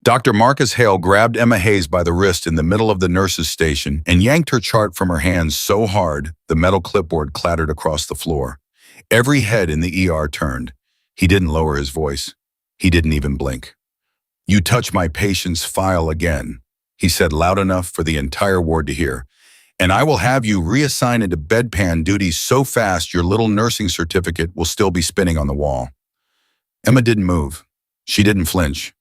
Dr. Marcus Hale grabbed Emma Hayes by the wrist in the middle of the nurse's station and yanked her chart from her hands so hard the metal clipboard clattered across the floor. Every head in the ER turned. He didn't lower his voice. He didn't even blink. "You touch my patient's file again," he said loud enough for the entire ward to hear, "and I will have you reassigned into bedpan duties so fast your little nursing certificate will still be spinning on the wall." Emma didn't move. She didn't flinch.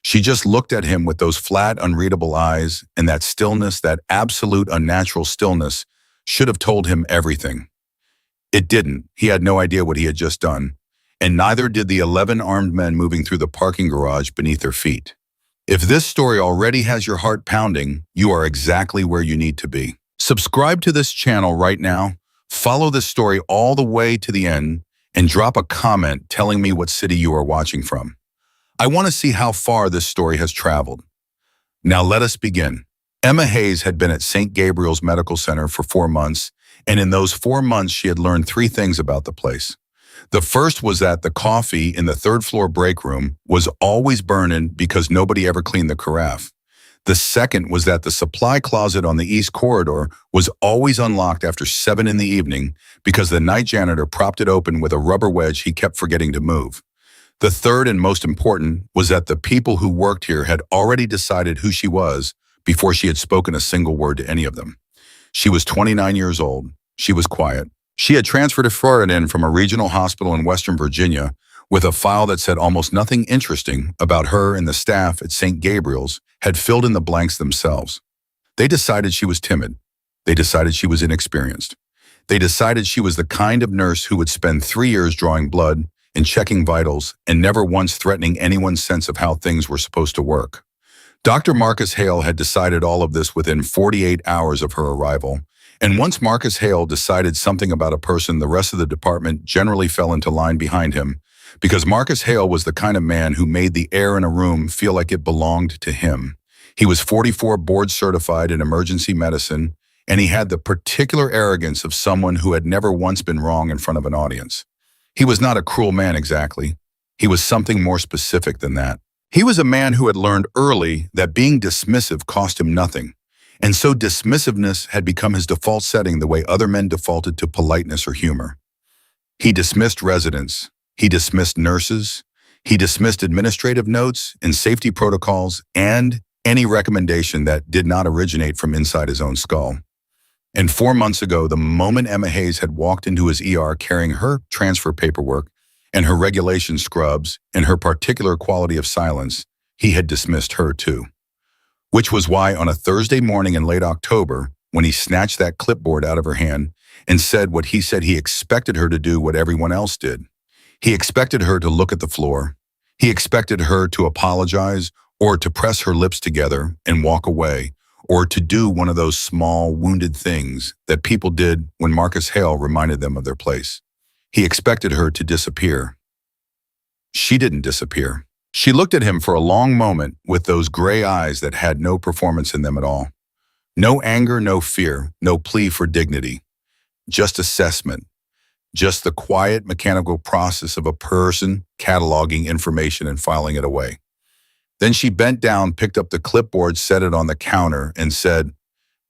She just looked at him with those flat, unreadable eyes, and that stillness, that absolute unnatural stillness, should have told him everything. It didn't. He had no idea what he had just done, and neither did the 11 armed men moving through the parking garage beneath their feet. If this story already has your heart pounding, you are exactly where you need to be. Subscribe to this channel right now, follow this story all the way to the end, and drop a comment telling me what city you are watching from. I want to see how far this story has traveled. Now let us begin. Emma Hayes had been at St. Gabriel's Medical Center for 4 months, and in those 4 months she had learned 3 things about the place. The first was that the coffee in the 3rd floor break room was always burning because nobody ever cleaned the carafe. The second was that the supply closet on the east corridor was always unlocked after 7 in the evening because the night janitor propped it open with a rubber wedge he kept forgetting to move. The third and most important was that the people who worked here had already decided who she was before she had spoken a single word to any of them. She was 29 years old. She was quiet. She had transferred to Florida from a regional hospital in Western Virginia with a file that said almost nothing interesting about her, and the staff at St. Gabriel's had filled in the blanks themselves. They decided she was timid. They decided she was inexperienced. They decided she was the kind of nurse who would spend 3 years drawing blood and checking vitals and never once threatening anyone's sense of how things were supposed to work. Dr. Marcus Hale had decided all of this within 48 hours of her arrival, and once Marcus Hale decided something about a person, the rest of the department generally fell into line behind him, because Marcus Hale was the kind of man who made the air in a room feel like it belonged to him. He was 44 board certified in emergency medicine, and he had the particular arrogance of someone who had never once been wrong in front of an audience. He was not a cruel man exactly. He was something more specific than that. He was a man who had learned early that being dismissive cost him nothing, and so dismissiveness had become his default setting the way other men defaulted to politeness or humor. He dismissed residents. He dismissed nurses. He dismissed administrative notes and safety protocols and any recommendation that did not originate from inside his own skull. And 4 months ago, the moment Emma Hayes had walked into his ER carrying her transfer paperwork and her regulation scrubs and her particular quality of silence, he had dismissed her too. Which was why on a Thursday morning in late October, when he snatched that clipboard out of her hand and said what he said he expected her to do what everyone else did. He expected her to look at the floor. He expected her to apologize or to press her lips together and walk away, or to do one of those small, wounded things that people did when Marcus Hale reminded them of their place. He expected her to disappear. She didn't disappear. She looked at him for a long moment with those gray eyes that had no performance in them at all. No anger, no fear, no plea for dignity. Just assessment. Just the quiet, mechanical process of a person cataloging information and filing it away. Then she bent down, picked up the clipboard, set it on the counter, and said,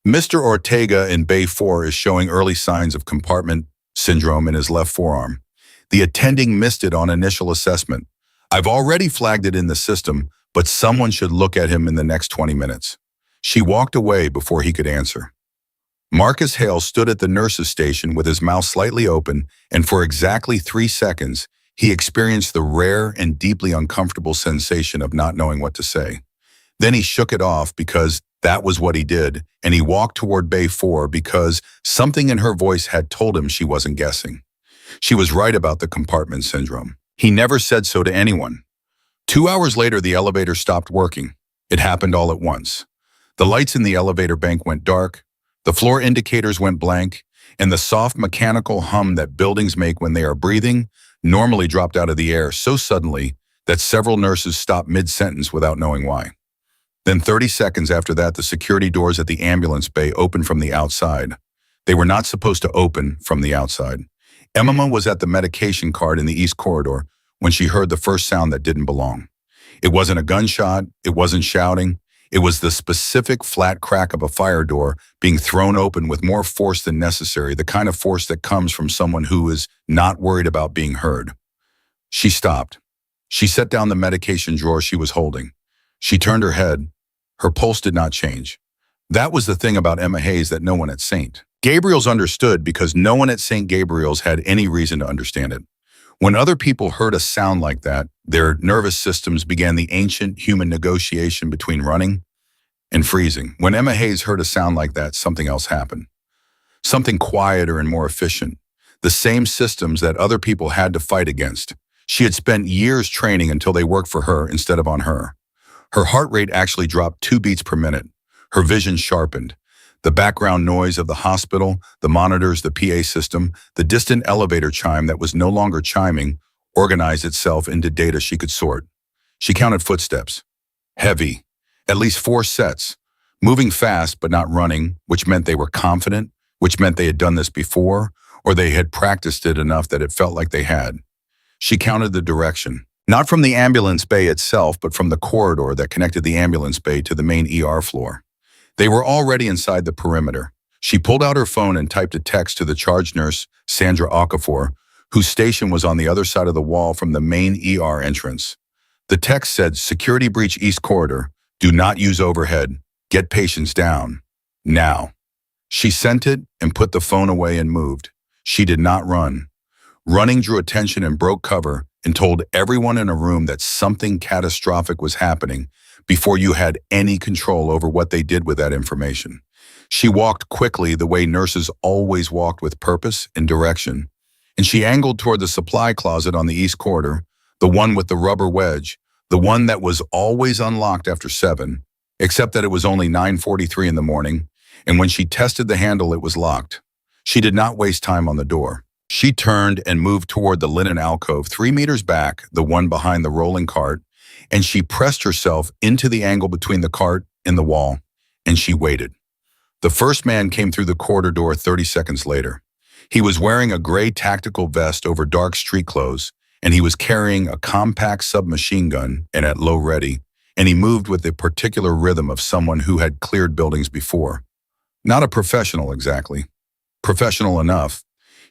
"Mr. Ortega in Bay 4 is showing early signs of compartment syndrome in his left forearm. The attending missed it on initial assessment. I've already flagged it in the system, but someone should look at him in the next 20 minutes." She walked away before he could answer. Marcus Hale stood at the nurse's station with his mouth slightly open, and for exactly 3 seconds, he experienced the rare and deeply uncomfortable sensation of not knowing what to say. Then he shook it off because that was what he did, and he walked toward Bay 4 because something in her voice had told him she wasn't guessing. She was right about the compartment syndrome. He never said so to anyone. 2 hours later, the elevator stopped working. It happened all at once. The lights in the elevator bank went dark, the floor indicators went blank, and the soft mechanical hum that buildings make when they are breathing normally dropped out of the air so suddenly that several nurses stopped mid-sentence without knowing why. Then 30 seconds after that, the security doors at the ambulance bay opened from the outside. They were not supposed to open from the outside. Emma was at the medication cart in the east corridor when she heard the first sound that didn't belong. It wasn't a gunshot, it wasn't shouting. It was the specific flat crack of a fire door being thrown open with more force than necessary, the kind of force that comes from someone who is not worried about being heard. She stopped. She set down the medication drawer she was holding. She turned her head. Her pulse did not change. That was the thing about Emma Hayes that no one at St. Gabriel's understood, because no one at St. Gabriel's had any reason to understand it. When other people heard a sound like that, their nervous systems began the ancient human negotiation between running and freezing. When Emma Hayes heard a sound like that, something else happened. Something quieter and more efficient. The same systems that other people had to fight against. She had spent years training until they worked for her instead of on her. Her heart rate actually dropped 2 beats per minute. Her vision sharpened. The background noise of the hospital, the monitors, the PA system, the distant elevator chime that was no longer chiming, organized itself into data she could sort. She counted footsteps. Heavy. At least 4 sets. Moving fast but not running, which meant they were confident, which meant they had done this before, or they had practiced it enough that it felt like they had. She counted the direction. Not from the ambulance bay itself, but from the corridor that connected the ambulance bay to the main ER floor. They were already inside the perimeter. She pulled out her phone and typed a text to the charge nurse, Sandra Okafor, whose station was on the other side of the wall from the main ER entrance. The text said, "Security breach East Corridor. Do not use overhead. Get patients down. Now." She sent it and put the phone away and moved. She did not run. Running drew attention and broke cover and told everyone in a room that something catastrophic was happening before you had any control over what they did with that information. She walked quickly the way nurses always walked, with purpose and direction, and she angled toward the supply closet on the East Corridor, the one with the rubber wedge, the one that was always unlocked after 7, except that it was only 9:43 in the morning, and when she tested the handle it was locked. She did not waste time on the door. She turned and moved toward the linen alcove 3 meters back, the one behind the rolling cart, and she pressed herself into the angle between the cart and the wall, and she waited. The first man came through the corridor door 30 seconds later. He was wearing a gray tactical vest over dark street clothes, and he was carrying a compact submachine gun and at low ready, and he moved with the particular rhythm of someone who had cleared buildings before. Not a professional exactly. Professional enough.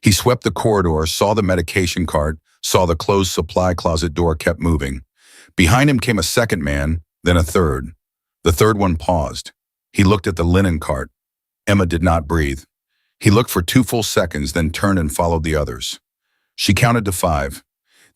He swept the corridor, saw the medication cart, saw the closed supply closet door kept moving. Behind him came a second man, then a third. The third one paused. He looked at the linen cart. Emma did not breathe. He looked for 2 full seconds, then turned and followed the others. She counted to 5.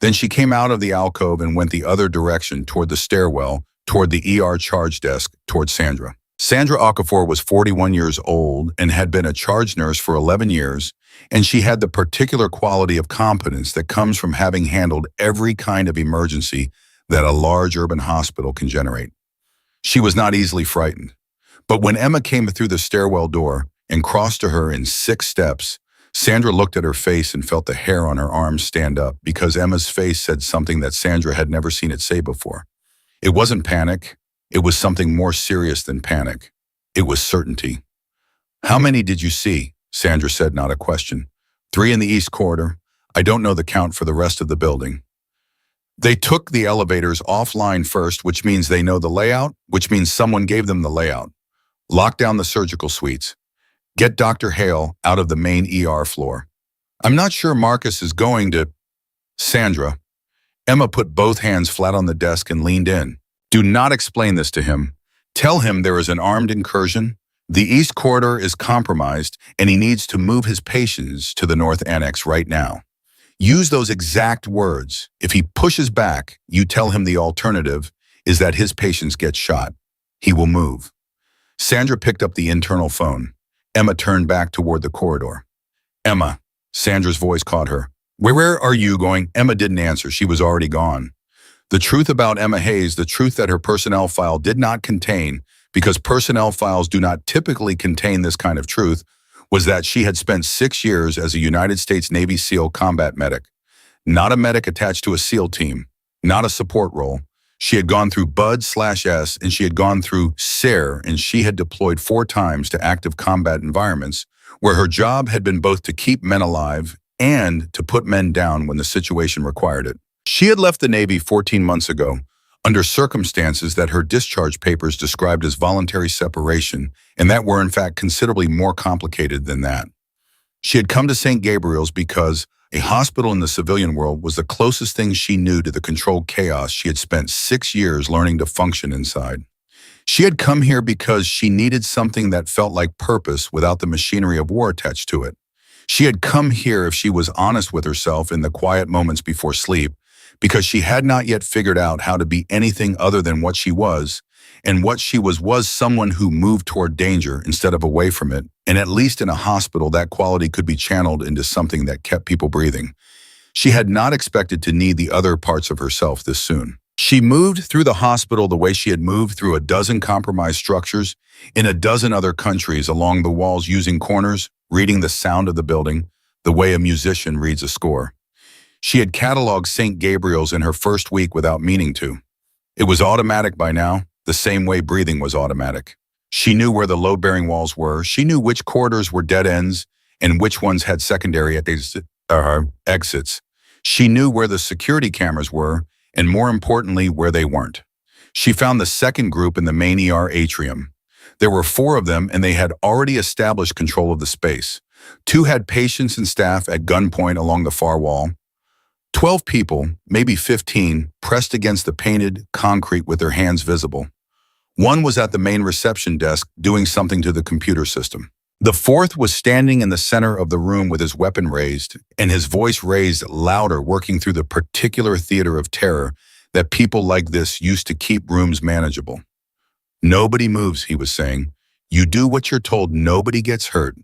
Then she came out of the alcove and went the other direction, toward the stairwell, toward the ER charge desk, toward Sandra. Sandra Okafor was 41 years old and had been a charge nurse for 11 years, and she had the particular quality of competence that comes from having handled every kind of emergency that a large urban hospital can generate. She was not easily frightened. But when Emma came through the stairwell door and crossed to her in 6 steps, Sandra looked at her face and felt the hair on her arms stand up, because Emma's face said something that Sandra had never seen it say before. It wasn't panic. It was something more serious than panic. It was certainty. "How many did you see?" Sandra said, not a question. 3 in the East Corridor. I don't know the count for the rest of the building. They took the elevators offline first, which means they know the layout, which means someone gave them the layout. Lock down the surgical suites. Get Dr. Hale out of the main ER floor. I'm not sure Marcus is going to... Sandra. Emma put both hands flat on the desk and leaned in. Do not explain this to him. Tell him there is an armed incursion. The East Corridor is compromised, and he needs to move his patients to the North Annex right now. Use those exact words. If he pushes back, you tell him the alternative is that his patients get shot. He will move. Sandra picked up the internal phone. Emma turned back toward the corridor. Emma. Sandra's voice caught her. Where are you going? Emma didn't answer. She was already gone. The truth about Emma Hayes, the truth that her personnel file did not contain, because personnel files do not typically contain this kind of truth, was that she had spent 6 years as a United States Navy SEAL combat medic. Not a medic attached to a SEAL team, not a support role. She had gone through BUD/S and she had gone through SARE, and she had deployed 4 times to active combat environments where her job had been both to keep men alive and to put men down when the situation required it. She had left the Navy 14 months ago, under circumstances that her discharge papers described as voluntary separation, and that were in fact considerably more complicated than that. She had come to St. Gabriel's because a hospital in the civilian world was the closest thing she knew to the controlled chaos she had spent 6 years learning to function inside. She had come here because she needed something that felt like purpose without the machinery of war attached to it. She had come here, if she was honest with herself in the quiet moments before sleep, because she had not yet figured out how to be anything other than what she was, and what she was someone who moved toward danger instead of away from it, and at least in a hospital that quality could be channeled into something that kept people breathing. She had not expected to need the other parts of herself this soon. She moved through the hospital the way she had moved through a dozen compromised structures in a dozen other countries, along the walls using corners, reading the sound of the building, the way a musician reads a score. She had cataloged St. Gabriel's in her first week without meaning to. It was automatic by now, the same way breathing was automatic. She knew where the load-bearing walls were, she knew which corridors were dead ends and which ones had secondary exits. She knew where the security cameras were, and more importantly, where they weren't. She found the second group in the main ER atrium. There were 4 of them, and they had already established control of the space. 2 had patients and staff at gunpoint along the far wall. 12 people, maybe 15, pressed against the painted concrete with their hands visible. 1 was at the main reception desk doing something to the computer system. The 4th was standing in the center of the room with his weapon raised and his voice raised louder, working through the particular theater of terror that people like this used to keep rooms manageable. "Nobody moves," he was saying. "You do what you're told. Nobody gets hurt.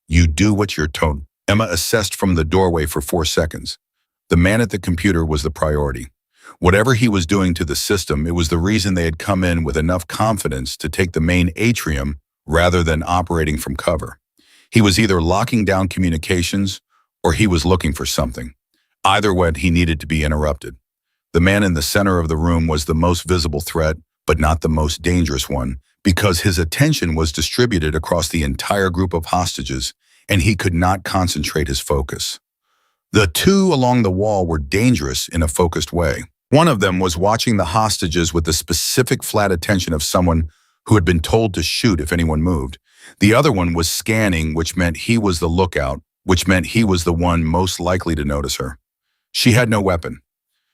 You do what you're told." Emma assessed from the doorway for 4 seconds. The man at the computer was the priority. Whatever he was doing to the system, it was the reason they had come in with enough confidence to take the main atrium rather than operating from cover. He was either locking down communications or he was looking for something. Either way, he needed to be interrupted. The man in the center of the room was the most visible threat, but not the most dangerous one, because his attention was distributed across the entire group of hostages, and he could not concentrate his focus. The 2 along the wall were dangerous in a focused way. One of them was watching the hostages with the specific flat attention of someone who had been told to shoot if anyone moved. The other one was scanning, which meant he was the lookout, which meant he was the one most likely to notice her. She had no weapon.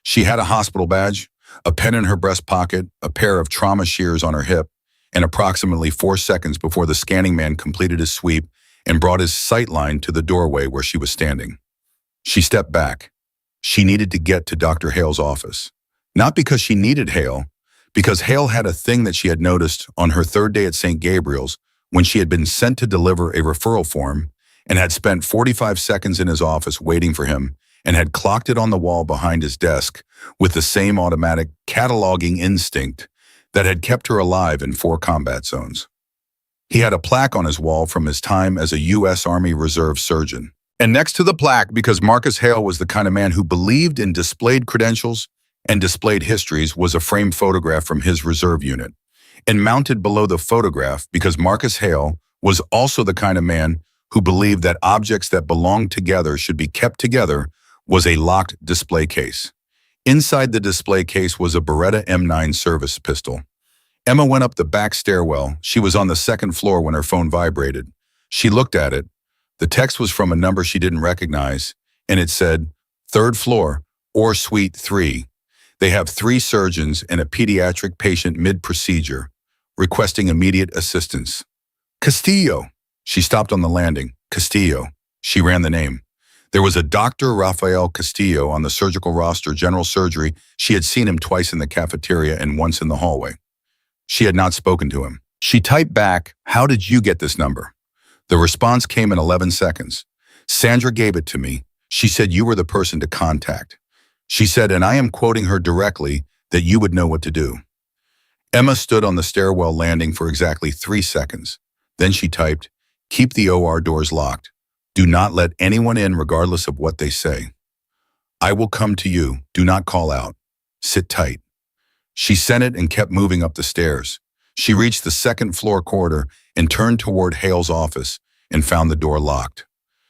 She had a hospital badge, a pen in her breast pocket, a pair of trauma shears on her hip, and approximately 4 seconds before the scanning man completed his sweep and brought his sight line to the doorway where she was standing. She stepped back. She needed to get to Dr. Hale's office. Not because she needed Hale, because Hale had a thing that she had noticed on her 3rd day at St. Gabriel's when she had been sent to deliver a referral form and had spent 45 seconds in his office waiting for him and had clocked it on the wall behind his desk with the same automatic cataloging instinct that had kept her alive in 4 combat zones. He had a plaque on his wall from his time as a U.S. Army Reserve surgeon. And next to the plaque, because Marcus Hale was the kind of man who believed in displayed credentials and displayed histories, was a framed photograph from his reserve unit. And mounted below the photograph, because Marcus Hale was also the kind of man who believed that objects that belonged together should be kept together, was a locked display case. Inside the display case was a Beretta M9 service pistol. Emma went up the back stairwell. She was on the 2nd floor when her phone vibrated. She looked at it. The text was from a number she didn't recognize, and it said, "3rd floor, or suite 3. They have 3 surgeons and a pediatric patient mid-procedure, requesting immediate assistance." Castillo. She stopped on the landing. Castillo. She ran the name. There was a Dr. Rafael Castillo on the surgical roster, general surgery. She had seen him twice in the cafeteria and once in the hallway. She had not spoken to him. She typed back, "How did you get this number?" The response came in 11 seconds. "Sandra gave it to me. She said you were the person to contact. She said, and I am quoting her directly, that you would know what to do." Emma stood on the stairwell landing for exactly 3 seconds. Then she typed, "Keep the OR doors locked. Do not let anyone in regardless of what they say. I will come to you. Do not call out. Sit tight." She sent it and kept moving up the stairs. She reached the 2nd floor corridor and turned toward Hale's office and found the door locked.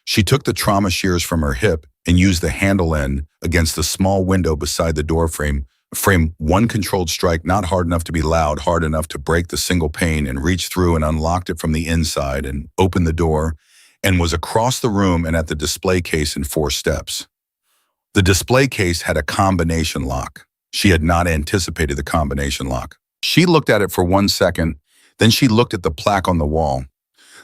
She took the trauma shears from her hip and used the handle end against the small window beside the door frame Frame one controlled strike, not hard enough to be loud, hard enough to break the single pane, and reached through and unlocked it from the inside and opened the door and was across the room and at the display case in 4 steps. The display case had a combination lock. She had not anticipated the combination lock. She looked at it for 1 second, then she looked at the plaque on the wall.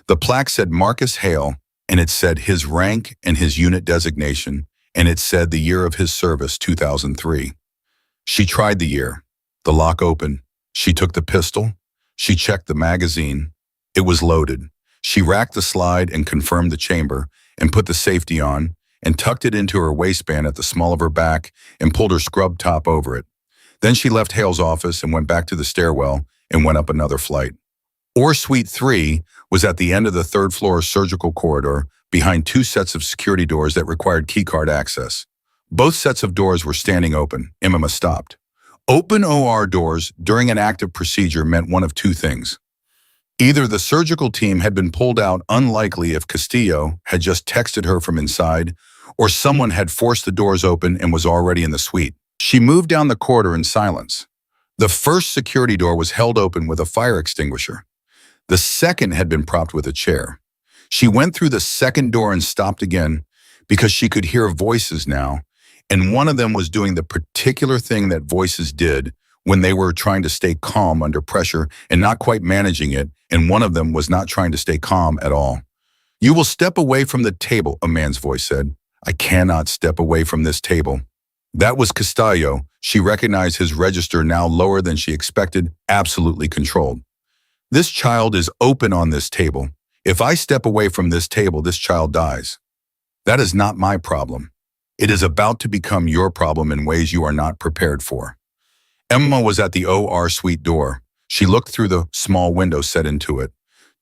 The plaque said Marcus Hale, and it said his rank and his unit designation, and it said the year of his service, 2003. She tried the year. The lock opened. She took the pistol. She checked the magazine. It was loaded. She racked the slide and confirmed the chamber and put the safety on and tucked it into her waistband at the small of her back and pulled her scrub top over it. Then she left Hale's office and went back to the stairwell and went up another flight. OR Suite 3 was at the end of the 3rd floor surgical corridor behind 2 sets of security doors that required keycard access. Both sets of doors were standing open. Emma stopped. Open OR doors during an active procedure meant one of 2 things. Either the surgical team had been pulled out, unlikely if Castillo had just texted her from inside, or someone had forced the doors open and was already in the suite. She moved down the corridor in silence. The first security door was held open with a fire extinguisher. The second had been propped with a chair. She went through the second door and stopped again because she could hear voices now, and one of them was doing the particular thing that voices did when they were trying to stay calm under pressure and not quite managing it, and one of them was not trying to stay calm at all. "You will step away from the table," a man's voice said. "I cannot step away from this table." That was Castillo. She recognized his register, now lower than she expected, absolutely controlled. "This child is open on this table. If I step away from this table, this child dies. That is not my problem. It is about to become your problem in ways you are not prepared for." Emma was at the OR suite door. She looked through the small window set into it.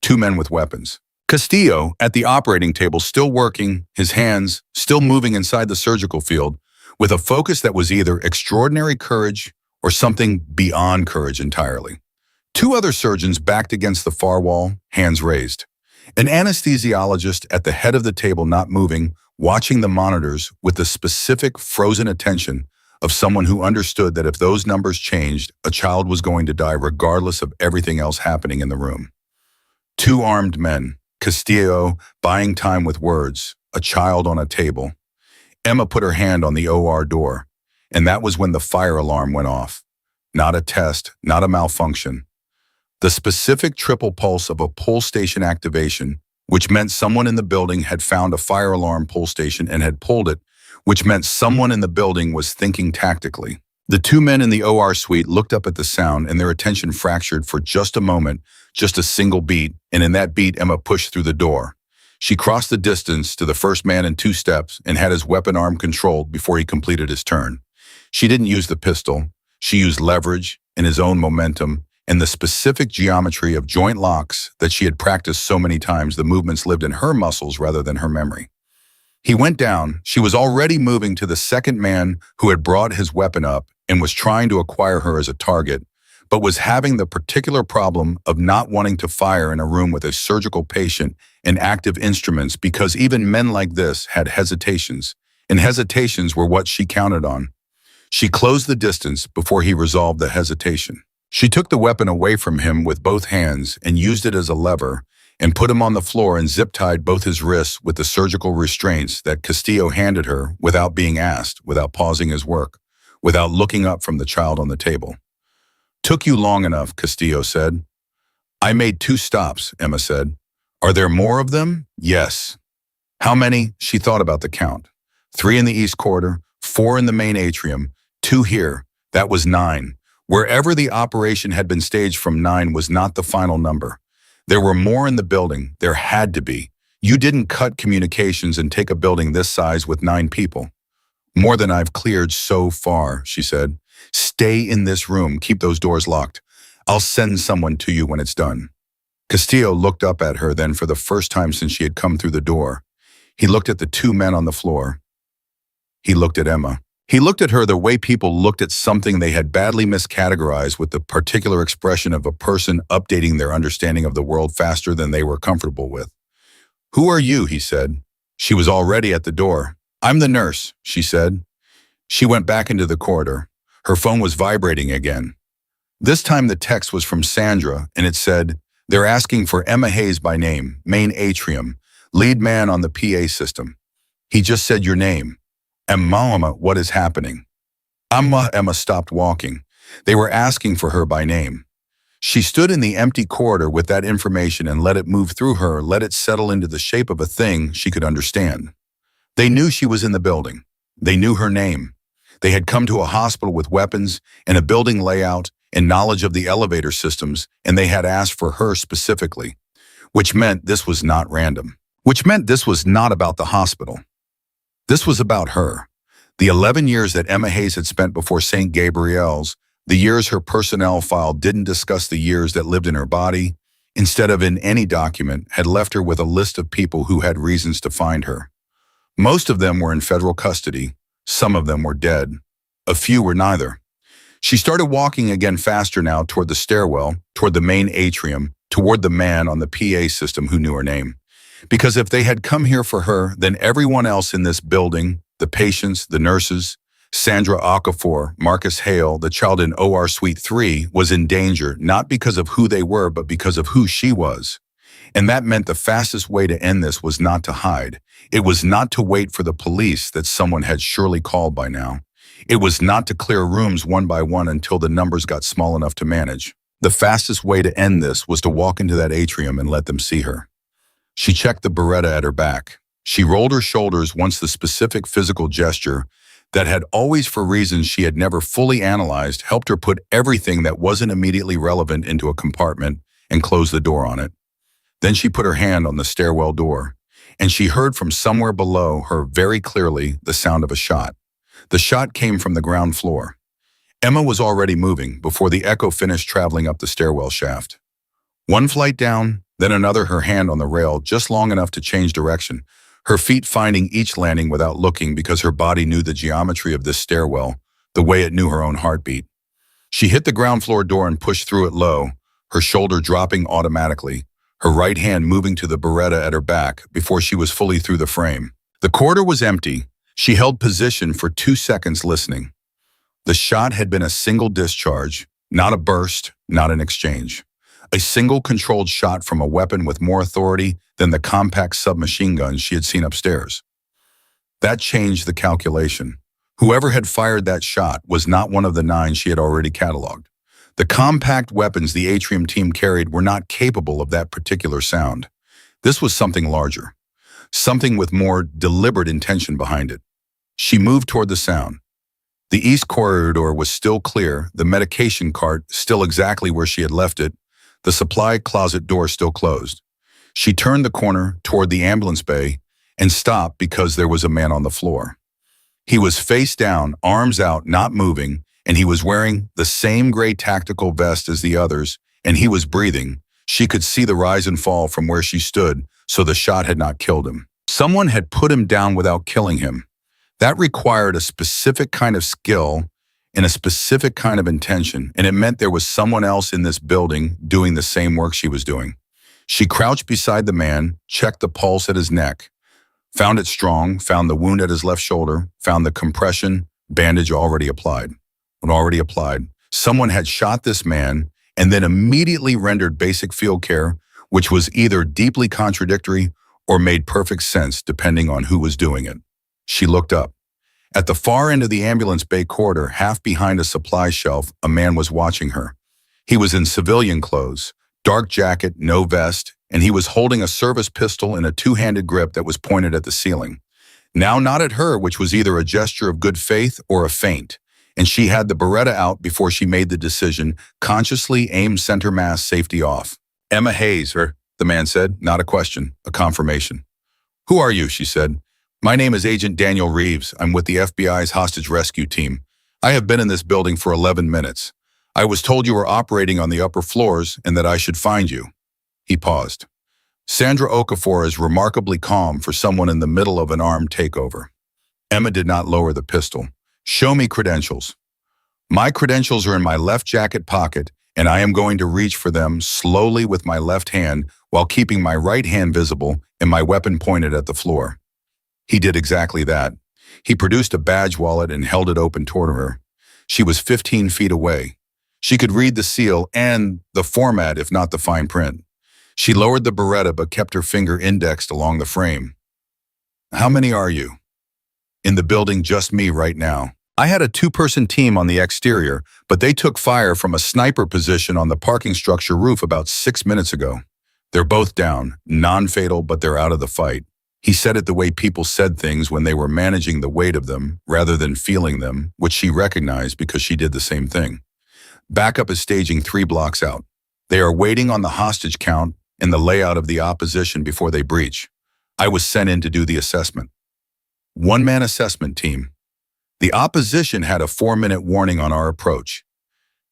2 men with weapons. Castillo, at the operating table, still working, his hands still moving inside the surgical field, with a focus that was either extraordinary courage or something beyond courage entirely. 2 other surgeons backed against the far wall, hands raised. An anesthesiologist at the head of the table, not moving, watching the monitors with the specific frozen attention of someone who understood that if those numbers changed, a child was going to die regardless of everything else happening in the room. 2 armed men, Castillo buying time with words, a child on a table. Emma put her hand on the OR door, and that was when the fire alarm went off. Not a test, not a malfunction. The specific triple pulse of a pull station activation, which meant someone in the building had found a fire alarm pull station and had pulled it, which meant someone in the building was thinking tactically. The 2 men in the OR suite looked up at the sound and their attention fractured for just a moment, just a single beat, and in that beat, Emma pushed through the door. She crossed the distance to the first man in 2 steps and had his weapon arm controlled before he completed his turn. She didn't use the pistol. She used leverage and his own momentum and the specific geometry of joint locks that she had practiced so many times. The movements lived in her muscles rather than her memory. He went down. She was already moving to the second man who had brought his weapon up and was trying to acquire her as a target, but was having the particular problem of not wanting to fire in a room with a surgical patient and active instruments, because even men like this had hesitations, and hesitations were what she counted on. She closed the distance before he resolved the hesitation. She took the weapon away from him with both hands and used it as a lever and put him on the floor and zip-tied both his wrists with the surgical restraints that Castillo handed her without being asked, without pausing his work, without looking up from the child on the table. "Took you long enough," Castillo said. "I made 2 stops," Emma said. "Are there more of them?" "Yes." "How many?" She thought about the count. 3 in the east corridor, 4 in the main atrium, 2 here. That was 9. Wherever the operation had been staged from, 9 was not the final number. There were more in the building. There had to be. You didn't cut communications and take a building this size with 9 people. "More than I've cleared so far," she said. "Stay in this room. Keep those doors locked. I'll send someone to you when it's done." Castillo looked up at her then for the first time since she had come through the door. He looked at the 2 men on the floor. He looked at Emma. He looked at her the way people looked at something they had badly miscategorized, with the particular expression of a person updating their understanding of the world faster than they were comfortable with. "Who are you?" he said. She was already at the door. "I'm the nurse," she said. She went back into the corridor. Her phone was vibrating again. This time the text was from Sandra, and it said, "They're asking for Emma Hayes by name, main atrium, lead man on the PA system. He just said your name." Emma, what is happening? Emma stopped walking. They were asking for her by name. She stood in the empty corridor with that information and let it move through her, let it settle into the shape of a thing she could understand. They knew she was in the building. They knew her name. They had come to a hospital with weapons and a building layout and knowledge of the elevator systems, and they had asked for her specifically, which meant this was not random, which meant this was not about the hospital. This was about her. The 11 years that Emma Hayes had spent before St. Gabriel's, the years her personnel file didn't discuss the years that lived in her body, instead of in any document, had left her with a list of people who had reasons to find her. Most of them were in federal custody. Some of them were dead. A few were neither. She started walking again faster now toward the stairwell, toward the main atrium, toward the man on the PA system who knew her name. Because if they had come here for her, then everyone else in this building, the patients, the nurses, Sandra Okafor, Marcus Hale, the child in OR Suite 3, was in danger, not because of who they were, but because of who she was. And that meant the fastest way to end this was not to hide. It was not to wait for the police that someone had surely called by now. It was not to clear rooms one by one until the numbers got small enough to manage. The fastest way to end this was to walk into that atrium and let them see her. She checked the Beretta at her back. She rolled her shoulders once the specific physical gesture that had always, for reasons she had never fully analyzed, helped her put everything that wasn't immediately relevant into a compartment and close the door on it. Then she put her hand on the stairwell door, and she heard from somewhere below her very clearly the sound of a shot. The shot came from the ground floor. Emma was already moving before the echo finished traveling up the stairwell shaft. One flight down, then another, her hand on the rail just long enough to change direction, her feet finding each landing without looking because her body knew the geometry of this stairwell, the way it knew her own heartbeat. She hit the ground floor door and pushed through it low, her shoulder dropping automatically, her right hand moving to the Beretta at her back before she was fully through the frame. The corridor was empty. She held position for 2 seconds listening. The shot had been a single discharge, not a burst, not an exchange. A single controlled shot from a weapon with more authority than the compact submachine guns she had seen upstairs. That changed the calculation. Whoever had fired that shot was not one of the 9 she had already cataloged. The compact weapons the Atrium team carried were not capable of that particular sound. This was something larger, something with more deliberate intention behind it. She moved toward the sound. The east corridor was still clear, the medication cart still exactly where she had left it, the supply closet door still closed. She turned the corner toward the ambulance bay and stopped because there was a man on the floor. He was face down, arms out, not moving, and he was wearing the same gray tactical vest as the others, and he was breathing. She could see the rise and fall from where she stood, so the shot had not killed him. Someone had put him down without killing him. That required a specific kind of skill and a specific kind of intention, and it meant there was someone else in this building doing the same work she was doing. She crouched beside the man, checked the pulse at his neck, found it strong, found the wound at his left shoulder, found the compression bandage already applied. Someone had shot this man and then immediately rendered basic field care, which was either deeply contradictory or made perfect sense depending on who was doing it. She looked up. At the far end of the ambulance bay corridor, half behind a supply shelf, a man was watching her. He was in civilian clothes, dark jacket, no vest, and he was holding a service pistol in a two-handed grip that was pointed at the ceiling. Now not at her, which was either a gesture of good faith or a feint, and she had the Beretta out before she made the decision, consciously aimed center mass safety off. "Emma Hayes, the man said, not a question, a confirmation. "Who are you?" she said. "My name is Agent Daniel Reeves. I'm with the FBI's hostage rescue team. I have been in this building for 11 minutes. I was told you were operating on the upper floors and that I should find you." He paused. Sandra Okafor is remarkably calm for someone in the middle of an armed takeover. Emma did not lower the pistol. "Show me credentials." "My credentials are in my left jacket pocket, and I am going to reach for them slowly with my left hand while keeping my right hand visible and my weapon pointed at the floor." He did exactly that. He produced a badge wallet and held it open toward her. She was 15 feet away. She could read the seal and the format, if not the fine print. She lowered the Beretta but kept her finger indexed along the frame. How many are you? In the building, just me right now. I had a two-person team on the exterior, but they took fire from a sniper position on the parking structure roof about 6 minutes ago. They're both down, non-fatal, but they're out of the fight. He said it the way people said things when they were managing the weight of them rather than feeling them, which she recognized because she did the same thing. Backup is staging 3 blocks out. They are waiting on the hostage count and the layout of the opposition before they breach. I was sent in to do the assessment. One-man assessment team. The opposition had a 4-minute warning on our approach.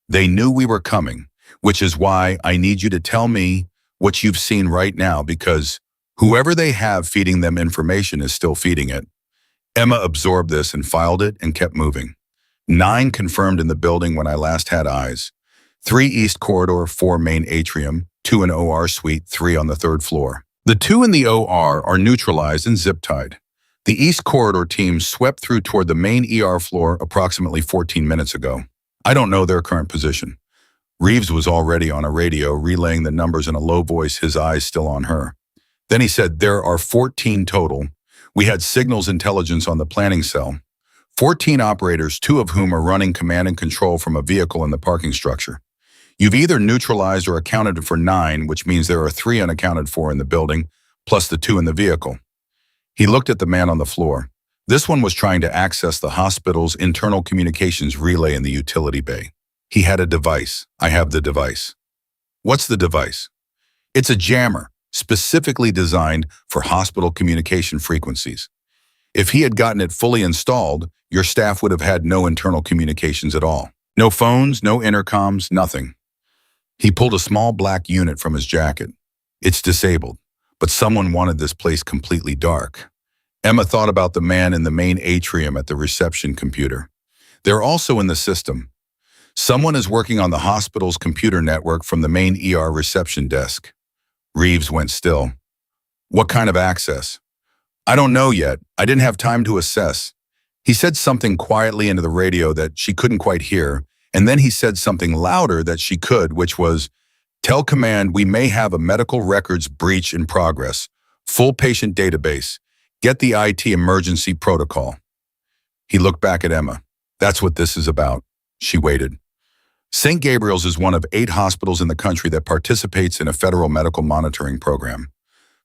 They knew we were coming, which is why I need you to tell me what you've seen right now, because whoever they have feeding them information is still feeding it. Emma absorbed this and filed it and kept moving. 9 confirmed in the building when I last had eyes. 3 East Corridor, 4 Main Atrium, 2 in OR Suite, 3 on the 3rd floor. The 2 in the OR are neutralized and zip-tied. The East Corridor team swept through toward the main ER floor approximately 14 minutes ago. I don't know their current position. Reeves was already on a radio relaying the numbers in a low voice, his eyes still on her. Then he said, there are 14 total. We had signals intelligence on the planning cell. 14 operators, 2 of whom are running command and control from a vehicle in the parking structure. You've either neutralized or accounted for 9, which means there are 3 unaccounted for in the building, plus the 2 in the vehicle. He looked at the man on the floor. This one was trying to access the hospital's internal communications relay in the utility bay. He had a device. I have the device. What's the device? It's a jammer, specifically designed for hospital communication frequencies. If he had gotten it fully installed, your staff would have had no internal communications at all. No phones, no intercoms, nothing. He pulled a small black unit from his jacket. It's disabled, but someone wanted this place completely dark. Emma thought about the man in the main atrium at the reception computer. They're also in the system. Someone is working on the hospital's computer network from the main ER reception desk. Reeves went still. What kind of access? I don't know yet. I didn't have time to assess. He said something quietly into the radio that she couldn't quite hear, and then he said something louder that she could, which was, tell command we may have a medical records breach in progress. Full patient database. Get the IT emergency protocol. He looked back at Emma. That's what this is about. She waited. St. Gabriel's is one of 8 hospitals in the country that participates in a federal medical monitoring program.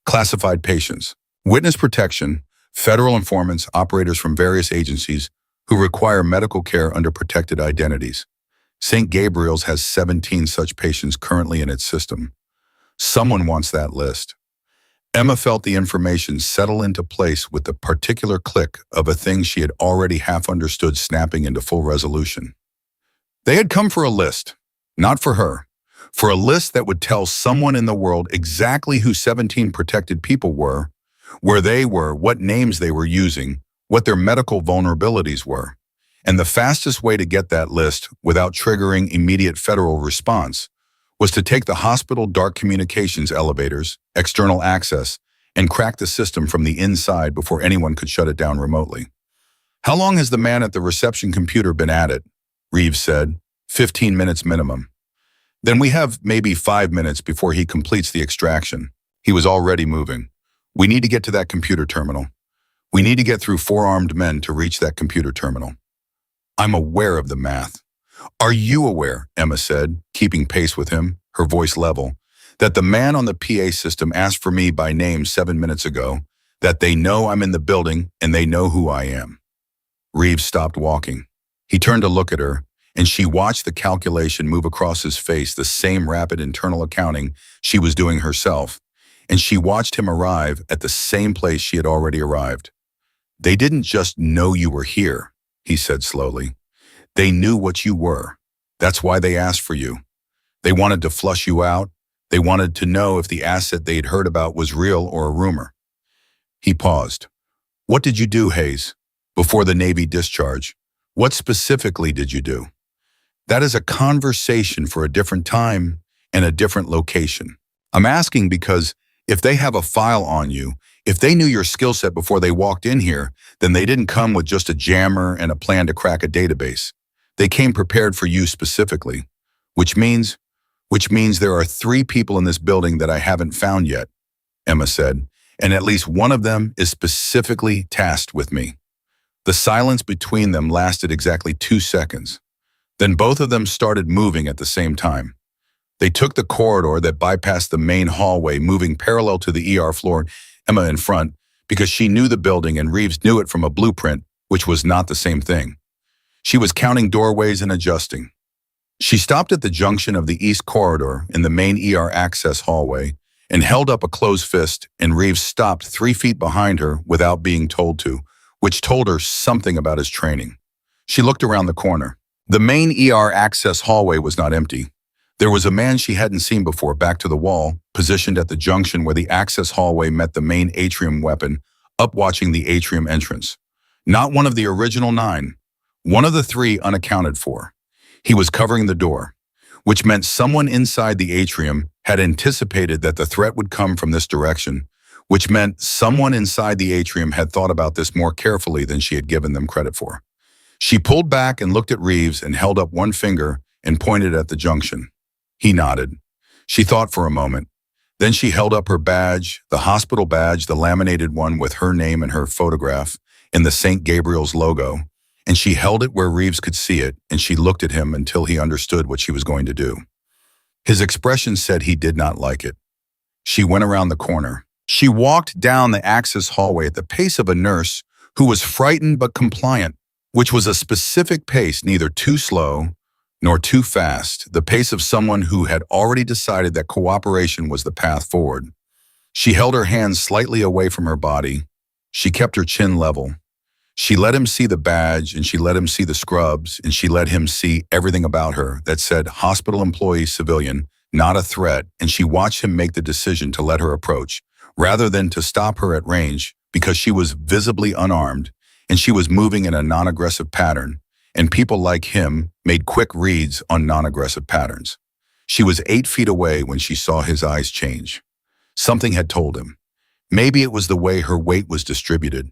Classified patients, witness protection, federal informants, operators from various agencies who require medical care under protected identities. St. Gabriel's has 17 such patients currently in its system. Someone wants that list. Emma felt the information settle into place with the particular click of a thing she had already half understood snapping into full resolution. They had come for a list, not for her, for a list that would tell someone in the world exactly who 17 protected people were, where they were, what names they were using, what their medical vulnerabilities were. And the fastest way to get that list without triggering immediate federal response was to take the hospital dark communications elevators, external access, and crack the system from the inside before anyone could shut it down remotely. How long has the man at the reception computer been at it? Reeves said, 15 minutes minimum. Then we have maybe 5 minutes before he completes the extraction. He was already moving. We need to get to that computer terminal. We need to get through 4 armed men to reach that computer terminal. I'm aware of the math. Are you aware, Emma said, keeping pace with him, her voice level, that the man on the PA system asked for me by name 7 minutes ago, that they know I'm in the building and they know who I am? Reeves stopped walking. He turned to look at her, and she watched the calculation move across his face, the same rapid internal accounting she was doing herself, and she watched him arrive at the same place she had already arrived. They didn't just know you were here, he said slowly. They knew what you were. That's why they asked for you. They wanted to flush you out. They wanted to know if the asset they'd heard about was real or a rumor. He paused. What did you do, Hayes, before the Navy discharge? What specifically did you do? That is a conversation for a different time and a different location. I'm asking because if they have a file on you, if they knew your skill set before they walked in here, then they didn't come with just a jammer and a plan to crack a database. They came prepared for you specifically, which means, which means there are 3 people in this building that I haven't found yet, Emma said, and at least one of them is specifically tasked with me. The silence between them lasted exactly 2 seconds. Then both of them started moving at the same time. They took the corridor that bypassed the main hallway, moving parallel to the ER floor, Emma in front, because she knew the building and Reeves knew it from a blueprint, which was not the same thing. She was counting doorways and adjusting. She stopped at the junction of the east corridor in the main ER access hallway and held up a closed fist, and Reeves stopped 3 feet behind her without being told to, which told her something about his training. She looked around the corner. The main ER access hallway was not empty. There was a man she hadn't seen before back to the wall, positioned at the junction where the access hallway met the main atrium weapon, up watching the atrium entrance. Not one of the original 9. One of the 3 unaccounted for. He was covering the door, which meant someone inside the atrium had anticipated that the threat would come from this direction, which meant someone inside the atrium had thought about this more carefully than she had given them credit for. She pulled back and looked at Reeves and held up one finger and pointed at the junction. He nodded. She thought for a moment. Then she held up her badge, the hospital badge, the laminated one with her name and her photograph, and the St. Gabriel's logo, and she held it where Reeves could see it, and she looked at him until he understood what she was going to do. His expression said he did not like it. She went around the corner. She walked down the access hallway at the pace of a nurse who was frightened but compliant, which was a specific pace, neither too slow nor too fast, the pace of someone who had already decided that cooperation was the path forward. She held her hands slightly away from her body. She kept her chin level. She let him see the badge, and she let him see the scrubs, and she let him see everything about her that said hospital employee civilian, not a threat, and she watched him make the decision to let her approach, rather than to stop her at range, because she was visibly unarmed, and she was moving in a non-aggressive pattern, and people like him made quick reads on non-aggressive patterns. She was 8 feet away when she saw his eyes change. Something had told him. Maybe it was the way her weight was distributed.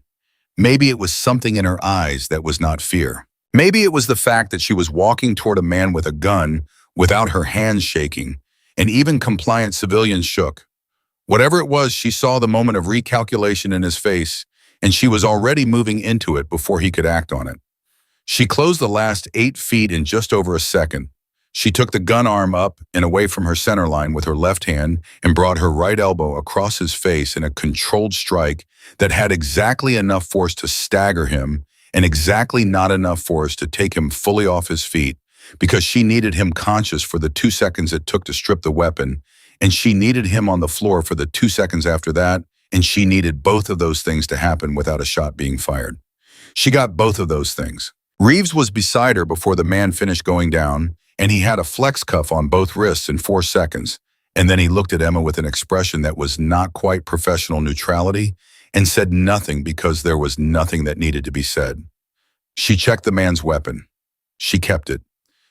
Maybe it was something in her eyes that was not fear. Maybe it was the fact that she was walking toward a man with a gun without her hands shaking, and even compliant civilians shook. Whatever it was, she saw the moment of recalculation in his face, and she was already moving into it before he could act on it. She closed the last 8 feet in just over a second. She took the gun arm up and away from her center line with her left hand and brought her right elbow across his face in a controlled strike that had exactly enough force to stagger him and exactly not enough force to take him fully off his feet, because she needed him conscious for the 2 seconds it took to strip the weapon, and she needed him on the floor for the 2 seconds after that, and she needed both of those things to happen without a shot being fired. She got both of those things. Reeves was beside her before the man finished going down, and he had a flex cuff on both wrists in 4 seconds, and then he looked at Emma with an expression that was not quite professional neutrality and said nothing because there was nothing that needed to be said. She checked the man's weapon. She kept it.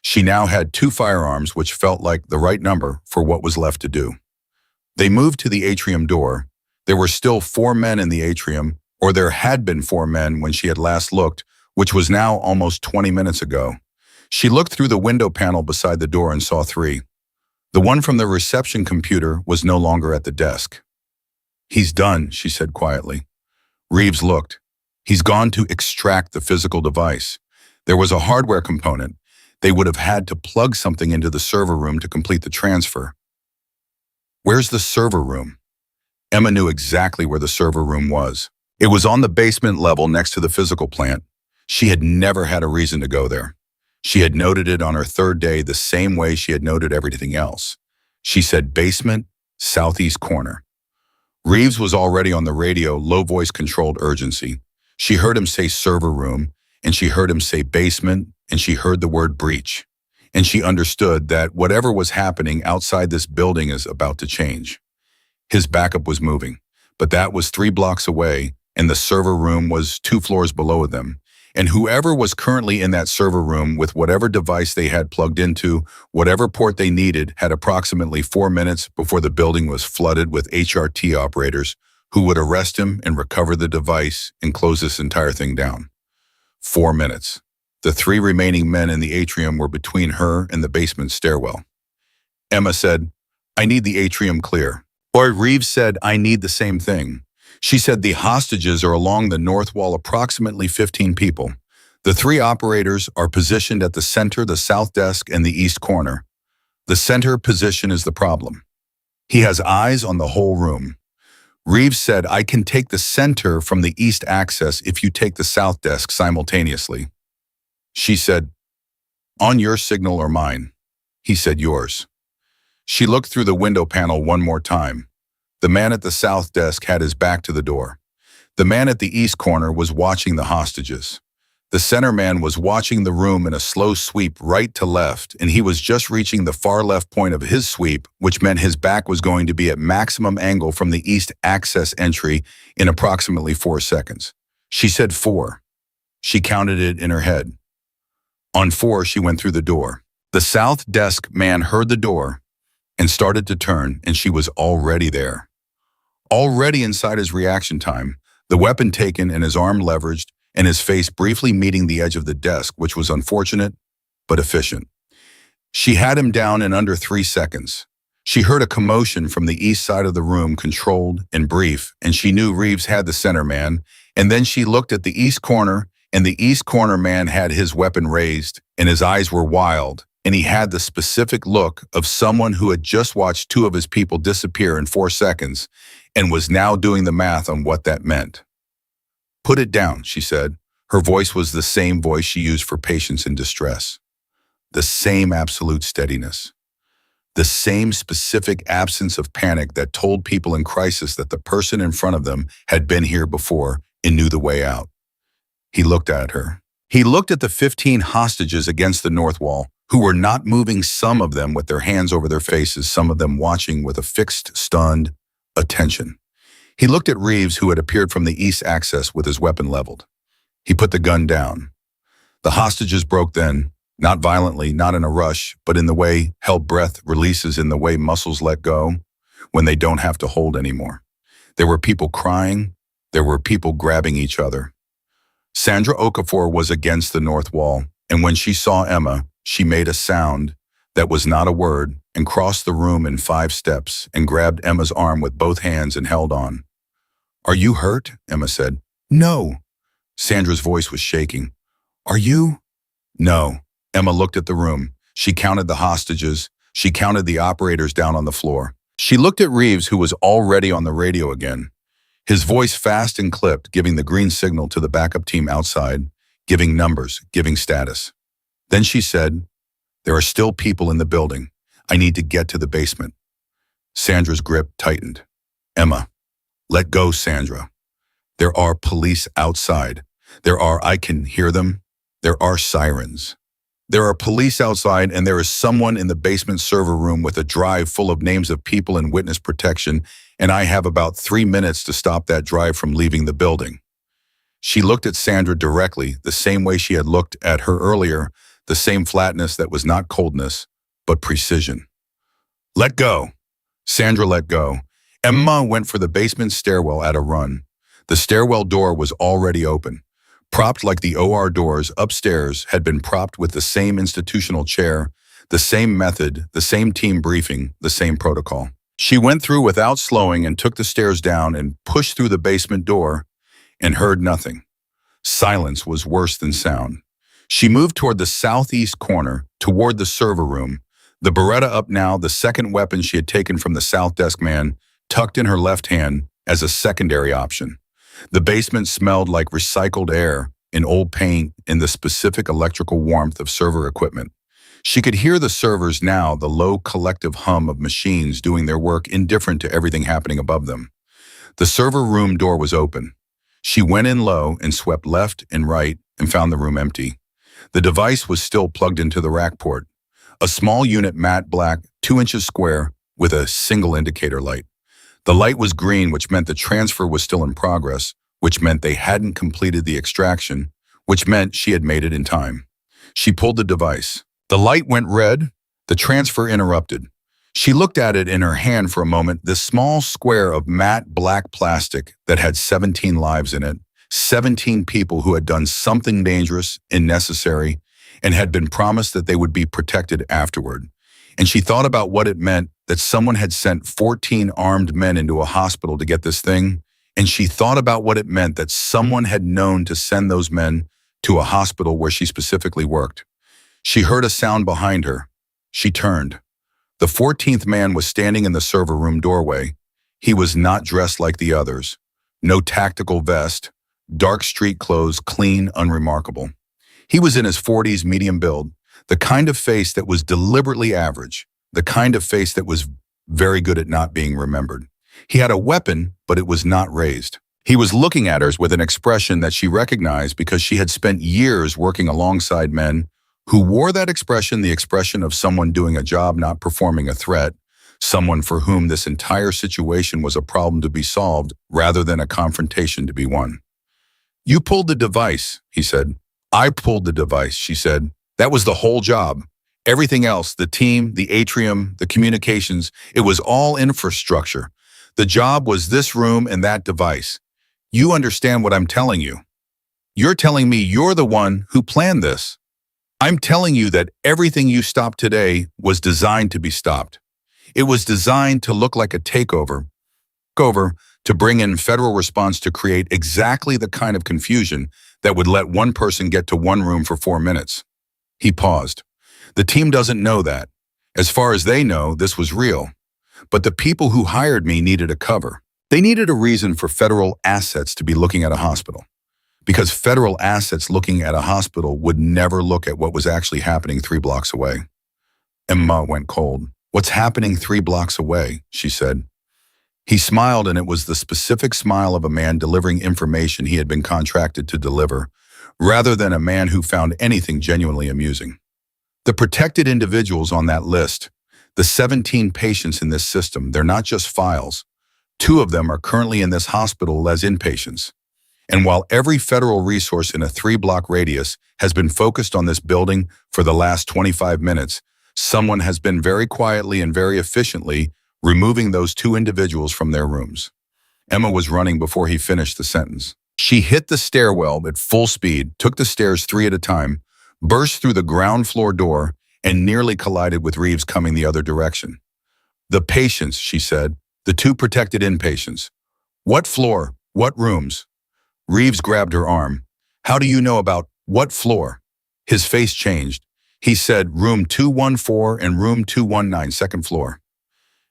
She now had 2 firearms, which felt like the right number for what was left to do. They moved to the atrium door. There were still 4 men in the atrium, or there had been 4 men when she had last looked, which was now almost 20 minutes ago. She looked through the window panel beside the door and saw 3. The one from the reception computer was no longer at the desk. "He's done," she said quietly. Reeves looked. "He's gone to extract the physical device. There was a hardware component. They would have had to plug something into the server room to complete the transfer." "Where's the server room?" Emma knew exactly where the server room was. It was on the basement level next to the physical plant. She had never had a reason to go there. She had noted it on her 3rd day the same way she had noted everything else. She said basement, southeast corner. Reeves was already on the radio, low voice controlled urgency. She heard him say server room, and she heard him say basement, and she heard the word breach. And she understood that whatever was happening outside this building is about to change. His backup was moving, but that was 3 blocks away, and the server room was 2 floors below them. And whoever was currently in that server room with whatever device they had plugged into, whatever port they needed, had approximately 4 minutes before the building was flooded with HRT operators who would arrest him and recover the device and close this entire thing down. 4 minutes. The three remaining men in the atrium were between her and the basement stairwell. Emma said, "I need the atrium clear." Or Reeves said, "I need the same thing." She said the hostages are along the north wall, approximately 15 people. The three operators are positioned at the center, the south desk, and the east corner. The center position is the problem. He has eyes on the whole room. Reeves said, "I can take the center from the east access if you take the south desk simultaneously." She said, "On your signal or mine?" He said, "Yours." She looked through the window panel one more time. The man at the south desk had his back to the door. The man at the east corner was watching the hostages. The center man was watching the room in a slow sweep right to left, and he was just reaching the far left point of his sweep, which meant his back was going to be at maximum angle from the east access entry in approximately 4 seconds. She said 4. She counted it in her head. On 4, she went through the door. The south desk man heard the door and started to turn, and she was already there. Already inside his reaction time, the weapon taken and his arm leveraged, and his face briefly meeting the edge of the desk, which was unfortunate, but efficient. She had him down in under 3 seconds. She heard a commotion from the east side of the room, controlled and brief, and she knew Reeves had the center man, and then she looked at the east corner, and the east corner man had his weapon raised, and his eyes were wild, and he had the specific look of someone who had just watched 2 of his people disappear in 4 seconds and was now doing the math on what that meant. "Put it down," she said. Her voice was the same voice she used for patients in distress. The same absolute steadiness. The same specific absence of panic that told people in crisis that the person in front of them had been here before and knew the way out. He looked at her. He looked at the 15 hostages against the north wall, who were not moving, some of them with their hands over their faces, some of them watching with a fixed, stunned attention. He looked at Reeves, who had appeared from the east access with his weapon leveled. He put the gun down. The hostages broke then, not violently, not in a rush, but in the way held breath releases, in the way muscles let go when they don't have to hold anymore. There were people crying. There were people grabbing each other. Sandra Okafor was against the north wall, and when she saw Emma, she made a sound that was not a word and crossed the room in 5 steps and grabbed Emma's arm with both hands and held on. "Are you hurt?" Emma said. "No." Sandra's voice was shaking. "Are you?" "No." Emma looked at the room. She counted the hostages. She counted the operators down on the floor. She looked at Reeves, who was already on the radio again. His voice fast and clipped, giving the green signal to the backup team outside, giving numbers, giving status. Then she said, "There are still people in the building. I need to get to the basement." Sandra's grip tightened. "Emma, let go, Sandra. There are police outside. I can hear them. There are sirens. There are police outside, and there is someone in the basement server room with a drive full of names of people in witness protection, and I have about 3 minutes to stop that drive from leaving the building." She looked at Sandra directly, the same way she had looked at her earlier, the same flatness that was not coldness, but precision. "Let go." Sandra let go. Emma went for the basement stairwell at a run. The stairwell door was already open. Propped like the OR doors upstairs had been propped with the same institutional chair, the same method, the same team briefing, the same protocol. She went through without slowing and took the stairs down and pushed through the basement door and heard nothing. Silence was worse than sound. She moved toward the southeast corner, toward the server room, the Beretta up now, the second weapon she had taken from the south desk man, tucked in her left hand as a secondary option. The basement smelled like recycled air and old paint and the specific electrical warmth of server equipment. She could hear the servers now, the low collective hum of machines doing their work indifferent to everything happening above them. The server room door was open. She went in low and swept left and right and found the room empty. The device was still plugged into the rack port. A small unit, matte black, 2 inches square, with a single indicator light. The light was green, which meant the transfer was still in progress, which meant they hadn't completed the extraction, which meant she had made it in time. She pulled the device. The light went red. The transfer interrupted. She looked at it in her hand for a moment, this small square of matte black plastic that had 17 lives in it, 17 people who had done something dangerous and necessary and had been promised that they would be protected afterward. And she thought about what it meant that someone had sent 14 armed men into a hospital to get this thing, and she thought about what it meant that someone had known to send those men to a hospital where she specifically worked. She heard a sound behind her. She turned. The 14th man was standing in the server room doorway. He was not dressed like the others. No tactical vest, dark street clothes, clean, unremarkable. He was in his 40s, medium build, the kind of face that was deliberately average, the kind of face that was very good at not being remembered. He had a weapon, but it was not raised. He was looking at her with an expression that she recognized because she had spent years working alongside men who wore that expression, the expression of someone doing a job, not performing a threat, someone for whom this entire situation was a problem to be solved rather than a confrontation to be won. "You pulled the device," he said. "I pulled the device," she said. "That was the whole job. Everything else, the team, the atrium, the communications, it was all infrastructure. The job was this room and that device. You understand what I'm telling you? You're telling me you're the one who planned this. I'm telling you that everything you stopped today was designed to be stopped. It was designed to look like a takeover, to bring in federal response to create exactly the kind of confusion that would let one person get to one room for 4 minutes." He paused. "The team doesn't know that. As far as they know, this was real. But the people who hired me needed a cover. They needed a reason for federal assets to be looking at a hospital. Because federal assets looking at a hospital would never look at what was actually happening 3 blocks away." Emma went cold. "What's happening 3 blocks away?" she said. He smiled, and it was the specific smile of a man delivering information he had been contracted to deliver, rather than a man who found anything genuinely amusing. "The protected individuals on that list, the 17 patients in this system, they're not just files. 2 of them are currently in this hospital as inpatients. And while every federal resource in a 3-block radius has been focused on this building for the last 25 minutes, someone has been very quietly and very efficiently removing those 2 individuals from their rooms." Emma was running before he finished the sentence. She hit the stairwell at full speed, took the stairs 3 at a time, burst through the ground floor door, and nearly collided with Reeves coming the other direction. "The patients," she said, "the 2 protected inpatients. What floor? What rooms?" Reeves grabbed her arm. "How do you know about what floor?" His face changed. He said, "Room 214 and room 219, second floor."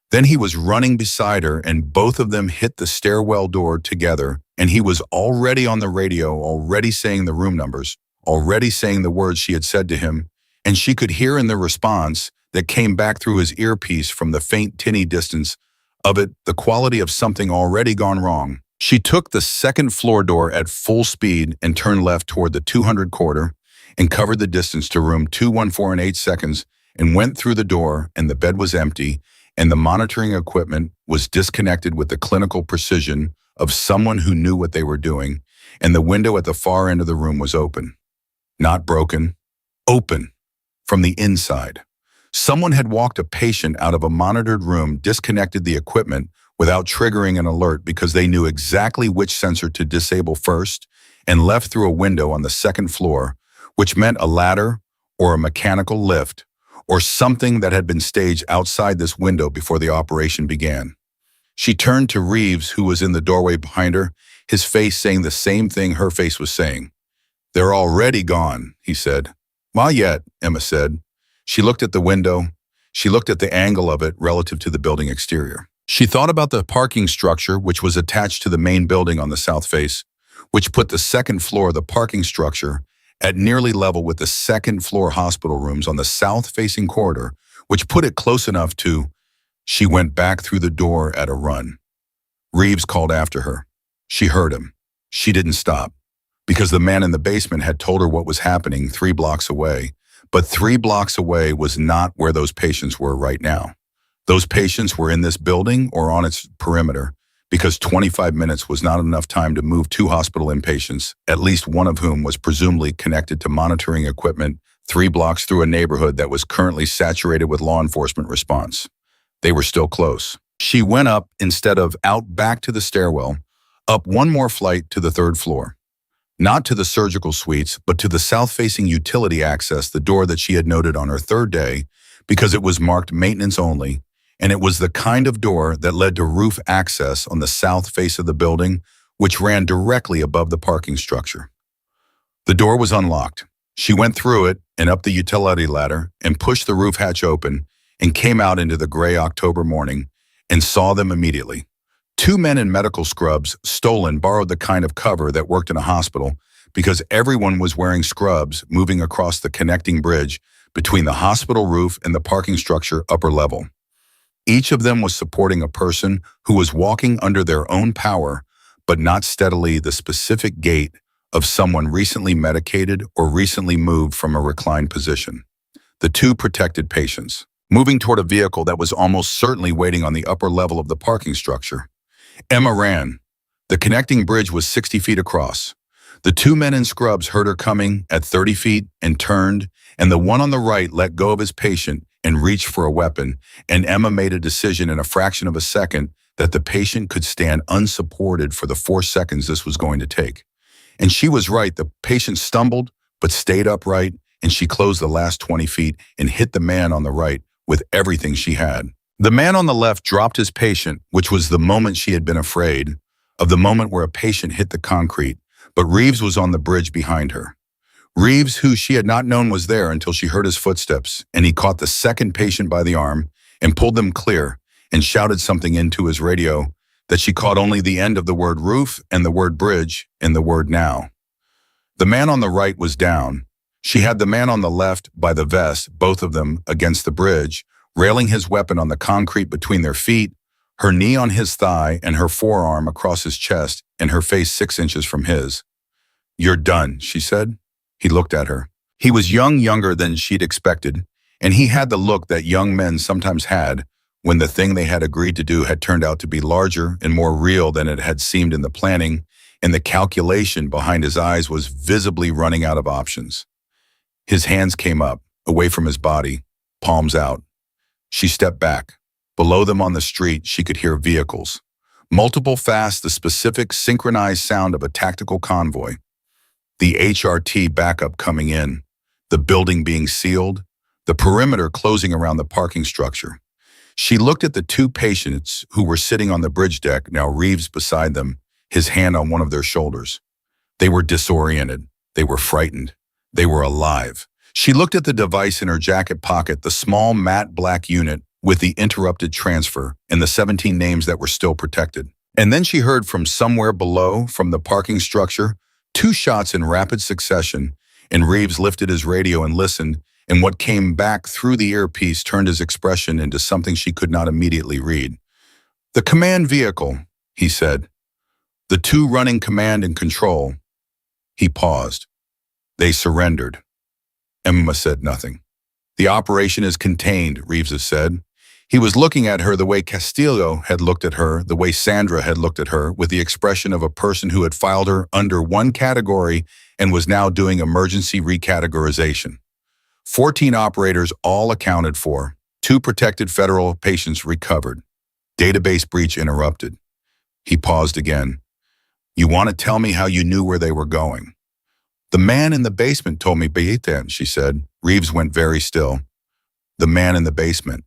Then he was running beside her, and both of them hit the stairwell door together, and he was already on the radio, already saying the room numbers, already saying the words she had said to him, and she could hear in the response that came back through his earpiece from the faint tinny distance of it the quality of something already gone wrong. She took the second floor door at full speed and turned left toward the 200 corridor and covered the distance to room 214 in 8 seconds and went through the door, and the bed was empty, and the monitoring equipment was disconnected with the clinical precision of someone who knew what they were doing, and the window at the far end of the room was open. Not broken, open, from the inside. Someone had walked a patient out of a monitored room, disconnected the equipment without triggering an alert because they knew exactly which sensor to disable first, and left through a window on the second floor, which meant a ladder or a mechanical lift, or something that had been staged outside this window before the operation began. She turned to Reeves, who was in the doorway behind her, his face saying the same thing her face was saying. "They're already gone," he said. "Not yet," Emma said. She looked at the window. She looked at the angle of it relative to the building exterior. She thought about the parking structure, which was attached to the main building on the south face, which put the second floor of the parking structure at nearly level with the second floor hospital rooms on the south-facing corridor, which put it close enough to... She went back through the door at a run. Reeves called after her. She heard him. She didn't stop, because the man in the basement had told her what was happening 3 blocks away, but 3 blocks away was not where those patients were right now. Those patients were in this building or on its perimeter, because 25 minutes was not enough time to move 2 hospital inpatients, at least one of whom was presumably connected to monitoring equipment 3 blocks through a neighborhood that was currently saturated with law enforcement response. They were still close. She went up instead of out back to the stairwell, up 1 more flight to the 3rd floor. Not to the surgical suites, but to the south-facing utility access, the door that she had noted on her third day, because it was marked maintenance only, and it was the kind of door that led to roof access on the south face of the building, which ran directly above the parking structure. The door was unlocked. She went through it and up the utility ladder and pushed the roof hatch open and came out into the gray October morning and saw them immediately. Two men in medical scrubs, borrowed the kind of cover that worked in a hospital because everyone was wearing scrubs moving across the connecting bridge between the hospital roof and the parking structure upper level. Each of them was supporting a person who was walking under their own power, but not steadily the specific gait of someone recently medicated or recently moved from a reclined position. The two protected patients, moving toward a vehicle that was almost certainly waiting on the upper level of the parking structure. Emma ran. The connecting bridge was 60 feet across. The two men in scrubs heard her coming at 30 feet and turned, and the one on the right let go of his patient and reached for a weapon, and Emma made a decision in a fraction of a second that the patient could stand unsupported for the 4 seconds this was going to take. And she was right. The patient stumbled, but stayed upright, and she closed the last 20 feet and hit the man on the right with everything she had. The man on the left dropped his patient, which was the moment she had been afraid of, the moment where a patient hit the concrete, but Reeves was on the bridge behind her. Reeves, who she had not known was there until she heard his footsteps, and he caught the second patient by the arm and pulled them clear and shouted something into his radio that she caught only the end of the word roof and the word bridge and the word now. The man on the right was down. She had the man on the left by the vest, both of them against the bridge, railing his weapon on the concrete between their feet, her knee on his thigh and her forearm across his chest and her face 6 inches from his. "You're done," she said. He looked at her. He was younger than she'd expected, and he had the look that young men sometimes had when the thing they had agreed to do had turned out to be larger and more real than it had seemed in the planning, and the calculation behind his eyes was visibly running out of options. His hands came up, away from his body, palms out. She stepped back. Below them on the street, she could hear vehicles. Multiple fast, the specific, synchronized sound of a tactical convoy. The HRT backup coming in, the building being sealed, the perimeter closing around the parking structure. She looked at the two patients who were sitting on the bridge deck, now Reeves beside them, his hand on one of their shoulders. They were disoriented. They were frightened. They were alive. She looked at the device in her jacket pocket, the small matte black unit with the interrupted transfer and the 17 names that were still protected. And then she heard from somewhere below, from the parking structure, 2 shots in rapid succession, and Reeves lifted his radio and listened, and what came back through the earpiece turned his expression into something she could not immediately read. "The command vehicle," he said. "The 2 running command and control." He paused. "They surrendered." Emma said nothing. "The operation is contained," Reeves said. He was looking at her the way Castillo had looked at her, the way Sandra had looked at her, with the expression of a person who had filed her under one category and was now doing emergency recategorization. 14 operators all accounted for. 2 protected federal patients recovered. Database breach interrupted. He paused again. "You want to tell me how you knew where they were going?" "The man in the basement told me Beatan," she said. Reeves went very still. "The man in the basement.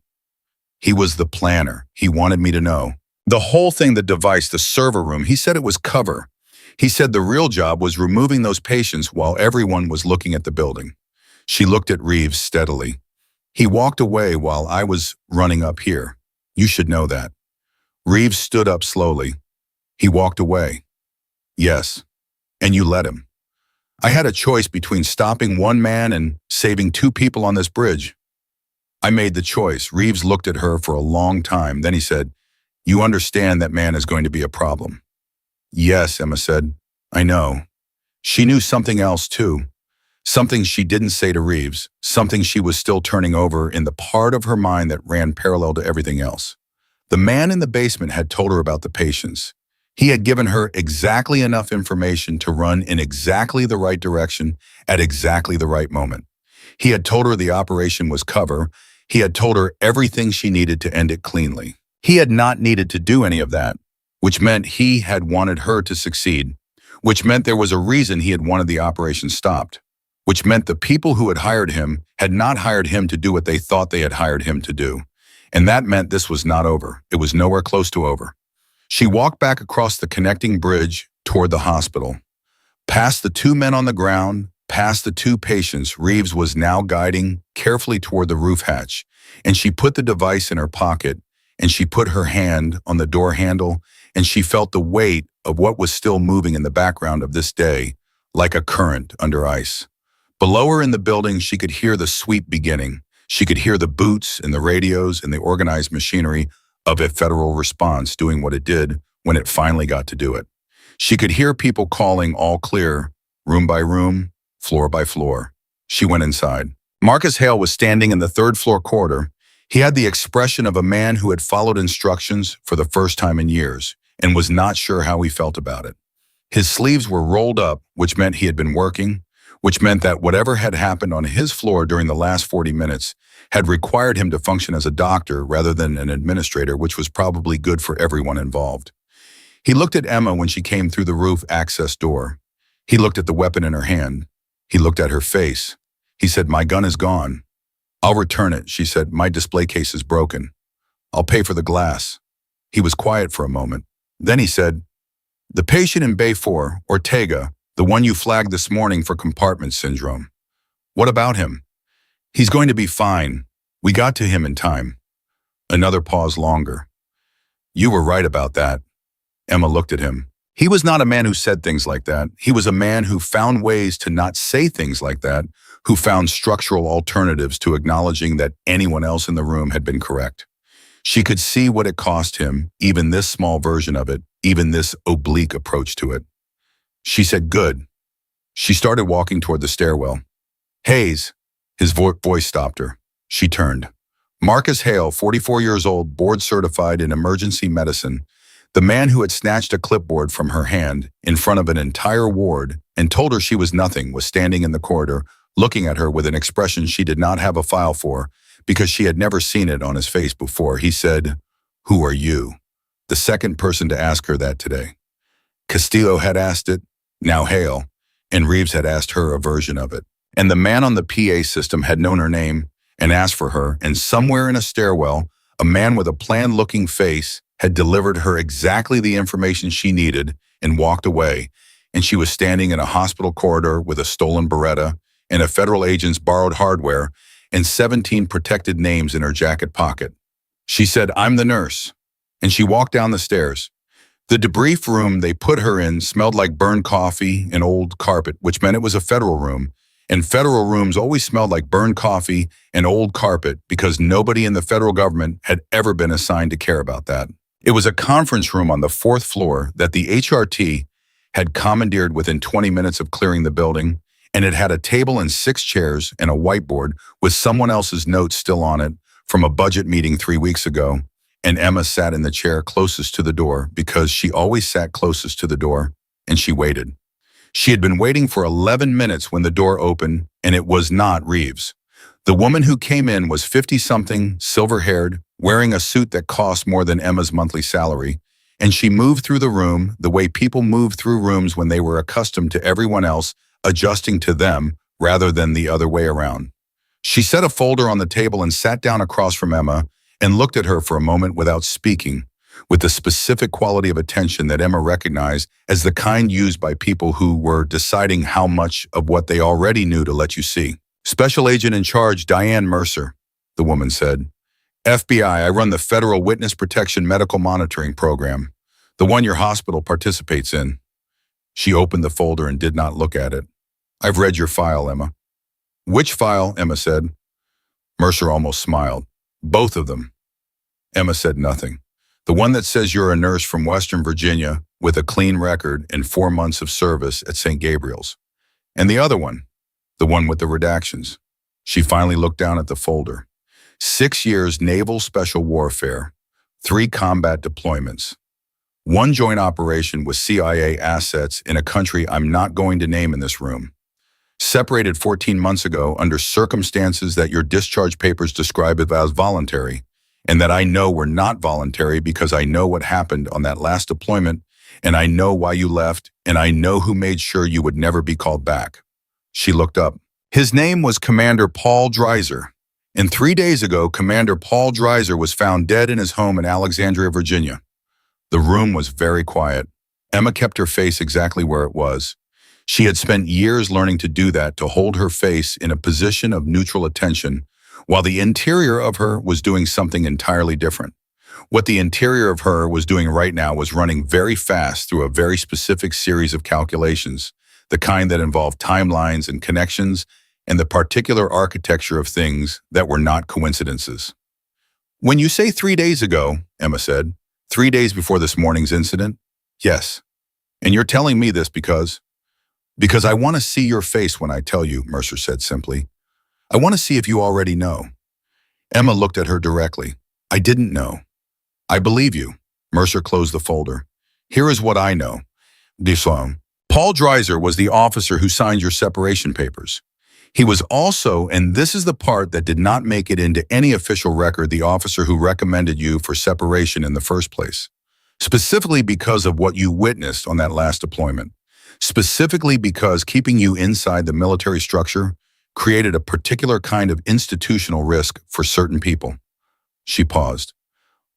He was the planner. He wanted me to know. The whole thing, the device, the server room, he said it was cover. He said the real job was removing those patients while everyone was looking at the building." She looked at Reeves steadily. "He walked away while I was running up here. You should know that." Reeves stood up slowly. "He walked away." "Yes. And you let him." "I had a choice between stopping one man and saving 2 people on this bridge. I made the choice." Reeves looked at her for a long time. Then he said, "You understand that man is going to be a problem." "Yes," Emma said. "I know." She knew something else too. Something she didn't say to Reeves. Something she was still turning over in the part of her mind that ran parallel to everything else. The man in the basement had told her about the patients. He had given her exactly enough information to run in exactly the right direction at exactly the right moment. He had told her the operation was cover. He had told her everything she needed to end it cleanly. He had not needed to do any of that, which meant he had wanted her to succeed, which meant there was a reason he had wanted the operation stopped, which meant the people who had hired him had not hired him to do what they thought they had hired him to do. And that meant this was not over. It was nowhere close to over. She walked back across the connecting bridge toward the hospital. Past the two men on the ground, past the two patients, Reeves was now guiding carefully toward the roof hatch, and she put the device in her pocket, and she put her hand on the door handle, and she felt the weight of what was still moving in the background of this day, like a current under ice. Below her in the building, she could hear the sweep beginning. She could hear the boots and the radios and the organized machinery of a federal response doing what it did when it finally got to do it. She could hear people calling all clear, room by room, floor by floor. She went inside. Marcus Hale was standing in the third-floor corridor. He had the expression of a man who had followed instructions for the first time in years and was not sure how he felt about it. His sleeves were rolled up, which meant he had been working, which meant that whatever had happened on his floor during the last 40 minutes had required him to function as a doctor rather than an administrator, which was probably good for everyone involved. He looked at Emma when she came through the roof access door. He looked at the weapon in her hand. He looked at her face. He said, "My gun is gone." "I'll return it," she said. "My display case is broken. I'll pay for the glass." He was quiet for a moment. Then he said, "The patient in Bay 4, Ortega, the one you flagged this morning for compartment syndrome. What about him?" "He's going to be fine. We got to him in time." Another pause longer. "You were right about that." Emma looked at him. He was not a man who said things like that. He was a man who found ways to not say things like that, who found structural alternatives to acknowledging that anyone else in the room had been correct. She could see what it cost him, even this small version of it, even this oblique approach to it. She said, "Good." She started walking toward the stairwell. "Hayes." His voice stopped her. She turned. Marcus Hale, 44 years old, board certified in emergency medicine, the man who had snatched a clipboard from her hand in front of an entire ward and told her she was nothing, was standing in the corridor, looking at her with an expression she did not have a file for because she had never seen it on his face before. He said, "Who are you?" The second person to ask her that today. Castillo had asked it, now Hale, and Reeves had asked her a version of it. And the man on the PA system had known her name and asked for her, and somewhere in a stairwell, a man with a planned-looking face had delivered her exactly the information she needed and walked away, and she was standing in a hospital corridor with a stolen Beretta and a federal agent's borrowed hardware and 17 protected names in her jacket pocket. She said, "I'm the nurse," and she walked down the stairs. The debrief room they put her in smelled like burned coffee and old carpet, which meant it was a federal room, and federal rooms always smelled like burned coffee and old carpet because nobody in the federal government had ever been assigned to care about that. It was a conference room on the 4th floor that the HRT had commandeered within 20 minutes of clearing the building, and it had a table and 6 chairs and a whiteboard with someone else's notes still on it from a budget meeting 3 weeks ago, and Emma sat in the chair closest to the door because she always sat closest to the door, and she waited. She had been waiting for 11 minutes when the door opened, and it was not Reeves. The woman who came in was 50-something, silver-haired, wearing a suit that cost more than Emma's monthly salary, and she moved through the room the way people move through rooms when they were accustomed to everyone else adjusting to them rather than the other way around. She set a folder on the table and sat down across from Emma and looked at her for a moment without speaking, with the specific quality of attention that Emma recognized as the kind used by people who were deciding how much of what they already knew to let you see. "Special Agent in Charge Diane Mercer," the woman said. "FBI, I run the Federal Witness Protection Medical Monitoring Program, the one your hospital participates in." She opened the folder and did not look at it. "I've read your file, Emma." "Which file?" Emma said. Mercer almost smiled. "Both of them." Emma said nothing. "The one that says you're a nurse from Western Virginia with a clean record and 4 months of service at St. Gabriel's. And the other one, the one with the redactions." She finally looked down at the folder. 6 years naval special warfare, 3 combat deployments, 1 joint operation with CIA assets in a country I'm not going to name in this room. Separated 14 months ago under circumstances that your discharge papers describe as voluntary, and that I know were not voluntary because I know what happened on that last deployment And I know why you left, and I know who made sure you would never be called back." She looked up. His name was Commander Paul Dreiser. And 3 days ago, Commander Paul Dreiser was found dead in his home in Alexandria, Virginia. The room was very quiet. Emma kept her face exactly where it was. She had spent years learning to do that, to hold her face in a position of neutral attention, while the interior of her was doing something entirely different. What the interior of her was doing right now was running very fast through a very specific series of calculations, the kind that involved timelines and connections and the particular architecture of things that were not coincidences. "When you say 3 days ago," Emma said, 3 days before this morning's incident? Yes. "And you're telling me this because?" "Because I want to see your face when I tell you," Mercer said simply. "I want to see if you already know." Emma looked at her directly. "I didn't know." "I believe you." Mercer closed the folder. "Here is what I know. Discretion. Paul Dreiser was the officer who signed your separation papers. He was also, and this is the part that did not make it into any official record, the officer who recommended you for separation in the first place. Specifically because of what you witnessed on that last deployment. Specifically because keeping you inside the military structure created a particular kind of institutional risk for certain people." She paused.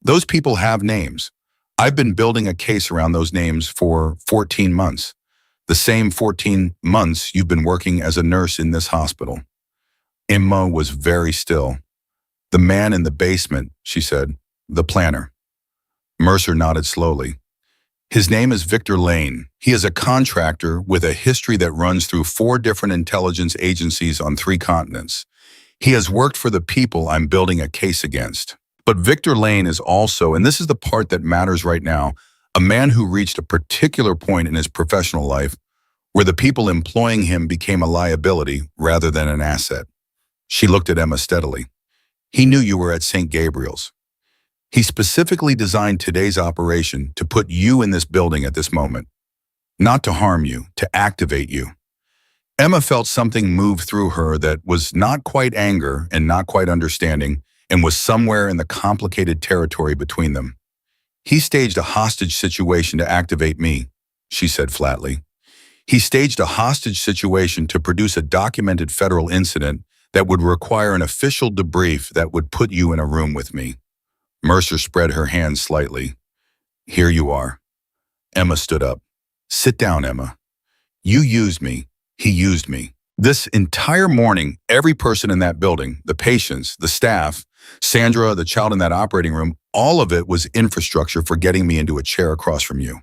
"Those people have names. I've been building a case around those names for 14 months. The same 14 months you've been working as a nurse in this hospital." Emma was very still. "The man in the basement," she said. "The planner." Mercer nodded slowly. "His name is Victor Lane. He is a contractor with a history that runs through 4 different intelligence agencies on 3 continents. He has worked for the people I'm building a case against. But Victor Lane is also, and this is the part that matters right now, a man who reached a particular point in his professional life where the people employing him became a liability rather than an asset." She looked at Emma steadily. "He knew you were at St. Gabriel's. He specifically designed today's operation to put you in this building at this moment. Not to harm you, to activate you." Emma felt something move through her that was not quite anger and not quite understanding, and was somewhere in the complicated territory between them. "He staged a hostage situation to activate me," she said flatly. "He staged a hostage situation to produce a documented federal incident that would require an official debrief that would put you in a room with me." Mercer spread her hands slightly. "Here you are." Emma stood up. "Sit down, Emma. You used me. He used me. This entire morning, every person in that building, the patients, the staff, Sandra, the child in that operating room, all of it was infrastructure for getting me into a chair across from you."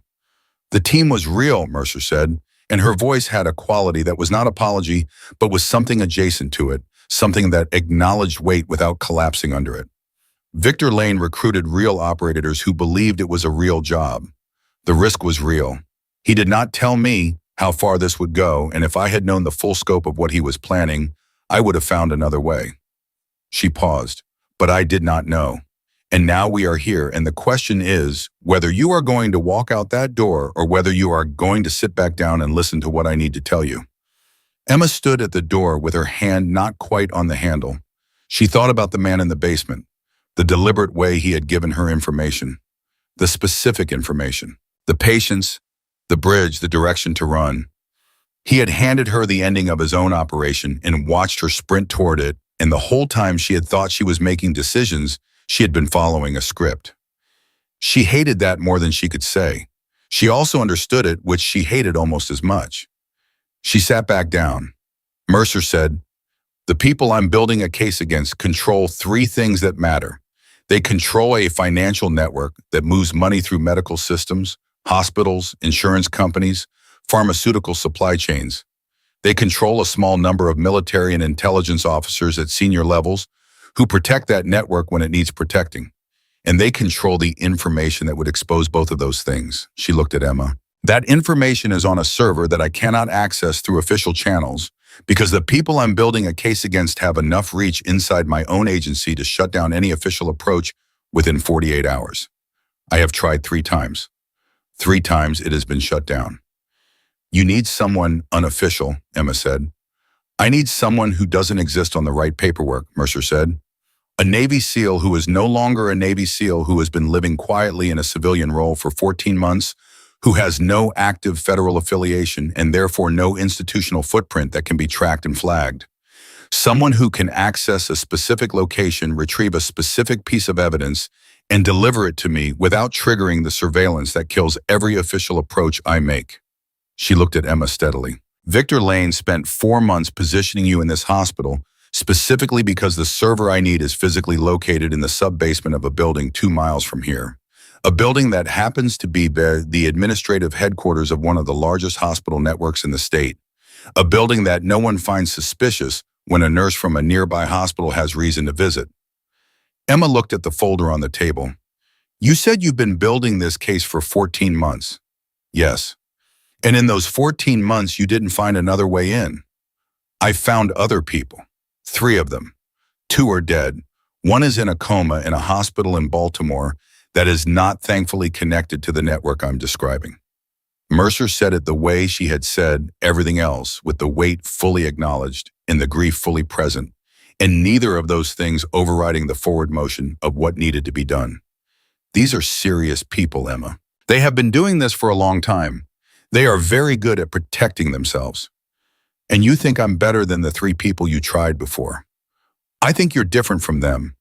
"The team was real," Mercer said, and her voice had a quality that was not apology, but was something adjacent to it, something that acknowledged weight without collapsing under it. "Victor Lane recruited real operators who believed it was a real job. The risk was real. He did not tell me how far this would go, and if I had known the full scope of what he was planning, I would have found another way." She paused. "But I did not know. And now we are here, and the question is whether you are going to walk out that door or whether you are going to sit back down and listen to what I need to tell you." Emma stood at the door with her hand not quite on the handle. She thought about the man in the basement, the deliberate way he had given her information, the specific information, the patience, the bridge, the direction to run. He had handed her the ending of his own operation and watched her sprint toward it, and the whole time she had thought she was making decisions, she had been following a script. She hated that more than she could say. She also understood it, which she hated almost as much. She sat back down. Mercer said, "The people I'm building a case against control 3 things that matter. They control a financial network that moves money through medical systems, hospitals, insurance companies, pharmaceutical supply chains. They control a small number of military and intelligence officers at senior levels who protect that network when it needs protecting. And they control the information that would expose both of those things." She looked at Emma. "That information is on a server that I cannot access through official channels because the people I'm building a case against have enough reach inside my own agency to shut down any official approach within 48 hours. I have tried 3 times. 3 times it has been shut down." "You need someone unofficial," Emma said. "I need someone who doesn't exist on the right paperwork," Mercer said. "A Navy SEAL who is no longer a Navy SEAL who has been living quietly in a civilian role for 14 months, who has no active federal affiliation and therefore no institutional footprint that can be tracked and flagged. Someone who can access a specific location, retrieve a specific piece of evidence, and deliver it to me without triggering the surveillance that kills every official approach I make. She looked at Emma steadily. Victor Lane spent 4 months positioning you in this hospital specifically because the server I need is physically located in the sub-basement of a building 2 miles from here. A building that happens to be the administrative headquarters of one of the largest hospital networks in the state. A building that no one finds suspicious when a nurse from a nearby hospital has reason to visit. Emma looked at the folder on the table. You said you've been building this case for 14 months. Yes. And in those 14 months, you didn't find another way in. I found other people. 3 of them. 2 are dead. 1 is in a coma in a hospital in Baltimore that is not thankfully connected to the network I'm describing. Mercer said it the way she had said everything else, with the weight fully acknowledged and the grief fully present, and neither of those things overriding the forward motion of what needed to be done. These are serious people, Emma. They have been doing this for a long time. They are very good at protecting themselves. And you think I'm better than the 3 people you tried before. I think you're different from them.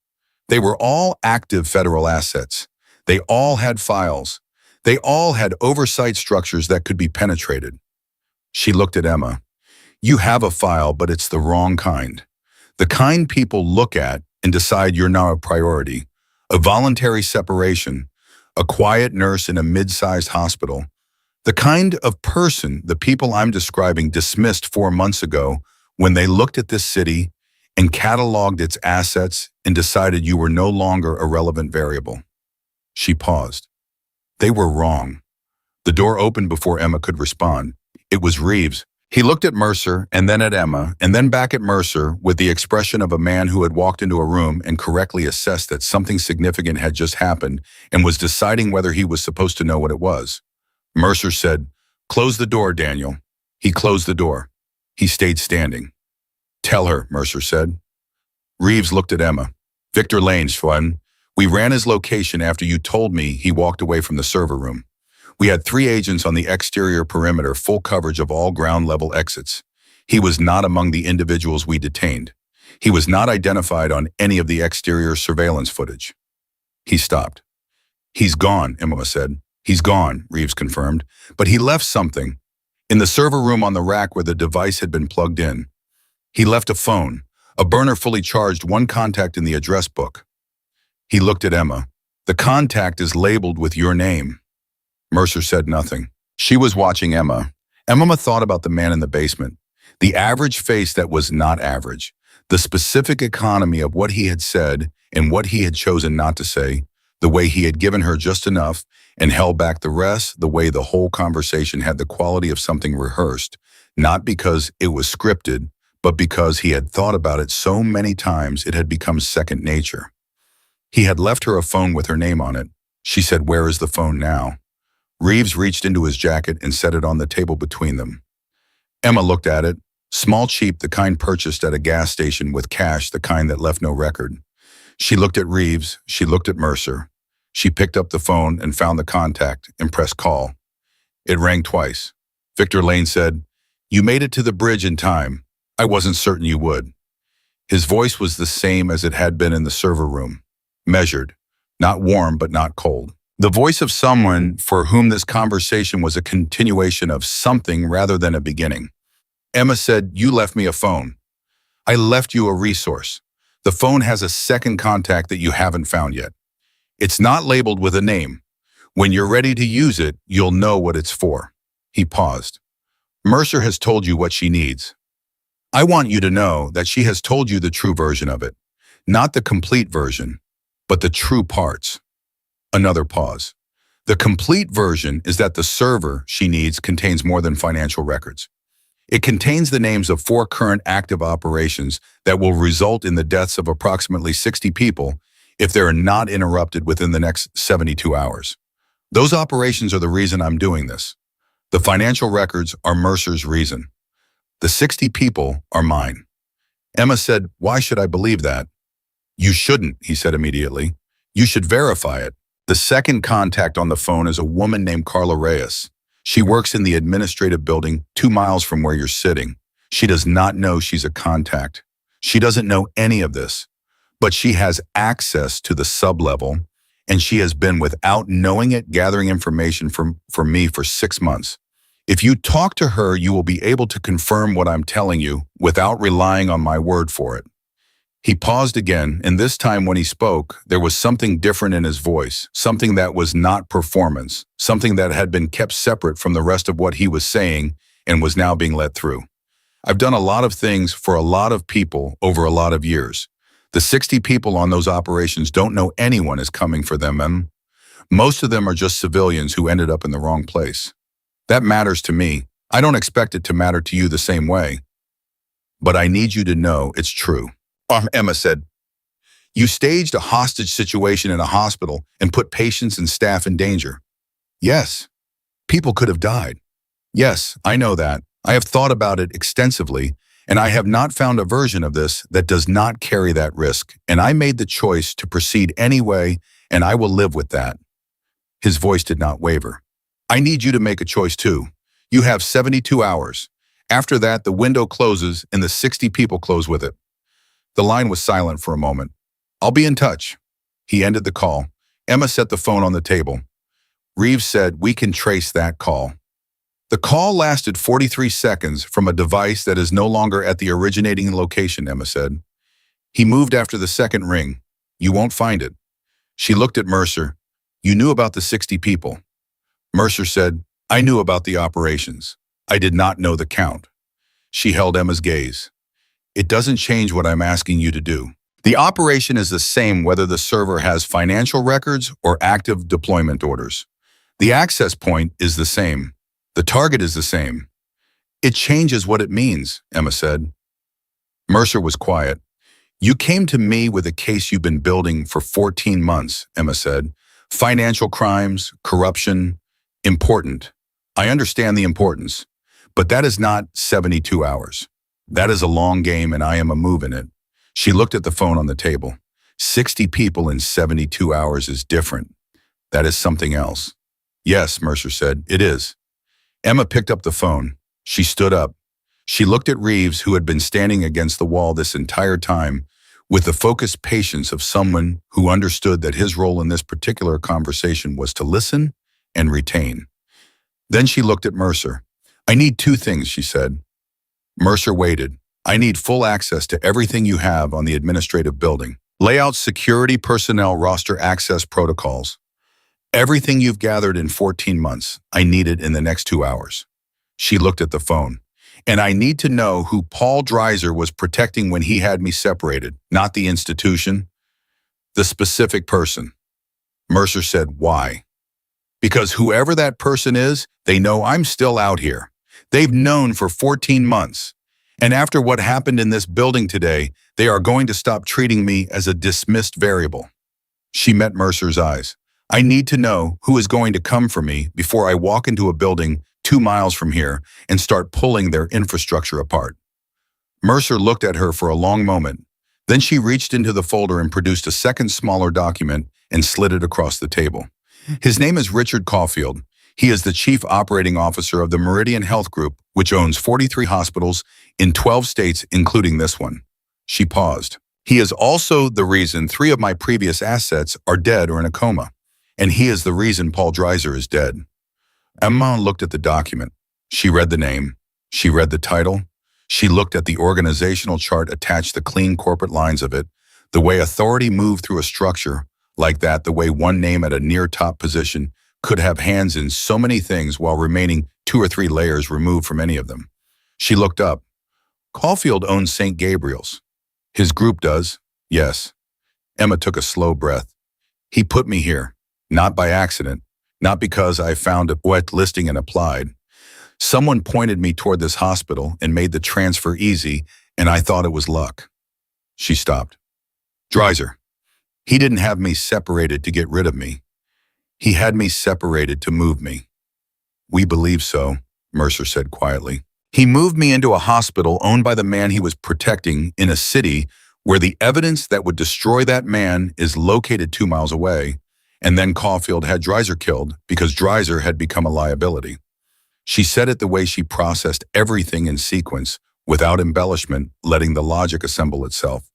They were all active federal assets. They all had files. They all had oversight structures that could be penetrated. She looked at Emma. You have a file, but it's the wrong kind. The kind people look at and decide you're now a priority. A voluntary separation, a quiet nurse in a mid-sized hospital. The kind of person the people I'm describing dismissed 4 months ago when they looked at this city and cataloged its assets and decided you were no longer a relevant variable. She paused. They were wrong. The door opened before Emma could respond. It was Reeves. He looked at Mercer and then at Emma and then back at Mercer with the expression of a man who had walked into a room and correctly assessed that something significant had just happened and was deciding whether he was supposed to know what it was. Mercer said, "Close the door, Daniel." He closed the door. He stayed standing. "Tell her," Mercer said. Reeves looked at Emma. "Victor Lane's fun. We ran his location after you told me he walked away from the server room. We had 3 agents on the exterior perimeter, full coverage of all ground-level exits. He was not among the individuals we detained. He was not identified on any of the exterior surveillance footage." He stopped. "He's gone," Emma said. "He's gone," Reeves confirmed. "But he left something. In the server room on the rack where the device had been plugged in. He left a phone, a burner fully charged, 1 contact in the address book." He looked at Emma. "The contact is labeled with your name." Mercer said nothing. She was watching Emma. Emma thought about the man in the basement. The average face that was not average. The specific economy of what he had said and what he had chosen not to say. The way he had given her just enough and held back the rest. The way the whole conversation had the quality of something rehearsed. Not because it was scripted, but because he had thought about it so many times it had become second nature. He had left her a phone with her name on it. She said, "Where is the phone now?" Reeves reached into his jacket and set it on the table between them. Emma looked at it. Small, cheap, the kind purchased at a gas station with cash, the kind that left no record. She looked at Reeves. She looked at Mercer. She picked up the phone and found the contact and pressed call. It rang twice. Victor Lane said, "You made it to the bridge in time. I wasn't certain you would." His voice was the same as it had been in the server room. Measured, not warm but not cold. The voice of someone for whom this conversation was a continuation of something rather than a beginning. Emma said, "You left me a phone. I left you a resource. The phone has a second contact that you haven't found yet. It's not labeled with a name. When you're ready to use it, you'll know what it's for." He paused. "Mercer has told you what she needs. I want you to know that she has told you the true version of it. Not the complete version, but the true parts." Another pause. "The complete version is that the server she needs contains more than financial records. It contains the names of 4 current active operations that will result in the deaths of approximately 60 people if they are not interrupted within the next 72 hours. Those operations are the reason I'm doing this. The financial records are Mercer's reason. The 60 people are mine." Emma said, "Why should I believe that?" "You shouldn't," he said immediately. "You should verify it. The second contact on the phone is a woman named Carla Reyes. She works in the administrative building 2 miles from where you're sitting. She does not know she's a contact. She doesn't know any of this, but she has access to the sublevel, and she has been, without knowing it, gathering information for me for 6 months. If you talk to her, you will be able to confirm what I'm telling you without relying on my word for it. He paused again, and this time when he spoke, there was something different in his voice, something that was not performance, something that had been kept separate from the rest of what he was saying and was now being let through. I've done a lot of things for a lot of people over a lot of years. The 60 people on those operations don't know anyone is coming for them, and most of them are just civilians who ended up in the wrong place. That matters to me. I don't expect it to matter to you the same way. But I need you to know it's true. Emma said, "You staged a hostage situation in a hospital and put patients and staff in danger." "Yes, people could have died." "Yes, I know that. I have thought about it extensively, and I have not found a version of this that does not carry that risk, and I made the choice to proceed anyway, and I will live with that." His voice did not waver. "I need you to make a choice too. You have 72 hours. After that, the window closes and the 60 people close with it." The line was silent for a moment. "I'll be in touch." He ended the call. Emma set the phone on the table. Reeves said, "We can trace that call." The call lasted 43 seconds from a device that is no longer at the originating location, Emma said. "He moved after the second ring. You won't find it." She looked at Mercer. "You knew about the 60 people." Mercer said, "I knew about the operations. I did not know the count." She held Emma's gaze. "It doesn't change what I'm asking you to do. The operation is the same whether the server has financial records or active deployment orders. The access point is the same. The target is the same." "It changes what it means," Emma said. Mercer was quiet. "You came to me with a case you've been building for 14 months, Emma said. "Financial crimes, corruption, important. I understand the importance, but that is not 72 hours. That is a long game, and I am a move in it." She looked at the phone on the table. 60 people in 72 hours is different. That is something else. "Yes," Mercer said, "it is." Emma picked up the phone. She stood up. She looked at Reeves, who had been standing against the wall this entire time, with the focused patience of someone who understood that his role in this particular conversation was to listen and retain. Then she looked at Mercer. "I need 2 things," she said. Mercer waited. "I need full access to everything you have on the administrative building. Lay out security personnel roster access protocols. Everything you've gathered in 14 months, I need it in the next 2 hours." She looked at the phone. "And I need to know who Paul Dreiser was protecting when he had me separated, not the institution, the specific person." Mercer said, "Why?" "Because whoever that person is, they know I'm still out here. They've known for 14 months. And after what happened in this building today, they are going to stop treating me as a dismissed variable." She met Mercer's eyes. "I need to know who is going to come for me before I walk into a building 2 miles from here and start pulling their infrastructure apart." Mercer looked at her for a long moment. Then she reached into the folder and produced a second smaller document and slid it across the table. "His name is Richard Caulfield. He is the Chief Operating Officer of the Meridian Health Group, which owns 43 hospitals in 12 states, including this one." She paused. "He is also the reason 3 of my previous assets are dead or in a coma. And he is the reason Paul Dreiser is dead." Emma looked at the document. She read the name. She read the title. She looked at the organizational chart attached, the clean corporate lines of it, the way authority moved through a structure like that, the way one name at a near top position could have hands in so many things while remaining 2 or 3 layers removed from any of them. She looked up. "Caulfield owns St. Gabriel's." "His group does?" "Yes." Emma took a slow breath. "He put me here, not by accident, not because I found a wet listing and applied. Someone pointed me toward this hospital and made the transfer easy, and I thought it was luck." She stopped. "Dreiser, he didn't have me separated to get rid of me. He had me separated to move me." "We believe so," Mercer said quietly. "He moved me into a hospital owned by the man he was protecting in a city where the evidence that would destroy that man is located 2 miles away, And then Caulfield had Dreiser killed because Dreiser had become a liability. She said it the way she processed everything in sequence, without embellishment, letting the logic assemble itself.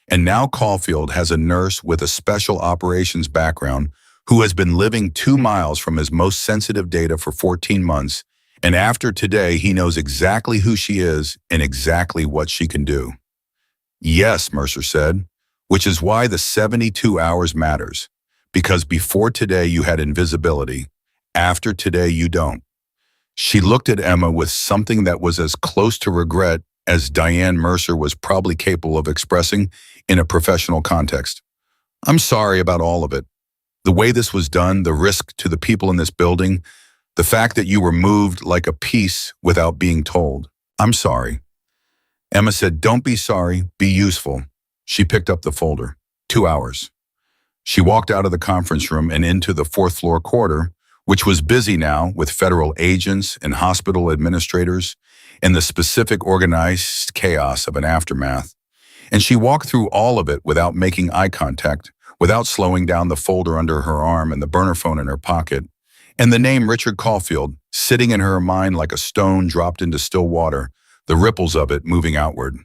And now Caulfield has a nurse with a special operations background who has been living 2 miles from his most sensitive data for 14 months, and after today he knows exactly who she is and exactly what she can do. Yes, Mercer said, which is why the 72 hours matters. Because before today you had invisibility, after today you don't. She looked at Emma with something that was as close to regret as Diane Mercer was probably capable of expressing in a professional context. I'm sorry about all of it. The way this was done, the risk to the people in this building, the fact that you were moved like a piece without being told. I'm sorry. Emma said, don't be sorry, be useful. She picked up the folder. 2 hours. She walked out of the conference room and into the 4th floor corridor, which was busy now with federal agents and hospital administrators and the specific organized chaos of an aftermath. And she walked through all of it without making eye contact, without slowing down the folder under her arm and the burner phone in her pocket, and the name Richard Caulfield sitting in her mind like a stone dropped into still water, the ripples of it moving outward.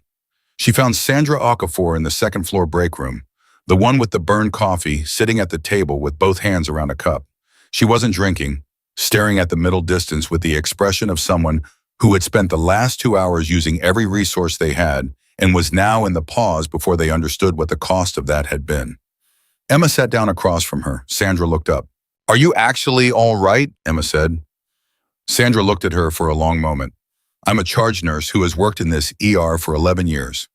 She found Sandra Okafor in the 2nd floor break room, the one with the burned coffee, sitting at the table with both hands around a cup. She wasn't drinking, staring at the middle distance with the expression of someone who had spent the last 2 hours using every resource they had and was now in the pause before they understood what the cost of that had been. Emma sat down across from her. Sandra looked up. Are you actually all right? Emma said. Sandra looked at her for a long moment. I'm a charge nurse who has worked in this ER for 11 years.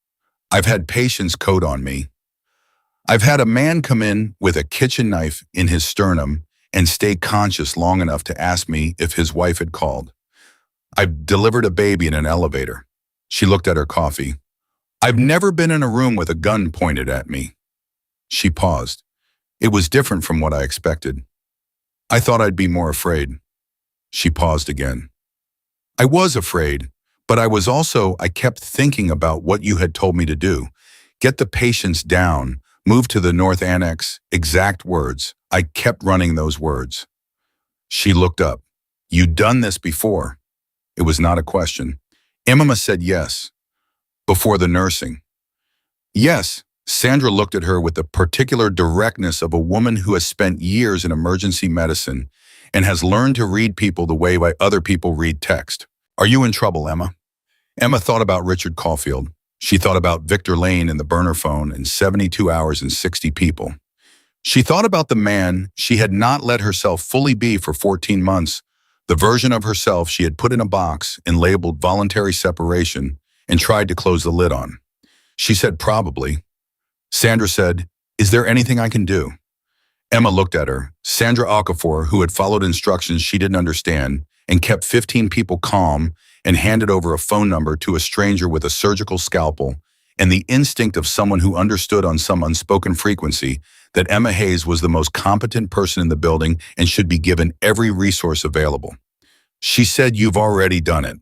I've had patients code on me. I've had a man come in with a kitchen knife in his sternum and stay conscious long enough to ask me if his wife had called. I've delivered a baby in an elevator. She looked at her coffee. I've never been in a room with a gun pointed at me. She paused. It was different from what I expected. I thought I'd be more afraid. She paused again. I was afraid, but I kept thinking about what you had told me to do. Get the patients down, move to the North Annex, exact words. I kept running those words. She looked up. You'd done this before. It was not a question. Emma said yes. Before the nursing. Yes. Sandra looked at her with the particular directness of a woman who has spent years in emergency medicine and has learned to read people the way other people read text. Are you in trouble, Emma? Emma thought about Richard Caulfield. She thought about Victor Lane and the burner phone and 72 hours and 60 people. She thought about the man she had not let herself fully be for 14 months, the version of herself she had put in a box and labeled voluntary separation and tried to close the lid on. She said probably. Sandra said, is there anything I can do? Emma looked at her. Sandra Okafor, who had followed instructions she didn't understand and kept 15 people calm and handed over a phone number to a stranger with a surgical scalpel and the instinct of someone who understood on some unspoken frequency that Emma Hayes was the most competent person in the building and should be given every resource available. She said, you've already done it.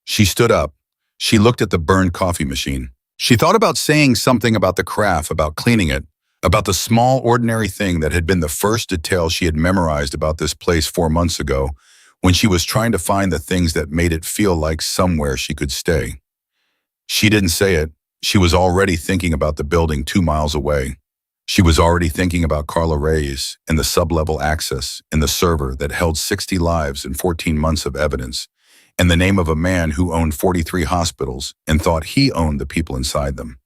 She stood up. She looked at the burned coffee machine. She thought about saying something about the craft, about cleaning it, about the small, ordinary thing that had been the first detail she had memorized about this place 4 months ago when she was trying to find the things that made it feel like somewhere she could stay. She didn't say it. She was already thinking about the building 2 miles away. She was already thinking about Carla Reyes and the sub-level access and the server that held 60 lives and 14 months of evidence, and the name of a man who owned 43 hospitals and thought he owned the people inside them.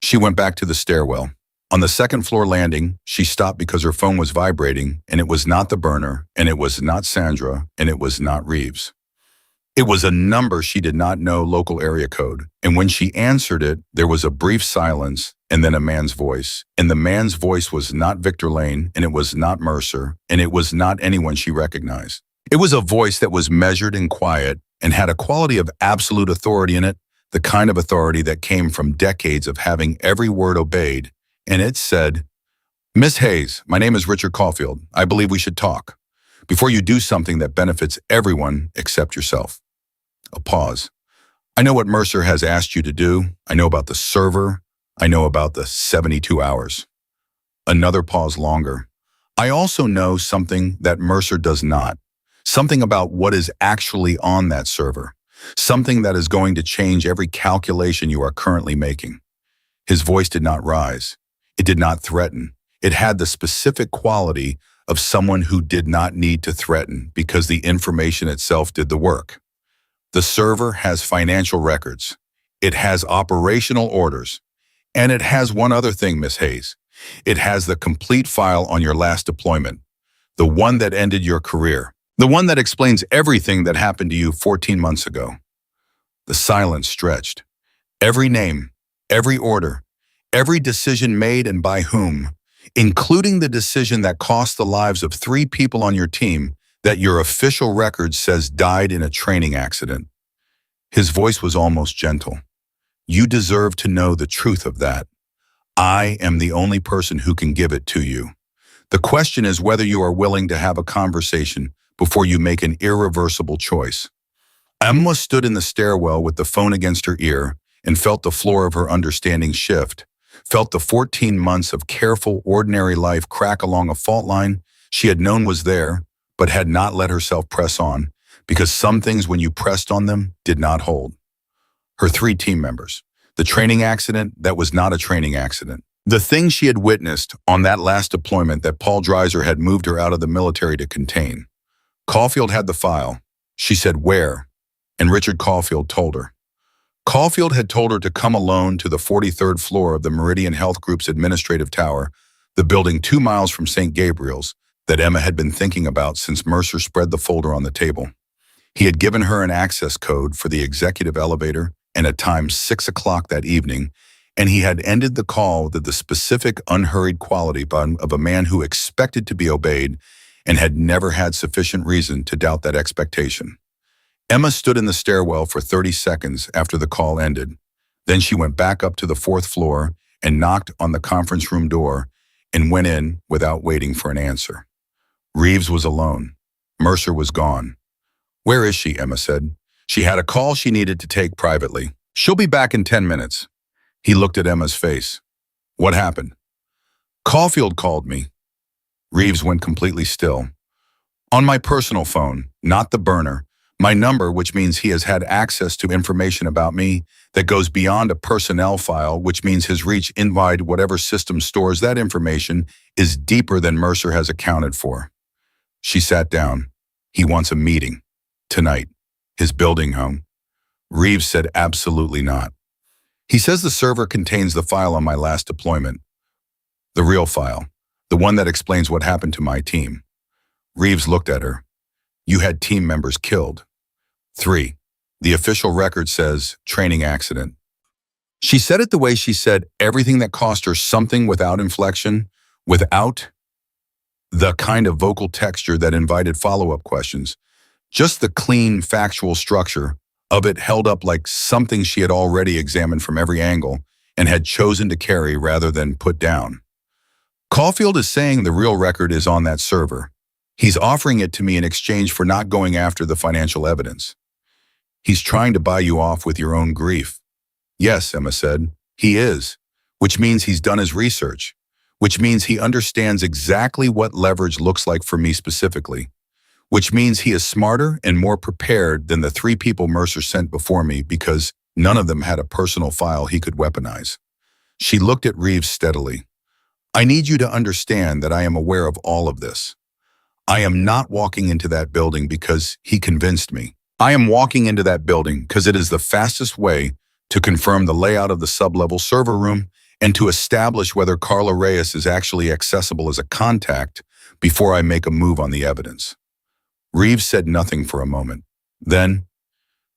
She went back to the stairwell. On the 2nd floor landing, she stopped because her phone was vibrating, and it was not the burner, and it was not Sandra, and it was not Reeves. It was a number she did not know local area code, and when she answered it, there was a brief silence and then a man's voice, and the man's voice was not Victor Lane, and it was not Mercer, and it was not anyone she recognized. It was a voice that was measured and quiet and had a quality of absolute authority in it, the kind of authority that came from decades of having every word obeyed, and it said, Miss Hayes, my name is Richard Caulfield. I believe we should talk before you do something that benefits everyone except yourself. A pause. I know what Mercer has asked you to do. I know about the server. I know about the 72 hours. Another pause longer. I also know something that Mercer does not. Something about what is actually on that server. Something that is going to change every calculation you are currently making. His voice did not rise. It did not threaten. It had the specific quality of someone who did not need to threaten because the information itself did the work. The server has financial records. It has operational orders. And it has one other thing, Miss Hayes. It has the complete file on your last deployment, the one that ended your career, the one that explains everything that happened to you 14 months ago. The silence stretched. Every name, every order, every decision made and by whom, including the decision that cost the lives of 3 people on your team that your official record says died in a training accident. His voice was almost gentle. You deserve to know the truth of that. I am the only person who can give it to you. The question is whether you are willing to have a conversation before you make an irreversible choice. Emma stood in the stairwell with the phone against her ear and felt the floor of her understanding shift, felt the 14 months of careful, ordinary life crack along a fault line she had known was there, but had not let herself press on, because some things when you pressed on them did not hold. Her 3 team members, the training accident that was not a training accident, the things she had witnessed on that last deployment that Paul Dreiser had moved her out of the military to contain. Caulfield had the file. She said where, and Richard Caulfield told her. Caulfield had told her to come alone to the 43rd floor of the Meridian Health Group's administrative tower, the building 2 miles from St. Gabriel's, that Emma had been thinking about since Mercer spread the folder on the table. He had given her an access code for the executive elevator and a time 6 o'clock that evening, and he had ended the call with the specific unhurried quality of a man who expected to be obeyed and had never had sufficient reason to doubt that expectation. Emma stood in the stairwell for 30 seconds after the call ended. Then she went back up to the 4th floor and knocked on the conference room door and went in without waiting for an answer. Reeves was alone. Mercer was gone. Where is she? Emma said. She had a call she needed to take privately. She'll be back in 10 minutes. He looked at Emma's face. What happened? Caulfield called me. Reeves went completely still. On my personal phone, not the burner. My number, which means he has had access to information about me that goes beyond a personnel file, which means his reach inside whatever system stores that information is deeper than Mercer has accounted for. She sat down. He wants a meeting. Tonight. His building home. Reeves said absolutely not. He says the server contains the file on my last deployment. The real file. The one that explains what happened to my team. Reeves looked at her. You had team members killed. 3. The official record says training accident. She said it the way she said everything that cost her something without inflection, without the kind of vocal texture that invited follow-up questions. Just the clean, factual structure of it held up like something she had already examined from every angle and had chosen to carry rather than put down. Caulfield is saying the real record is on that server. He's offering it to me in exchange for not going after the financial evidence. He's trying to buy you off with your own grief. Yes, Emma said, he is, which means he's done his research, which means he understands exactly what leverage looks like for me specifically, which means he is smarter and more prepared than the 3 people Mercer sent before me because none of them had a personal file he could weaponize. She looked at Reeves steadily. I need you to understand that I am aware of all of this. I am not walking into that building because he convinced me. I am walking into that building because it is the fastest way to confirm the layout of the sub-level server room and to establish whether Carla Reyes is actually accessible as a contact before I make a move on the evidence. Reeves said nothing for a moment. Then,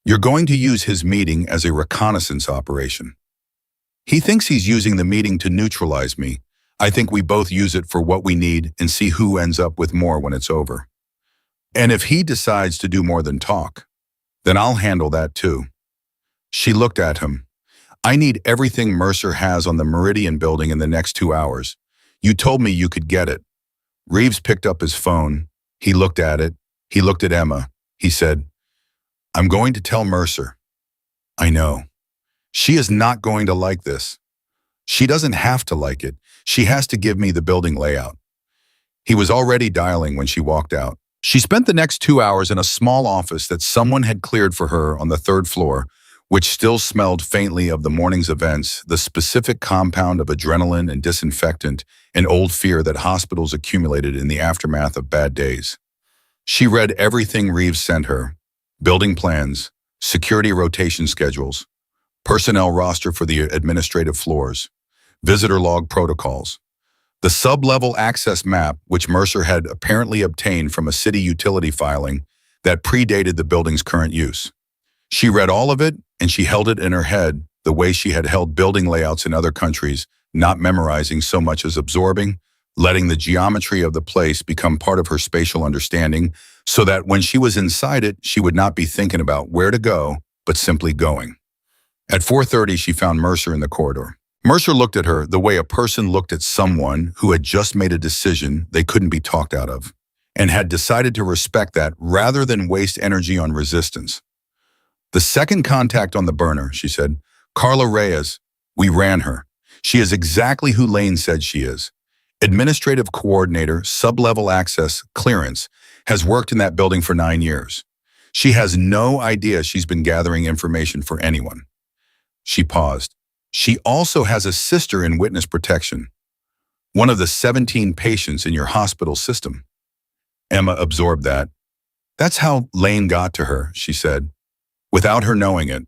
you're going to use his meeting as a reconnaissance operation. He thinks he's using the meeting to neutralize me. I think we both use it for what we need and see who ends up with more when it's over. And if he decides to do more than talk, then I'll handle that too. She looked at him. I need everything Mercer has on the Meridian building in the next 2 hours. You told me you could get it. Reeves picked up his phone. He looked at it. He looked at Emma. He said, I'm going to tell Mercer. I know. She is not going to like this. She doesn't have to like it. She has to give me the building layout. He was already dialing when she walked out. She spent the next 2 hours in a small office that someone had cleared for her on the third floor, which still smelled faintly of the morning's events, the specific compound of adrenaline and disinfectant, an old fear that hospitals accumulated in the aftermath of bad days. She read everything Reeves sent her: building plans, security rotation schedules, personnel roster for the administrative floors, visitor log protocols, the sub-level access map, which Mercer had apparently obtained from a city utility filing that predated the building's current use. She read all of it, and she held it in her head the way she had held building layouts in other countries, not memorizing so much as absorbing, letting the geometry of the place become part of her spatial understanding, so that when she was inside it, she would not be thinking about where to go, but simply going. At 4:30, she found Mercer in the corridor. Mercer looked at her the way a person looked at someone who had just made a decision they couldn't be talked out of, and had decided to respect that rather than waste energy on resistance. "The second contact on the burner," she said. "Carla Reyes. We ran her. She is exactly who Lane said she is. Administrative coordinator, sub-level access, clearance, has worked in that building for 9 years. She has no idea she's been gathering information for anyone." She paused. "She also has a sister in witness protection, one of the 17 patients in your hospital system." Emma absorbed that. "That's how Lane got to her," she said, "without her knowing it.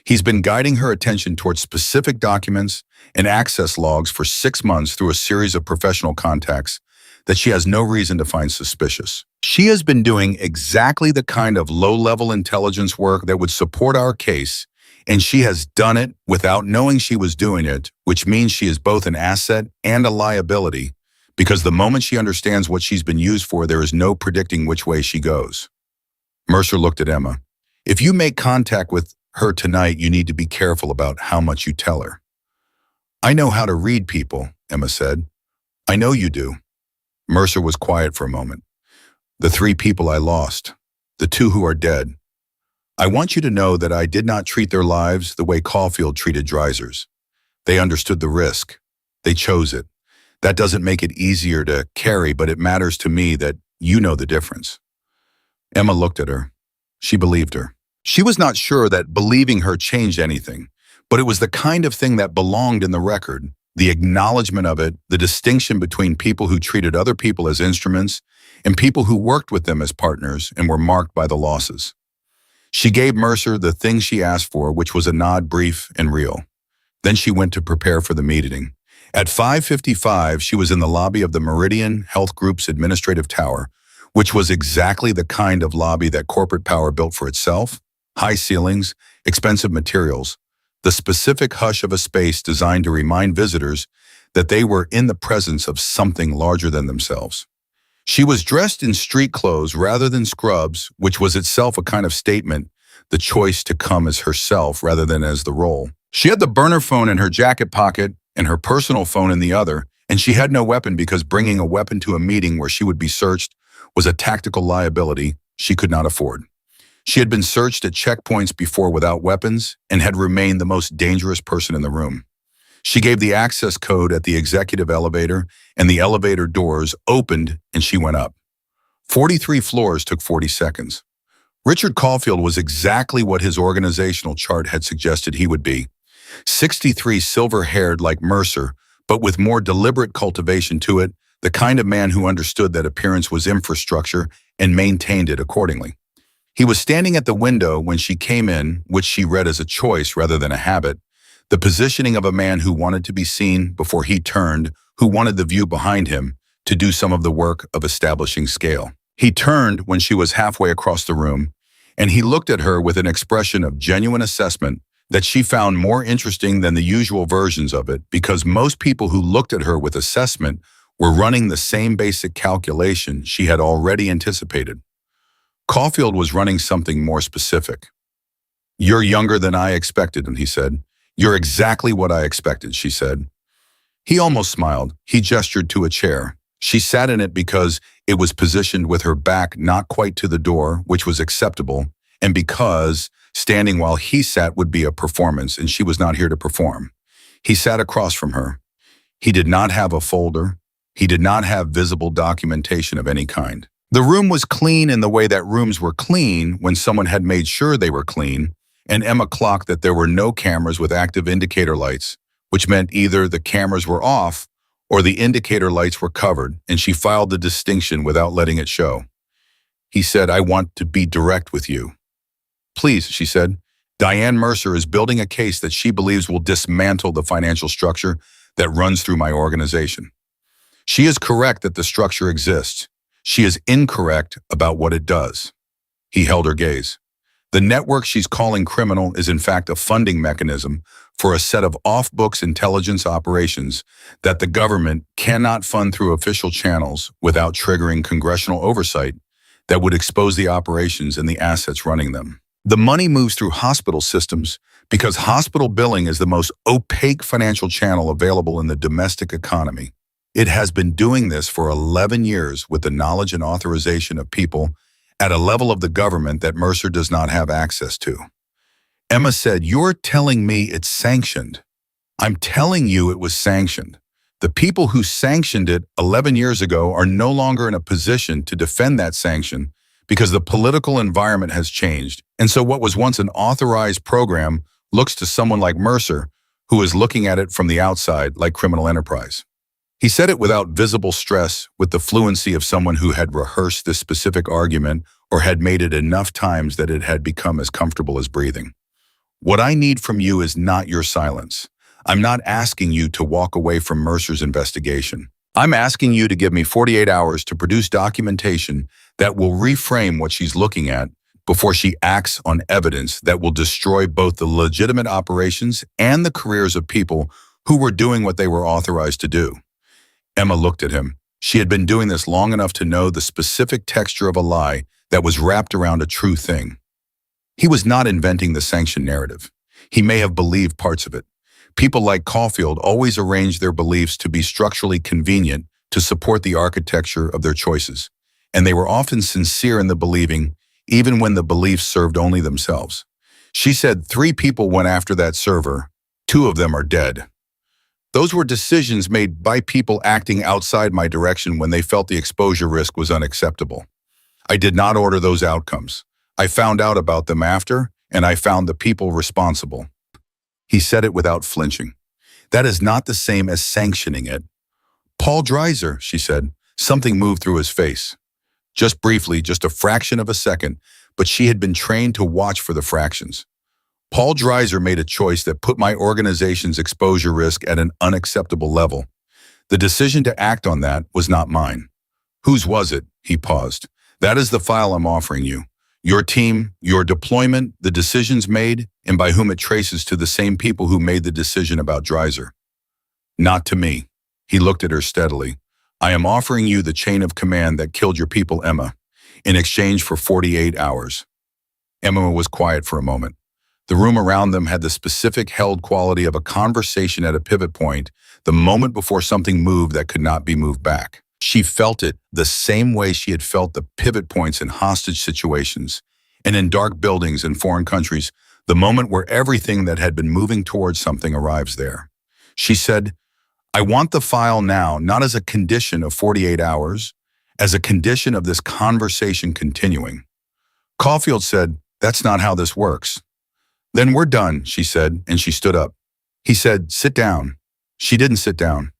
He's been guiding her attention towards specific documents and access logs for 6 months through a series of professional contacts that she has no reason to find suspicious. She has been doing exactly the kind of low-level intelligence work that would support our case, and she has done it without knowing she was doing it, which means she is both an asset and a liability, because the moment she understands what she's been used for, there is no predicting which way she goes." Mercer looked at Emma. "If you make contact with her tonight, you need to be careful about how much you tell her." "I know how to read people," Emma said. "I know you do." Mercer was quiet for a moment. "The 3 people I lost, the 2 who are dead. I want you to know that I did not treat their lives the way Caulfield treated Dreiser's. They understood the risk. They chose it. That doesn't make it easier to carry, but it matters to me that you know the difference." Emma looked at her. She believed her. She was not sure that believing her changed anything, but it was the kind of thing that belonged in the record, the acknowledgement of it, the distinction between people who treated other people as instruments and people who worked with them as partners and were marked by the losses. She gave Mercer the thing she asked for, which was a nod, brief and real. Then she went to prepare for the meeting. At 5:55, she was in the lobby of the Meridian Health Group's administrative tower, which was exactly the kind of lobby that corporate power built for itself: high ceilings, expensive materials, the specific hush of a space designed to remind visitors that they were in the presence of something larger than themselves. She was dressed in street clothes rather than scrubs, which was itself a kind of statement, the choice to come as herself rather than as the role. She had the burner phone in her jacket pocket and her personal phone in the other, and she had no weapon because bringing a weapon to a meeting where she would be searched was a tactical liability she could not afford. She had been searched at checkpoints before without weapons and had remained the most dangerous person in the room. She gave the access code at the executive elevator, and the elevator doors opened and she went up. 43 floors took 40 seconds. Richard Caulfield was exactly what his organizational chart had suggested he would be. 63, silver-haired like Mercer, but with more deliberate cultivation to it, the kind of man who understood that appearance was infrastructure and maintained it accordingly. He was standing at the window when she came in, which she read as a choice rather than a habit, the positioning of a man who wanted to be seen before he turned, who wanted the view behind him to do some of the work of establishing scale. He turned when she was halfway across the room, and he looked at her with an expression of genuine assessment that she found more interesting than the usual versions of it, because most people who looked at her with assessment were running the same basic calculation she had already anticipated. Caulfield was running something more specific. "You're younger than I expected," he said. "You're exactly what I expected," she said. He almost smiled. He gestured to a chair. She sat in it because it was positioned with her back not quite to the door, which was acceptable, and because standing while he sat would be a performance, and she was not here to perform. He sat across from her. He did not have a folder. He did not have visible documentation of any kind. The room was clean in the way that rooms were clean when someone had made sure they were clean, and Emma clocked that there were no cameras with active indicator lights, which meant either the cameras were off or the indicator lights were covered, and she filed the distinction without letting it show. He said, "I want to be direct with you." "Please," she said. "Diane Mercer is building a case that she believes will dismantle the financial structure that runs through my organization. She is correct that the structure exists. She is incorrect about what it does." He held her gaze. "The network she's calling criminal is in fact a funding mechanism for a set of off-books intelligence operations that the government cannot fund through official channels without triggering congressional oversight that would expose the operations and the assets running them. The money moves through hospital systems because hospital billing is the most opaque financial channel available in the domestic economy. It has been doing this for 11 years with the knowledge and authorization of people at a level of the government that Mercer does not have access to." Emma said, "You're telling me it's sanctioned." "I'm telling you it was sanctioned. The people who sanctioned it 11 years ago are no longer in a position to defend that sanction because the political environment has changed. And so what was once an authorized program looks to someone like Mercer, who is looking at it from the outside like criminal enterprise." He said it without visible stress, with the fluency of someone who had rehearsed this specific argument or had made it enough times that it had become as comfortable as breathing. "What I need from you is not your silence. I'm not asking you to walk away from Mercer's investigation. I'm asking you to give me 48 hours to produce documentation that will reframe what she's looking at before she acts on evidence that will destroy both the legitimate operations and the careers of people who were doing what they were authorized to do." Emma looked at him. She had been doing this long enough to know the specific texture of a lie that was wrapped around a true thing. He was not inventing the sanction narrative. He may have believed parts of it. People like Caulfield always arranged their beliefs to be structurally convenient to support the architecture of their choices, and they were often sincere in the believing, even when the beliefs served only themselves. She said 3 people went after that server. 2 of them are dead. Those were decisions made by people acting outside my direction when they felt the exposure risk was unacceptable. I did not order those outcomes. I found out about them after, and I found the people responsible. He said it without flinching. "That is not the same as sanctioning it." "Paul Dreiser," she said. Something moved through his face. Just briefly, just a fraction of a second, but she had been trained to watch for the fractions. "Paul Dreiser made a choice that put my organization's exposure risk at an unacceptable level. The decision to act on that was not mine." "Whose was it?" He paused. "That is the file I'm offering you. Your team, your deployment, the decisions made, and by whom it traces to the same people who made the decision about Dreiser." "Not to me." He looked at her steadily. "I am offering you the chain of command that killed your people, Emma, in exchange for 48 hours. Emma was quiet for a moment. The room around them had the specific held quality of a conversation at a pivot point, the moment before something moved that could not be moved back. She felt it the same way she had felt the pivot points in hostage situations and in dark buildings in foreign countries, the moment where everything that had been moving towards something arrives there. She said, "I want the file now, not as a condition of 48 hours, as a condition of this conversation continuing." Caulfield said, "That's not how this works." "Then we're done," she said, and she stood up. He said, "Sit down." She didn't sit down.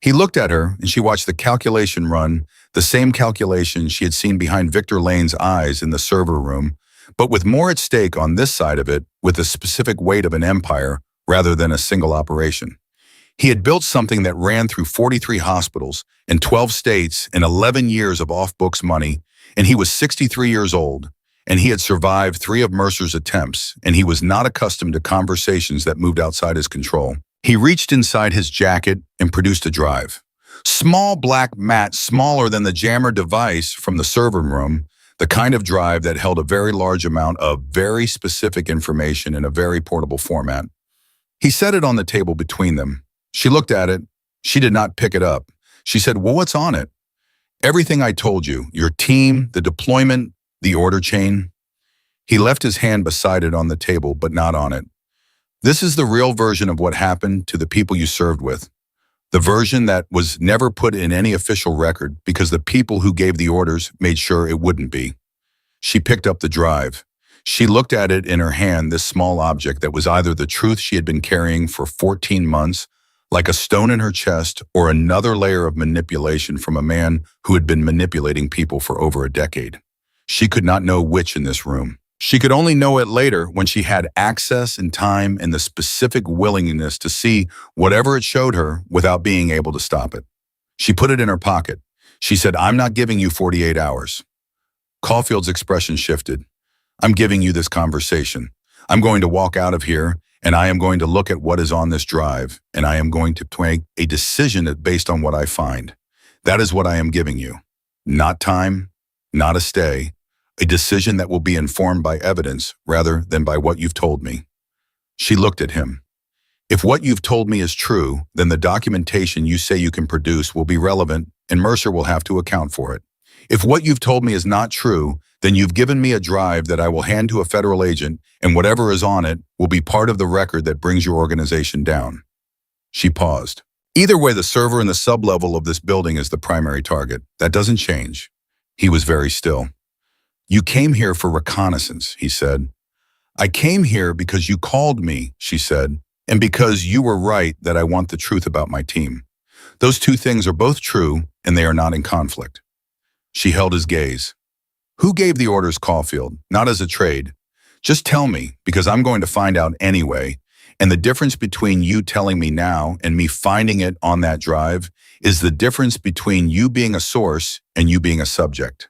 He looked at her, and she watched the calculation run, the same calculation she had seen behind Victor Lane's eyes in the server room, but with more at stake on this side of it, with the specific weight of an empire rather than a single operation. He had built something that ran through 43 hospitals in 12 states in 11 years of off-books money, and he was 63 years old, and he had survived 3 of Mercer's attempts, and he was not accustomed to conversations that moved outside his control. He reached inside his jacket and produced a drive. Small black mat, smaller than the jammer device from the server room, the kind of drive that held a very large amount of very specific information in a very portable format. He set it on the table between them. She looked at it. She did not pick it up. She said, "Well, what's on it?" "Everything I told you, your team, the deployment, the order chain." He left his hand beside it on the table, but not on it. "This is the real version of what happened to the people you served with. The version that was never put in any official record because the people who gave the orders made sure it wouldn't be. She picked up the drive. She looked at it in her hand, this small object that was either the truth she had been carrying for 14 months, like a stone in her chest, or another layer of manipulation from a man who had been manipulating people for over a decade. She could not know which in this room. She could only know it later when she had access and time and the specific willingness to see whatever it showed her without being able to stop it. She put it in her pocket. She said, "I'm not giving you 48 hours. Caulfield's expression shifted. "I'm giving you this conversation. I'm going to walk out of here, and I am going to look at what is on this drive, and I am going to make a decision based on what I find. That is what I am giving you. Not time, not a stay, a decision that will be informed by evidence rather than by what you've told me." She looked at him. "If what you've told me is true, then the documentation you say you can produce will be relevant, and Mercer will have to account for it. If what you've told me is not true, then you've given me a drive that I will hand to a federal agent, and whatever is on it will be part of the record that brings your organization down." She paused. "Either way, the server in the sublevel of this building is the primary target. That doesn't change." He was very still. "You came here for reconnaissance," he said. "I came here because you called me," she said, "and because you were right that I want the truth about my team. Those two things are both true, and they are not in conflict." She held his gaze. "Who gave the orders, Caulfield? Not as a trade. Just tell me, because I'm going to find out anyway, and the difference between you telling me now and me finding it on that drive is the difference between you being a source and you being a subject."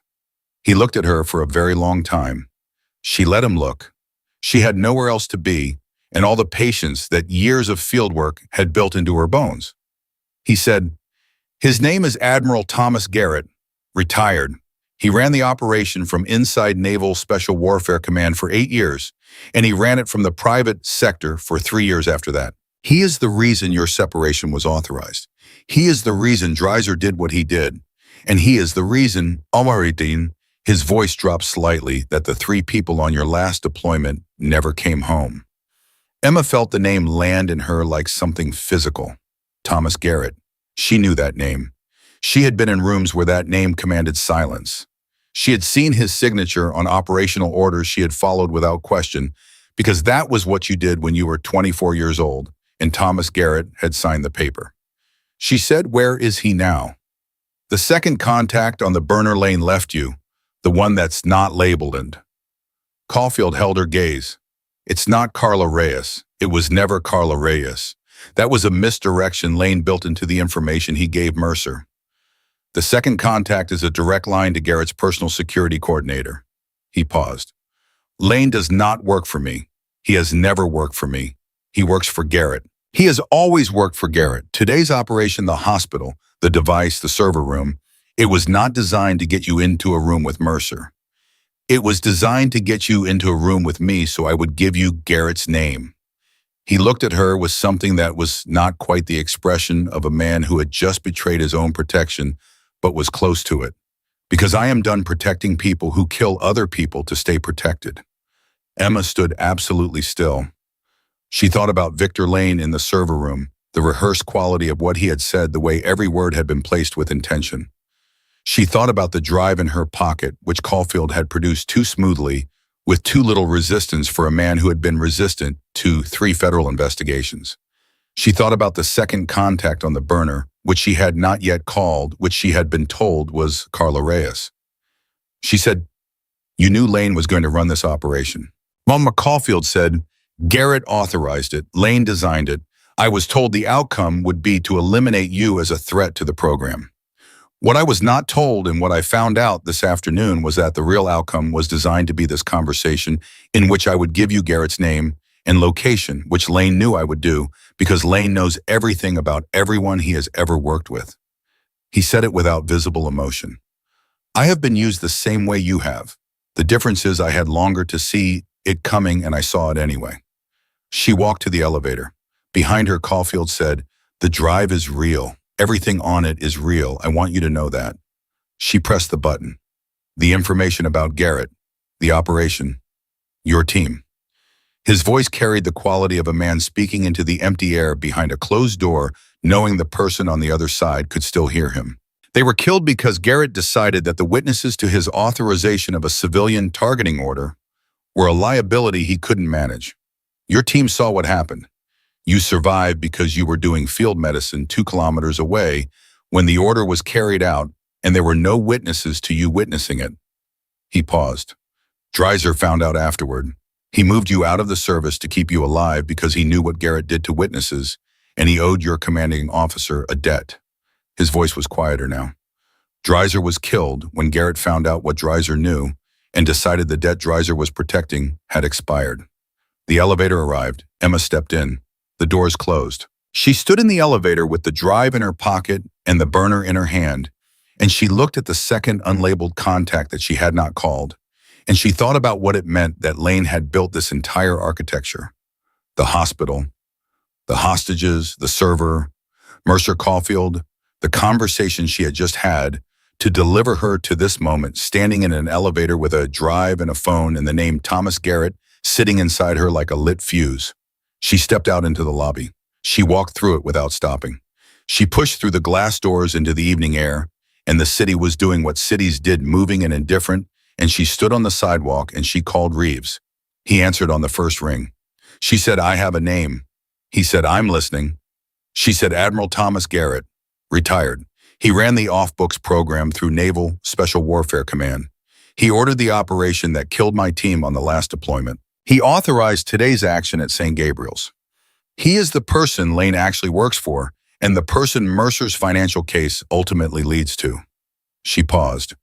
He looked at her for a very long time. She let him look. She had nowhere else to be, and all the patience that years of fieldwork had built into her bones. He said, "His name is Admiral Thomas Garrett, retired. He ran the operation from inside Naval Special Warfare Command for 8 years, and he ran it from the private sector for 3 years after that. He is the reason your separation was authorized. He is the reason Dreiser did what he did. And he is the reason, Almaridine," his voice dropped slightly, "that the 3 people on your last deployment never came home." Emma felt the name land in her like something physical. Thomas Garrett. She knew that name. She had been in rooms where that name commanded silence. She had seen his signature on operational orders she had followed without question, because that was what you did when you were 24 years old, and Thomas Garrett had signed the paper. She said, "Where is he now?" "The second contact on the burner lane left you, the one that's not labeled." And Caulfield held her gaze. "It's not Carla Reyes. It was never Carla Reyes. That was a misdirection Lane built into the information he gave Mercer. The second contact is a direct line to Garrett's personal security coordinator." He paused. "Lane does not work for me. He has never worked for me. He works for Garrett. He has always worked for Garrett. Today's operation, the hospital, the device, the server room, it was not designed to get you into a room with Mercer. It was designed to get you into a room with me so I would give you Garrett's name." He looked at her with something that was not quite the expression of a man who had just betrayed his own protection, but was close to it. "Because I am done protecting people who kill other people to stay protected." Emma stood absolutely still. She thought about Victor Lane in the server room, the rehearsed quality of what he had said, the way every word had been placed with intention. She thought about the drive in her pocket, which Caulfield had produced too smoothly, with too little resistance for a man who had been resistant to 3 federal investigations. She thought about the second contact on the burner, which she had not yet called, which she had been told was Carla Reyes. She said, "You knew Lane was going to run this operation." Mama Caulfield said, "Garrett authorized it. Lane designed it. I was told the outcome would be to eliminate you as a threat to the program. What I was not told and what I found out this afternoon was that the real outcome was designed to be this conversation in which I would give you Garrett's name and location, which Lane knew I would do, because Lane knows everything about everyone he has ever worked with." He said it without visible emotion. "I have been used the same way you have. The difference is I had longer to see it coming and I saw it anyway." She walked to the elevator. Behind her, Caulfield said, "The drive is real. Everything on it is real. I want you to know that." She pressed the button. "The information about Garrett, the operation, your team." His voice carried the quality of a man speaking into the empty air behind a closed door knowing the person on the other side could still hear him. They were killed because Garrett decided that the witnesses to his authorization of a civilian targeting order were a liability he couldn't manage. Your team saw what happened. You survived because you were doing field medicine 2 kilometers away when the order was carried out and there were no witnesses to you witnessing it. He paused. Dreiser found out afterward. He moved you out of the service to keep you alive because he knew what Garrett did to witnesses, and he owed your commanding officer a debt. His voice was quieter now. Dreiser was killed when Garrett found out what Dreiser knew and decided the debt Dreiser was protecting had expired. The elevator arrived. Emma stepped in. The doors closed. She stood in the elevator with the drive in her pocket and the burner in her hand, and she looked at the second unlabeled contact that she had not called, and she thought about what it meant that Lane had built this entire architecture. The hospital, the hostages, the server, Mercer Caulfield, the conversation she had just had to deliver her to this moment, standing in an elevator with a drive and a phone and the name Thomas Garrett sitting inside her like a lit fuse. She stepped out into the lobby. She walked through it without stopping. She pushed through the glass doors into the evening air, and the city was doing what cities did, moving and indifferent, and she stood on the sidewalk and she called Reeves. He answered on the first ring. She said, "I have a name." He said, "I'm listening." She said, "Admiral Thomas Garrett, retired. He ran the off-books program through Naval Special Warfare Command. He ordered the operation that killed my team on the last deployment. He authorized today's action at St. Gabriel's. He is the person Lane actually works for, and the person Mercer's financial case ultimately leads to." She paused.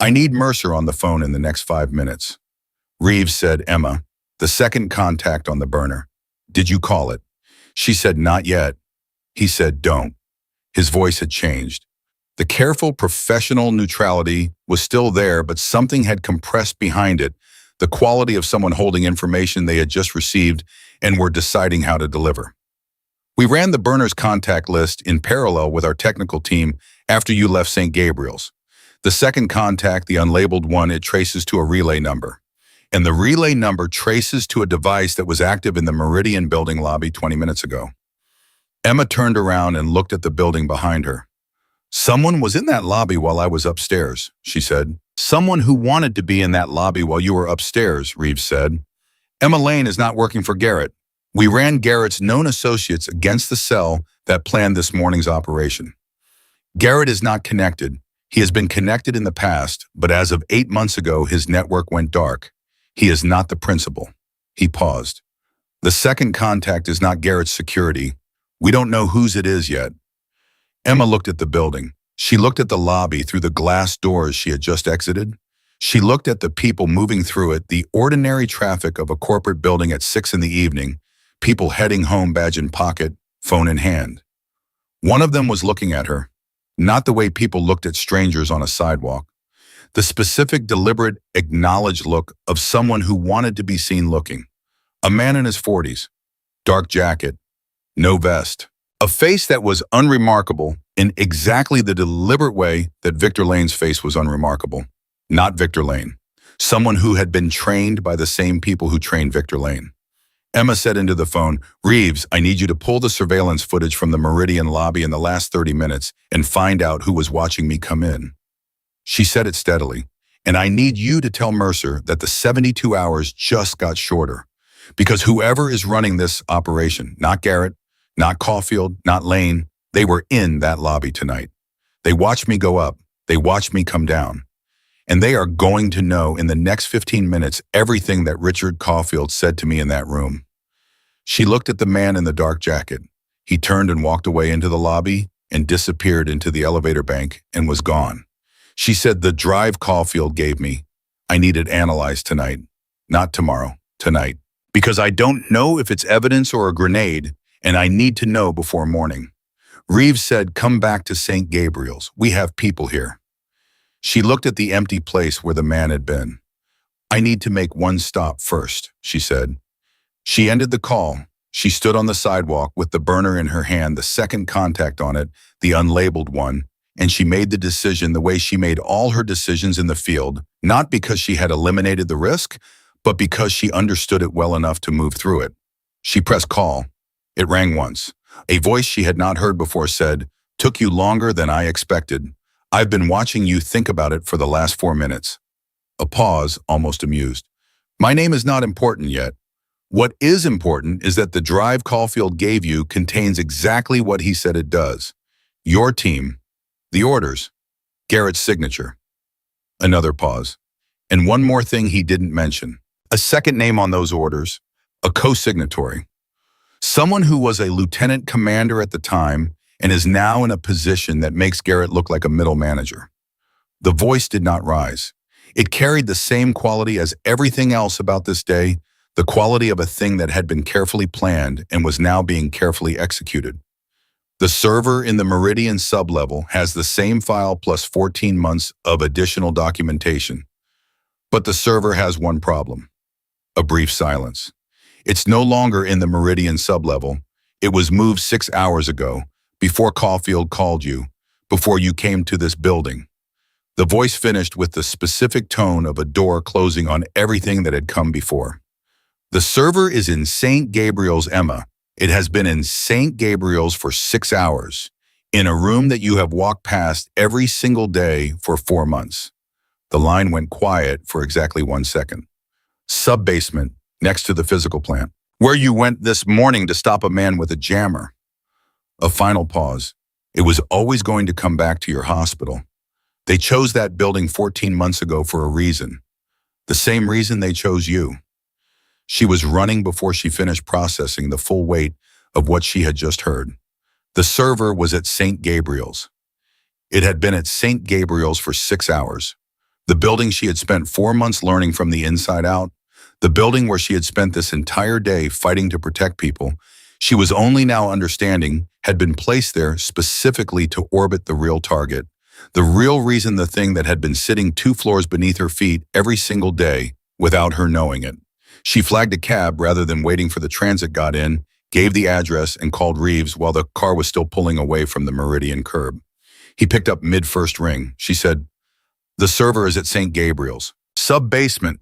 "I need Mercer on the phone in the next 5 minutes." Reeves said, "Emma, the second contact on the burner. Did you call it?" She said, "Not yet." He said, "Don't." His voice had changed. The careful professional neutrality was still there, but something had compressed behind it, the quality of someone holding information they had just received and were deciding how to deliver. "We ran the burner's contact list in parallel with our technical team after you left St. Gabriel's. The second contact, the unlabeled one, it traces to a relay number. And the relay number traces to a device that was active in the Meridian building lobby 20 minutes ago." Emma turned around and looked at the building behind her. "Someone was in that lobby while I was upstairs," she said. "Someone who wanted to be in that lobby while you were upstairs," Reeves said. "Emma Lane is not working for Garrett. We ran Garrett's known associates against the cell that planned this morning's operation. Garrett is not connected. He has been connected in the past, but as of 8 months ago, his network went dark. He is not the principal." He paused. "The second contact is not Garrett's security. We don't know whose it is yet." Emma looked at the building. She looked at the lobby through the glass doors she had just exited. She looked at the people moving through it, the ordinary traffic of a corporate building at 6 in the evening, people heading home, badge in pocket, phone in hand. One of them was looking at her, not the way people looked at strangers on a sidewalk. The specific, deliberate, acknowledged look of someone who wanted to be seen looking. A man in his 40s, dark jacket, no vest. A face that was unremarkable in exactly the deliberate way that Victor Lane's face was unremarkable. Not Victor Lane. Someone who had been trained by the same people who trained Victor Lane. Emma said into the phone, "Reeves, I need you to pull the surveillance footage from the Meridian lobby in the last 30 minutes and find out who was watching me come in." She said it steadily. "And I need you to tell Mercer that the 72 hours just got shorter. Because whoever is running this operation, not Garrett, not Caulfield, not Lane, they were in that lobby tonight. They watched me go up. They watched me come down. And they are going to know in the next 15 minutes everything that Richard Caulfield said to me in that room." She looked at the man in the dark jacket. He turned and walked away into the lobby and disappeared into the elevator bank and was gone. She said, "The drive Caulfield gave me, I need it analyzed tonight. Not tomorrow, tonight. Because I don't know if it's evidence or a grenade, and I need to know before morning." Reeves said, "Come back to St. Gabriel's. We have people here." She looked at the empty place where the man had been. "I need to make one stop first," she said. She ended the call. She stood on the sidewalk with the burner in her hand, the second contact on it, the unlabeled one, and she made the decision the way she made all her decisions in the field, not because she had eliminated the risk, but because she understood it well enough to move through it. She pressed call. It rang once. A voice she had not heard before said, "Took you longer than I expected. I've been watching you think about it for the last 4 minutes." A pause, almost amused. "My name is not important yet. What is important is that the drive Caulfield gave you contains exactly what he said it does. Your team, the orders, Garrett's signature." Another pause. "And one more thing he didn't mention. A second name on those orders, a co-signatory. Someone who was a lieutenant commander at the time and is now in a position that makes Garrett look like a middle manager." The voice did not rise. It carried the same quality as everything else about this day, the quality of a thing that had been carefully planned and was now being carefully executed. "The server in the Meridian sublevel has the same file plus 14 months of additional documentation. But the server has one problem." A brief silence. "It's no longer in the Meridian sublevel. It was moved 6 hours ago, before Caulfield called you, before you came to this building." The voice finished with the specific tone of a door closing on everything that had come before. "The server is in St. Gabriel's, Emma. It has been in St. Gabriel's for 6 hours, in a room that you have walked past every single day for 4 months. The line went quiet for exactly 1 second. "Sub-basement, next to the physical plant, where you went this morning to stop a man with a jammer." A final pause. "It was always going to come back to your hospital. They chose that building 14 months ago for a reason. The same reason they chose you." She was running before she finished processing the full weight of what she had just heard. The server was at St. Gabriel's. It had been at St. Gabriel's for 6 hours. The building she had spent 4 months learning from the inside out, the building where she had spent this entire day fighting to protect people, she was only now understanding had been placed there specifically to orbit the real target, the real reason, the thing that had been sitting 2 floors beneath her feet every single day without her knowing it. She flagged a cab rather than waiting for the transit, got in, gave the address, and called Reeves while the car was still pulling away from the Meridian curb. He picked up mid-first ring. She said, "The server is at St. Gabriel's. Sub-basement.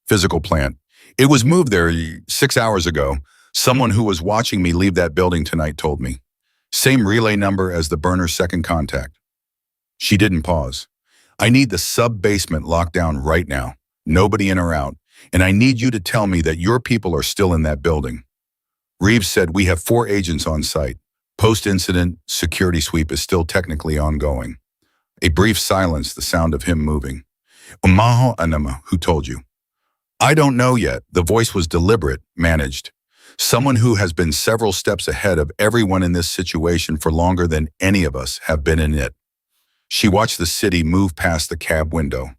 Physical plant. It was moved there 6 hours ago. Someone who was watching me leave that building tonight told me. Same relay number as the burner's second contact." She didn't pause. "I need the sub-basement locked down right now. Nobody in or out. And I need you to tell me that your people are still in that building." Reeves said, "We have 4 agents on site. Post-incident security sweep is still technically ongoing." A brief silence, the sound of him moving. "Umaho Anama, who told you?" "I don't know yet." The voice was deliberate, managed. "Someone who has been several steps ahead of everyone in this situation for longer than any of us have been in it." She watched the city move past the cab window.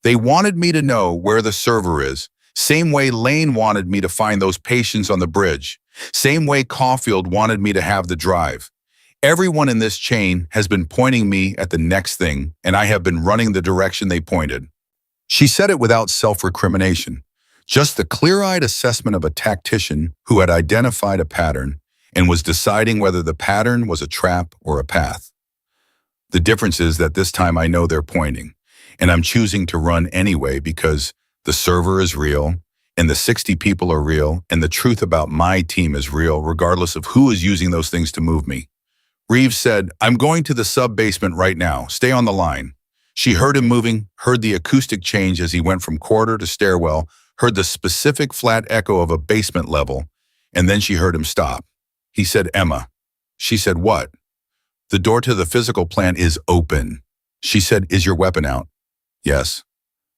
"They wanted me to know where the server is. Same way Lane wanted me to find those patients on the bridge. Same way Caulfield wanted me to have the drive. Everyone in this chain has been pointing me at the next thing, and I have been running the direction they pointed." She said it without self-recrimination, just the clear-eyed assessment of a tactician who had identified a pattern and was deciding whether the pattern was a trap or a path. "The difference is that this time I know they're pointing, and I'm choosing to run anyway because the server is real, and the 60 people are real, and the truth about my team is real regardless of who is using those things to move me." Reeves said, "I'm going to the sub-basement right now. Stay on the line." She heard him moving, heard the acoustic change as he went from corridor to stairwell, heard the specific flat echo of a basement level, and then she heard him stop. He said, "Emma." She said, "What?" "The door to the physical plant is open." She said, "Is your weapon out?" "Yes."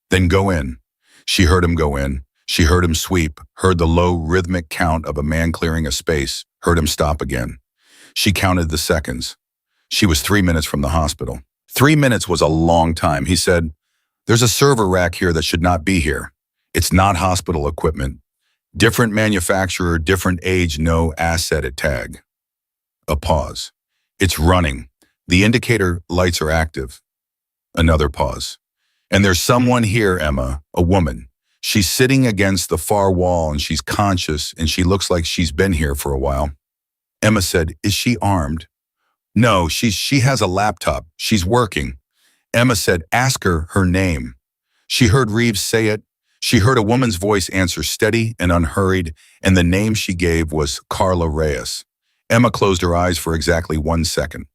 "Then go in." She heard him go in. She heard him sweep, heard the low rhythmic count of a man clearing a space, heard him stop again. She counted the seconds. She was 3 minutes from the hospital. 3 minutes was a long time. He said, "There's a server rack here that should not be here. It's not hospital equipment. Different manufacturer, different age, no asset at tag." A pause. "It's running. The indicator lights are active." Another pause. "And there's someone here, Emma, a woman. She's sitting against the far wall and she's conscious and she looks like she's been here for a while." Emma said, "Is she armed?" "No, she has a laptop. She's working." Emma said, "Ask her her name." She heard Reeves say it. She heard a woman's voice answer steady and unhurried, and the name she gave was Carla Reyes. Emma closed her eyes for exactly 1 second.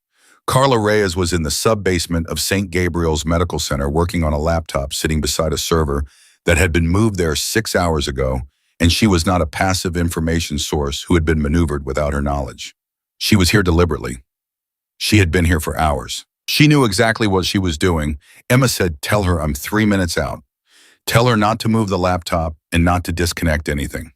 Carla Reyes was in the sub-basement of St. Gabriel's Medical Center working on a laptop sitting beside a server that had been moved there 6 hours ago, and she was not a passive information source who had been maneuvered without her knowledge. She was here deliberately. She had been here for hours. She knew exactly what she was doing. Emma said, "Tell her I'm 3 minutes out. Tell her not to move the laptop and not to disconnect anything."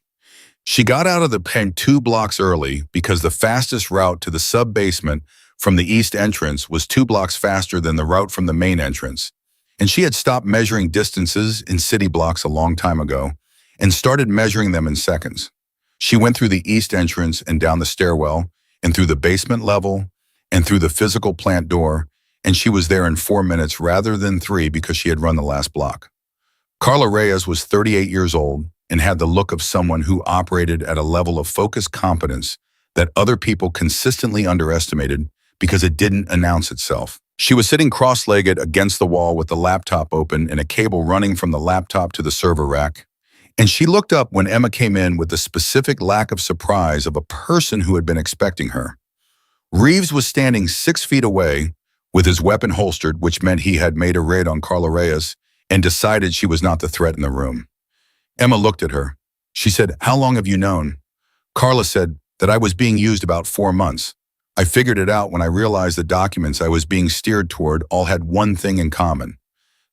She got out of the pen 2 blocks early because the fastest route to the sub-basement from the east entrance was 2 blocks faster than the route from the main entrance. And she had stopped measuring distances in city blocks a long time ago and started measuring them in seconds. She went through the east entrance and down the stairwell and through the basement level and through the physical plant door, and she was there in 4 minutes rather than 3 because she had run the last block. Carla Reyes was 38 years old and had the look of someone who operated at a level of focused competence that other people consistently underestimated because it didn't announce itself. She was sitting cross-legged against the wall with the laptop open and a cable running from the laptop to the server rack. And she looked up when Emma came in with the specific lack of surprise of a person who had been expecting her. Reeves was standing 6 feet away with his weapon holstered, which meant he had made a raid on Carla Reyes and decided she was not the threat in the room. Emma looked at her. She said, "How long have you known?" Carla said that I was being used about 4 months. I figured it out when I realized the documents I was being steered toward all had one thing in common.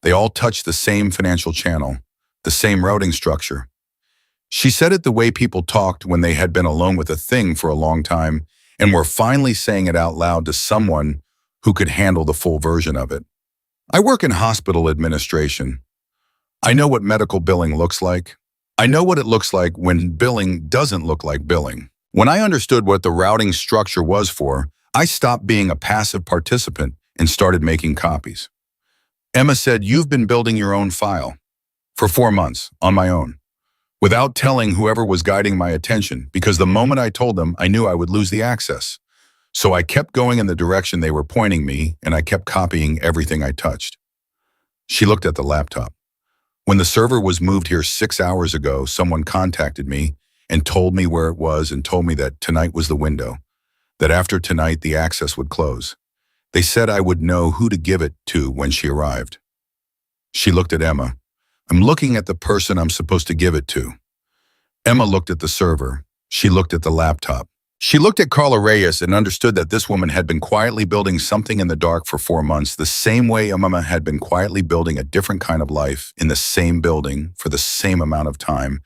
They all touched the same financial channel, the same routing structure. She said it the way people talked when they had been alone with a thing for a long time and were finally saying it out loud to someone who could handle the full version of it. I work in hospital administration. I know what medical billing looks like. I know what it looks like when billing doesn't look like billing. When I understood what the routing structure was for, I stopped being a passive participant and started making copies. Emma said, "You've been building your own file for 4 months on my own, without telling whoever was guiding my attention, because the moment I told them, I knew I would lose the access. So I kept going in the direction they were pointing me, and I kept copying everything I touched." She looked at the laptop. "When the server was moved here 6 hours ago, someone contacted me and told me where it was and told me that tonight was the window, that after tonight the access would close. They said I would know who to give it to when she arrived." She looked at Emma. "I'm looking at the person I'm supposed to give it to." Emma looked at the server. She looked at the laptop. She looked at Carla Reyes and understood that this woman had been quietly building something in the dark for 4 months, the same way Emma had been quietly building a different kind of life in the same building for the same amount of time,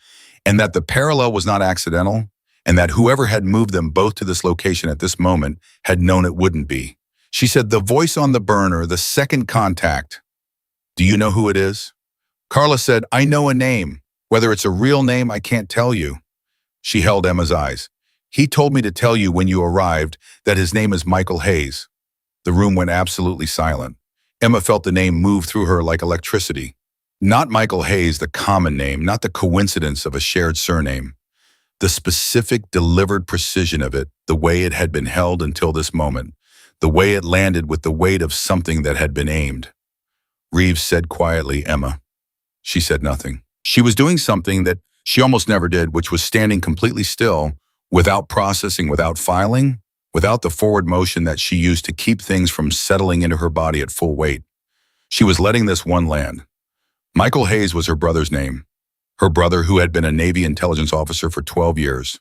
and that the parallel was not accidental, and that whoever had moved them both to this location at this moment had known it wouldn't be. She said, "The voice on the burner, the second contact. Do you know who it is?" Carla said, "I know a name. Whether it's a real name, I can't tell you." She held Emma's eyes. "He told me to tell you when you arrived that his name is Michael Hayes." The room went absolutely silent. Emma felt the name move through her like electricity. Not Michael Hayes, the common name, not the coincidence of a shared surname. The specific, delivered precision of it, the way it had been held until this moment, the way it landed with the weight of something that had been aimed. Reeves said quietly, "Emma." She said nothing. She was doing something that she almost never did, which was standing completely still, without processing, without filing, without the forward motion that she used to keep things from settling into her body at full weight. She was letting this one land. Michael Hayes was her brother's name. Her brother who had been a Navy intelligence officer for 12 years.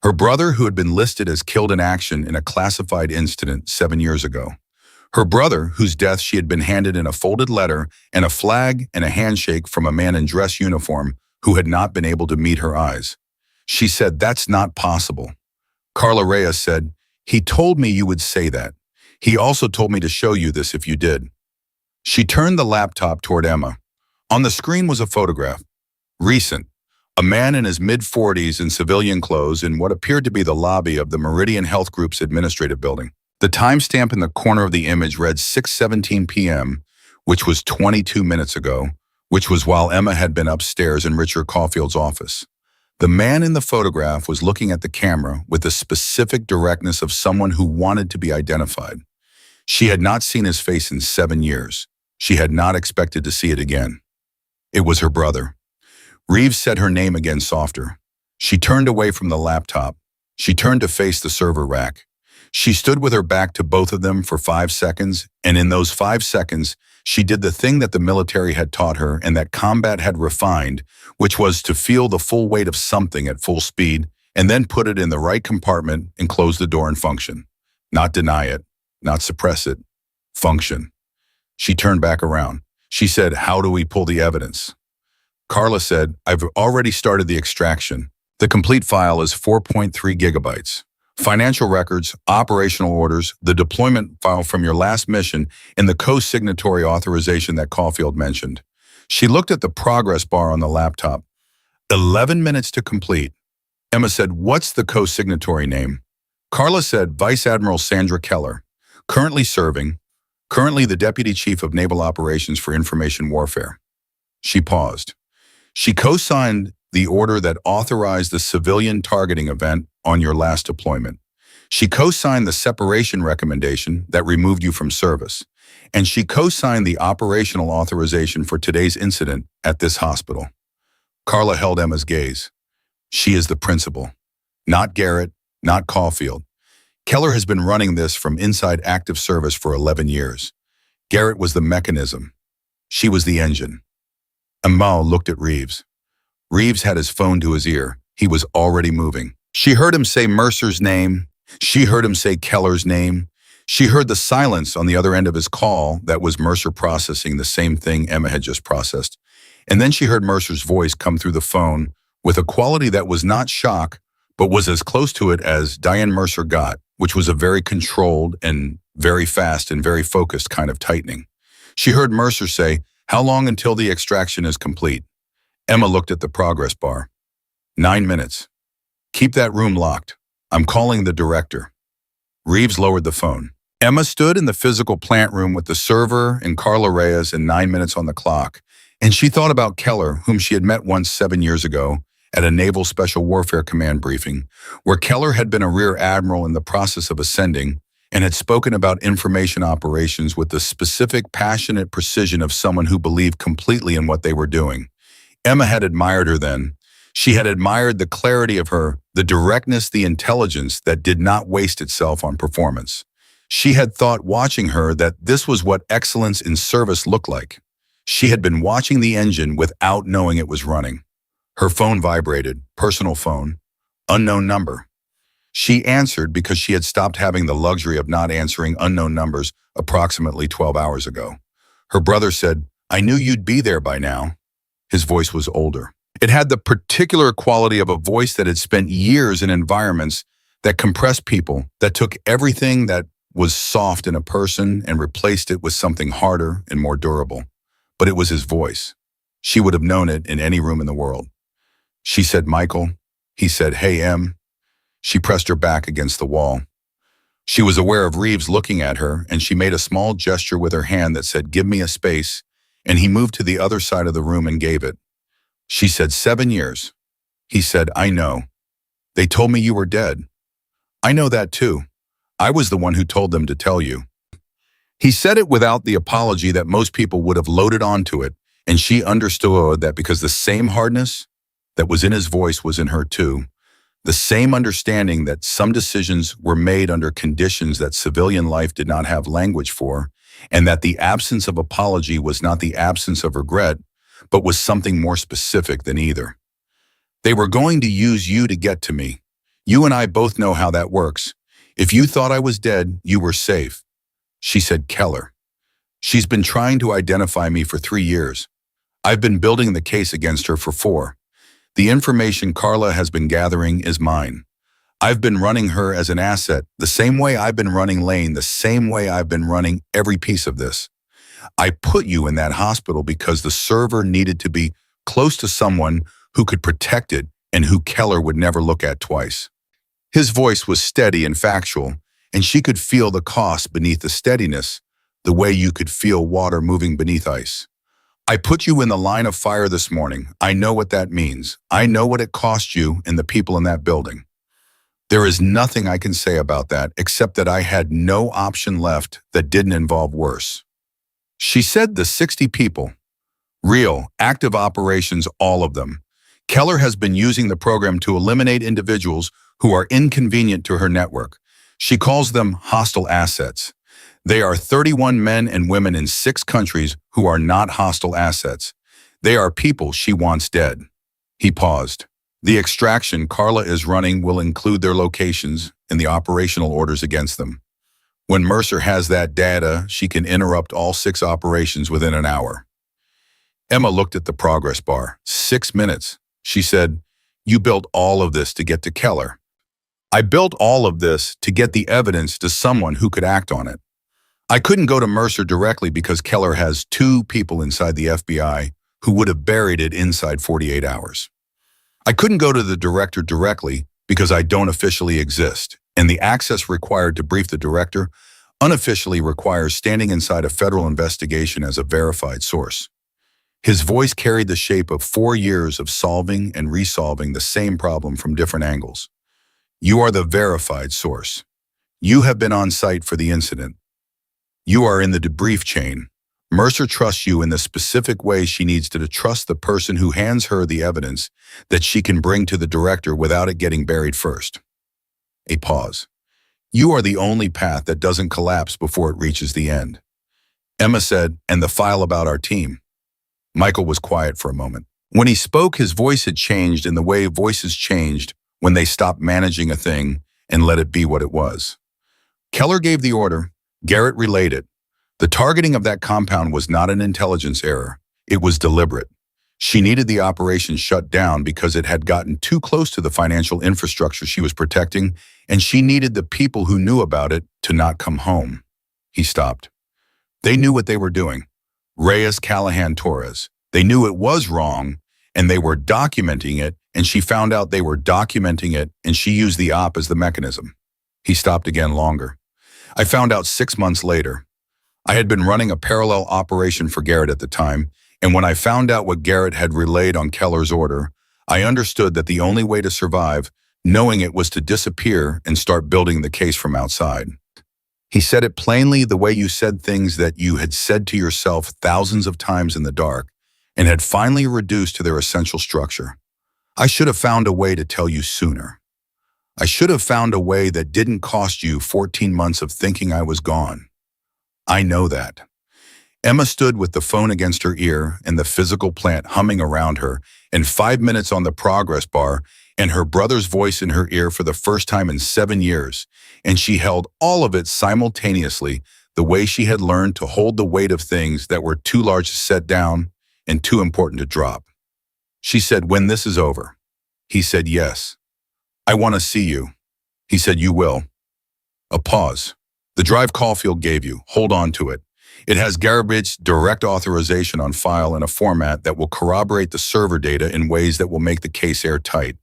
Her brother who had been listed as killed in action in a classified incident 7 years ago. Her brother whose death she had been handed in a folded letter and a flag and a handshake from a man in dress uniform who had not been able to meet her eyes. She said, "That's not possible." Carla Reyes said, "He told me you would say that. He also told me to show you this if you did." She turned the laptop toward Emma. On the screen was a photograph. Recent. A man in his mid-40s in civilian clothes in what appeared to be the lobby of the Meridian Health Group's administrative building. The timestamp in the corner of the image read 6:17 p.m., which was 22 minutes ago, which was while Emma had been upstairs in Richard Caulfield's office. The man in the photograph was looking at the camera with the specific directness of someone who wanted to be identified. She had not seen his face in 7 years. She had not expected to see it again. It was her brother. Reeves said her name again softer. She turned away from the laptop. She turned to face the server rack. She stood with her back to both of them for 5 seconds, and in those 5 seconds, she did the thing that the military had taught her and that combat had refined, which was to feel the full weight of something at full speed and then put it in the right compartment and close the door and function. Not deny it, not suppress it. Function. She turned back around. She said, "How do we pull the evidence?" Carla said, "I've already started the extraction. The complete file is 4.3 gigabytes. Financial records, operational orders, the deployment file from your last mission, and the co-signatory authorization that Caulfield mentioned." She looked at the progress bar on the laptop. 11 minutes to complete. Emma said, "What's the co-signatory name?" Carla said, "Vice Admiral Sandra Keller, currently serving, currently the Deputy Chief of Naval Operations for Information Warfare." She paused. "She co-signed the order that authorized the civilian targeting event on your last deployment. She co-signed the separation recommendation that removed you from service. And she co-signed the operational authorization for today's incident at this hospital." Carla held Emma's gaze. "She is the principal. Not Garrett, not Caulfield. Keller has been running this from inside active service for 11 years. Garrett was the mechanism. She was the engine." Emma looked at Reeves. Reeves had his phone to his ear. He was already moving. She heard him say Mercer's name. She heard him say Keller's name. She heard the silence on the other end of his call that was Mercer processing the same thing Emma had just processed. And then she heard Mercer's voice come through the phone with a quality that was not shock, but was as close to it as Diane Mercer got, which was a very controlled and very fast and very focused kind of tightening. She heard Mercer say, "How long until the extraction is complete?" Emma looked at the progress bar. 9 minutes. "Keep that room locked. I'm calling the director." Reeves lowered the phone. Emma stood in the physical plant room with the server and Carla Reyes and 9 minutes on the clock, and she thought about Keller, whom she had met once 7 years ago at a Naval Special Warfare Command briefing, where Keller had been a rear admiral in the process of ascending and had spoken about information operations with the specific, passionate precision of someone who believed completely in what they were doing. Emma had admired her then. She had admired the clarity of her, the directness, the intelligence that did not waste itself on performance. She had thought watching her that this was what excellence in service looked like. She had been watching the engine without knowing it was running. Her phone vibrated, personal phone, unknown number. She answered because she had stopped having the luxury of not answering unknown numbers approximately 12 hours ago. Her brother said, "I knew you'd be there by now." His voice was older. It had the particular quality of a voice that had spent years in environments that compressed people, that took everything that was soft in a person and replaced it with something harder and more durable. But it was his voice. She would have known it in any room in the world. She said, "Michael." He said, "Hey, Em." She pressed her back against the wall. She was aware of Reeves looking at her, and she made a small gesture with her hand that said, "Give me a space," and he moved to the other side of the room and gave it. She said, 7 years. He said, "I know. They told me you were dead. I know that too. I was the one who told them to tell you." He said it without the apology that most people would have loaded onto it, and she understood that because the same hardness that was in his voice was in her too, the same understanding that some decisions were made under conditions that civilian life did not have language for, and that the absence of apology was not the absence of regret, but was something more specific than either. "They were going to use you to get to me. You and I both know how that works. If you thought I was dead, you were safe." She said, "Keller. She's been trying to identify me for 3 years. I've been building the case against her for 4. The information Carla has been gathering is mine. I've been running her as an asset, the same way I've been running Lane, the same way I've been running every piece of this. I put you in that hospital because the server needed to be close to someone who could protect it and who Keller would never look at twice." His voice was steady and factual, and she could feel the cost beneath the steadiness, the way you could feel water moving beneath ice. "I put you in the line of fire this morning. I know what that means. I know what it cost you and the people in that building. There is nothing I can say about that except that I had no option left that didn't involve worse." She said the 60 people, real, active operations, all of them, Keller has been using the program to eliminate individuals who are inconvenient to her network. She calls them hostile assets. They are 31 men and women in 6 countries who are not hostile assets. They are people she wants dead. He paused. The extraction Carla is running will include their locations and the operational orders against them. When Mercer has that data, she can interrupt all 6 operations within an hour. Emma looked at the progress bar. 6 minutes. She said, "You built all of this to get to Keller." "I built all of this to get the evidence to someone who could act on it. I couldn't go to Mercer directly because Keller has 2 people inside the FBI who would have buried it inside 48 hours. I couldn't go to the director directly because I don't officially exist, and the access required to brief the director unofficially requires standing inside a federal investigation as a verified source." His voice carried the shape of 4 years of solving and resolving the same problem from different angles. "You are the verified source. You have been on site for the incident. You are in the debrief chain. Mercer trusts you in the specific way she needs to trust the person who hands her the evidence that she can bring to the director without it getting buried first." A pause. "You are the only path that doesn't collapse before it reaches the end." Emma said, "And the file about our team." Michael was quiet for a moment. When he spoke, his voice had changed in the way voices changed when they stopped managing a thing and let it be what it was. Keller gave the order. Garrett relayed it. The targeting of that compound was not an intelligence error. It was deliberate. She needed the operation shut down because it had gotten too close to the financial infrastructure she was protecting, and she needed the people who knew about it to not come home. He stopped. They knew what they were doing. Reyes, Callahan, Torres. They knew it was wrong, and they were documenting it, and she found out they were documenting it, and she used the op as the mechanism. He stopped again longer. "I found out 6 months later. I had been running a parallel operation for Garrett at the time, and when I found out what Garrett had relayed on Keller's order, I understood that the only way to survive, knowing it, was to disappear and start building the case from outside." He said it plainly, the way you said things that you had said to yourself thousands of times in the dark and had finally reduced to their essential structure. "I should have found a way to tell you sooner. I should have found a way that didn't cost you 14 months of thinking I was gone. I know that." Emma stood with the phone against her ear and the physical plant humming around her, and 5 minutes on the progress bar, and her brother's voice in her ear for the first time in 7 years, and she held all of it simultaneously, the way she had learned to hold the weight of things that were too large to set down and too important to drop. She said, "When this is over." He said, "Yes. I want to see you." He said, "You will." A pause. "The drive Caulfield gave you, hold on to it. It has Garabich's direct authorization on file in a format that will corroborate the server data in ways that will make the case airtight.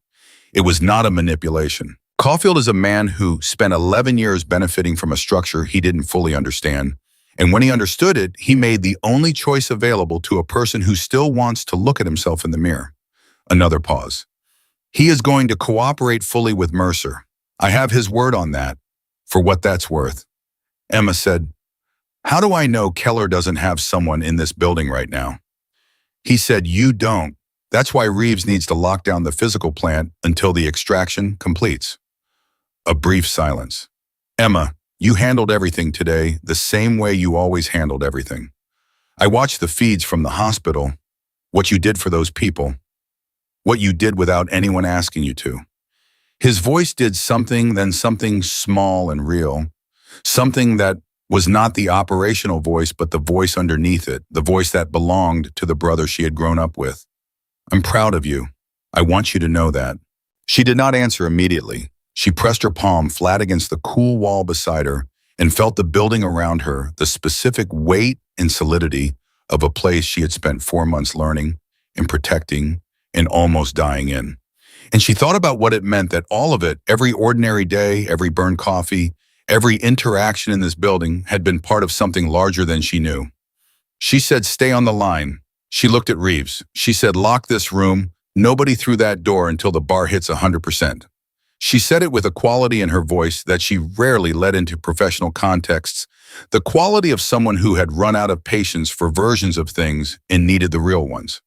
It was not a manipulation. Caulfield is a man who spent 11 years benefiting from a structure he didn't fully understand, and when he understood it, he made the only choice available to a person who still wants to look at himself in the mirror." Another pause. "He is going to cooperate fully with Mercer. I have his word on that, for what that's worth." Emma said, "How do I know Keller doesn't have someone in this building right now?" He said, "You don't. That's why Reeves needs to lock down the physical plant until the extraction completes." A brief silence. "Emma, you handled everything today the same way you always handled everything. I watched the feeds from the hospital, what you did for those people, what you did without anyone asking you to." His voice did something, then something small and real, something that was not the operational voice, but the voice underneath it, the voice that belonged to the brother she had grown up with. "I'm proud of you. I want you to know that." She did not answer immediately. She pressed her palm flat against the cool wall beside her and felt the building around her, the specific weight and solidity of a place she had spent 4 months learning and protecting and almost dying in. And she thought about what it meant that all of it, every ordinary day, every burned coffee, every interaction in this building had been part of something larger than she knew. She said, "Stay on the line." She looked at Reeves. She said, "Lock this room. Nobody through that door until the bar hits 100%. She said it with a quality in her voice that she rarely let into professional contexts, the quality of someone who had run out of patience for versions of things and needed the real ones.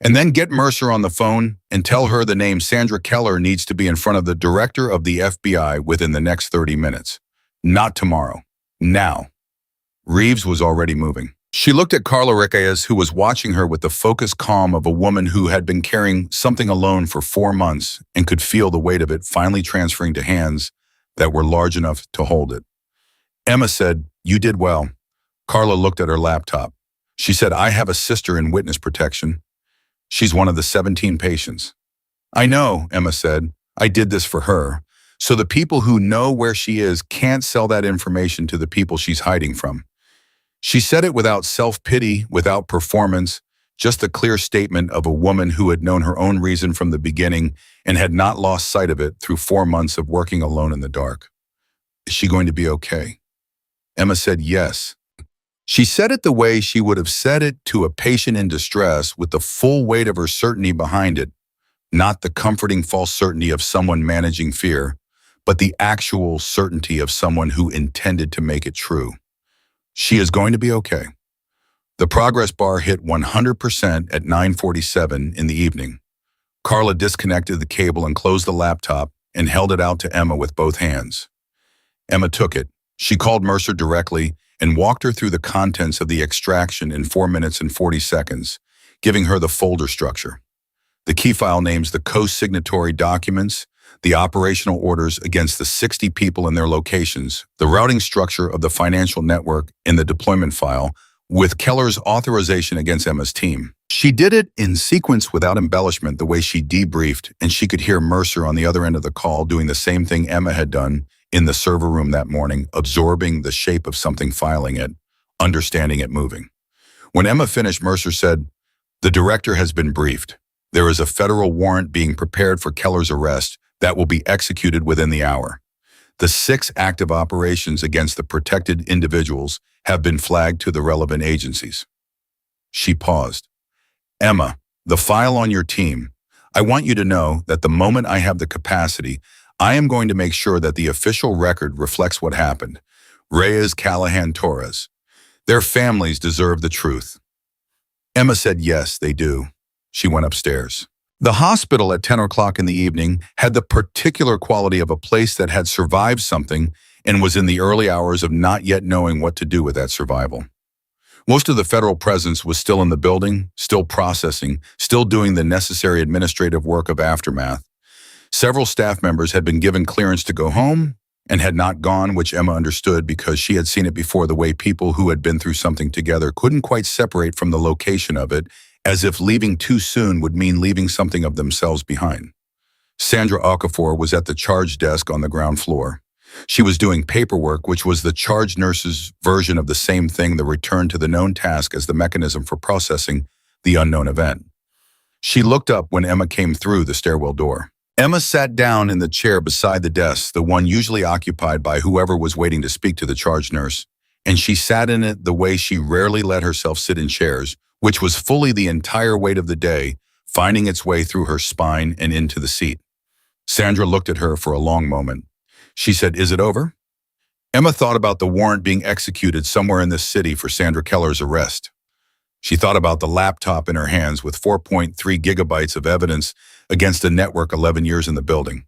And then get Mercer on the phone and tell her the name Sandra Keller needs to be in front of the director of the FBI within the next 30 minutes. Not tomorrow. Now. Reeves was already moving. She looked at Carla Reyes, who was watching her with the focused calm of a woman who had been carrying something alone for 4 months and could feel the weight of it finally transferring to hands that were large enough to hold it. Emma said, "You did well." Carla looked at her laptop. She said, "I have a sister in witness protection. She's one of the 17 patients." "I know," Emma said. "I did this for her. So the people who know where she is can't sell that information to the people she's hiding from." She said it without self-pity, without performance, just a clear statement of a woman who had known her own reason from the beginning and had not lost sight of it through 4 months of working alone in the dark. "Is she going to be okay?" Emma said yes. She said it the way she would have said it to a patient in distress, with the full weight of her certainty behind it, not the comforting false certainty of someone managing fear, but the actual certainty of someone who intended to make it true. She is going to be okay. The progress bar hit 100% at 9:47 in the evening. Carla disconnected the cable and closed the laptop and held it out to Emma with both hands. Emma took it. She called Mercer directly and walked her through the contents of the extraction in 4 minutes and 40 seconds, giving her the folder structure. The key file names the co-signatory documents, the operational orders against the 60 people in their locations, the routing structure of the financial network in the deployment file, with Keller's authorization against Emma's team. She did it in sequence without embellishment the way she debriefed, and she could hear Mercer on the other end of the call doing the same thing Emma had done in the server room that morning, absorbing the shape of something, filing it, understanding it, moving. When Emma finished, Mercer said, "The director has been briefed. There is a federal warrant being prepared for Keller's arrest that will be executed within the hour. The 6 active operations against the protected individuals have been flagged to the relevant agencies." She paused. "Emma, the file on your team. I want you to know that the moment I have the capacity, I am going to make sure that the official record reflects what happened. Reyes, Callahan, Torres. Their families deserve the truth." Emma said, "Yes, they do." She went upstairs. The hospital at 10 o'clock in the evening had the particular quality of a place that had survived something and was in the early hours of not yet knowing what to do with that survival. Most of the federal presence was still in the building, still processing, still doing the necessary administrative work of aftermath. Several staff members had been given clearance to go home and had not gone, which Emma understood because she had seen it before, the way people who had been through something together couldn't quite separate from the location of it, as if leaving too soon would mean leaving something of themselves behind. Sandra Okafor was at the charge desk on the ground floor. She was doing paperwork, which was the charge nurse's version of the same thing, the return to the known task as the mechanism for processing the unknown event. She looked up when Emma came through the stairwell door. Emma sat down in the chair beside the desk, the one usually occupied by whoever was waiting to speak to the charge nurse, and she sat in it the way she rarely let herself sit in chairs, which was fully the entire weight of the day, finding its way through her spine and into the seat. Sandra looked at her for a long moment. She said, "Is it over?" Emma thought about the warrant being executed somewhere in this city for Sandra Keller's arrest. She thought about the laptop in her hands with 4.3 gigabytes of evidence against a network 11 years in the building.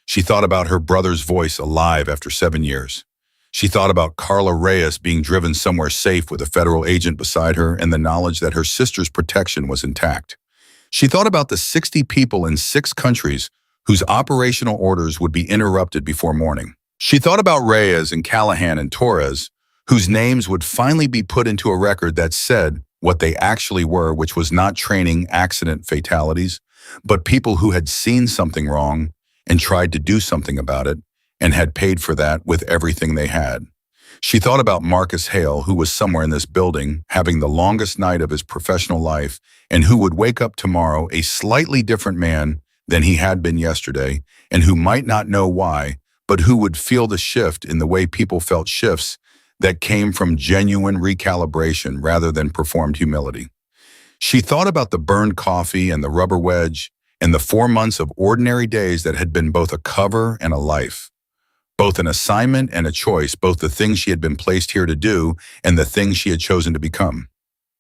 She thought about her brother's voice alive after 7 years. She thought about Carla Reyes being driven somewhere safe with a federal agent beside her and the knowledge that her sister's protection was intact. She thought about the 60 people in 6 countries whose operational orders would be interrupted before morning. She thought about Reyes and Callahan and Torres, whose names would finally be put into a record that said what they actually were, which was not training accident fatalities, but people who had seen something wrong and tried to do something about it and had paid for that with everything they had. She thought about Marcus Hale, who was somewhere in this building, having the longest night of his professional life, and who would wake up tomorrow a slightly different man than he had been yesterday, and who might not know why, but who would feel the shift in the way people felt shifts that came from genuine recalibration rather than performed humility. She thought about the burned coffee and the rubber wedge and the 4 months of ordinary days that had been both a cover and a life, both an assignment and a choice, both the things she had been placed here to do and the things she had chosen to become.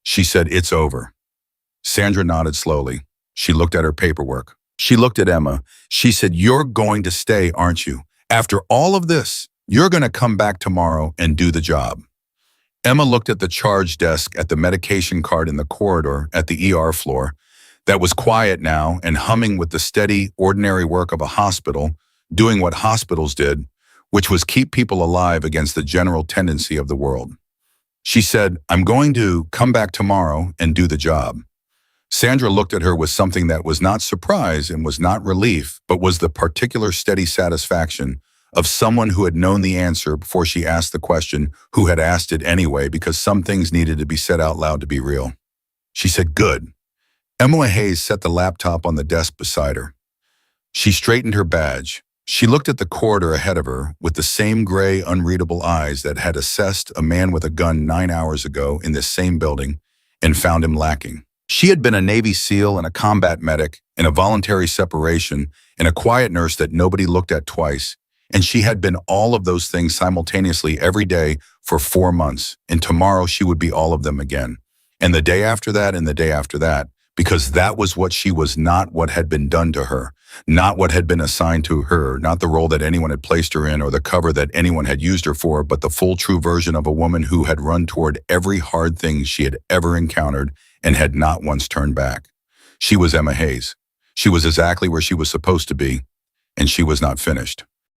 She said, "It's over." Sandra nodded slowly. She looked at her paperwork. She looked at Emma. She said, "You're going to stay, aren't you? After all of this, you're going to come back tomorrow and do the job." Emma looked at the charge desk, at the medication cart in the corridor, at the ER floor that was quiet now and humming with the steady, ordinary work of a hospital, doing what hospitals did, which was keep people alive against the general tendency of the world. She said, "I'm going to come back tomorrow and do the job." Sandra looked at her with something that was not surprise and was not relief, but was the particular steady satisfaction of someone who had known the answer before she asked the question, who had asked it anyway because some things needed to be said out loud to be real. She said, "Good." Emma Hayes set the laptop on the desk beside her. She straightened her badge. She looked at the corridor ahead of her with the same gray, unreadable eyes that had assessed a man with a gun 9 hours ago in this same building and found him lacking. She had been a Navy SEAL and a combat medic, in a voluntary separation, and a quiet nurse that nobody looked at twice. And she had been all of those things simultaneously every day for 4 months. And tomorrow she would be all of them again. And the day after that and the day after that, because that was what she was, not what had been done to her, not what had been assigned to her, not the role that anyone had placed her in or the cover that anyone had used her for, but the full true version of a woman who had run toward every hard thing she had ever encountered and had not once turned back. She was Emma Hayes. She was exactly where she was supposed to be, and she was not finished.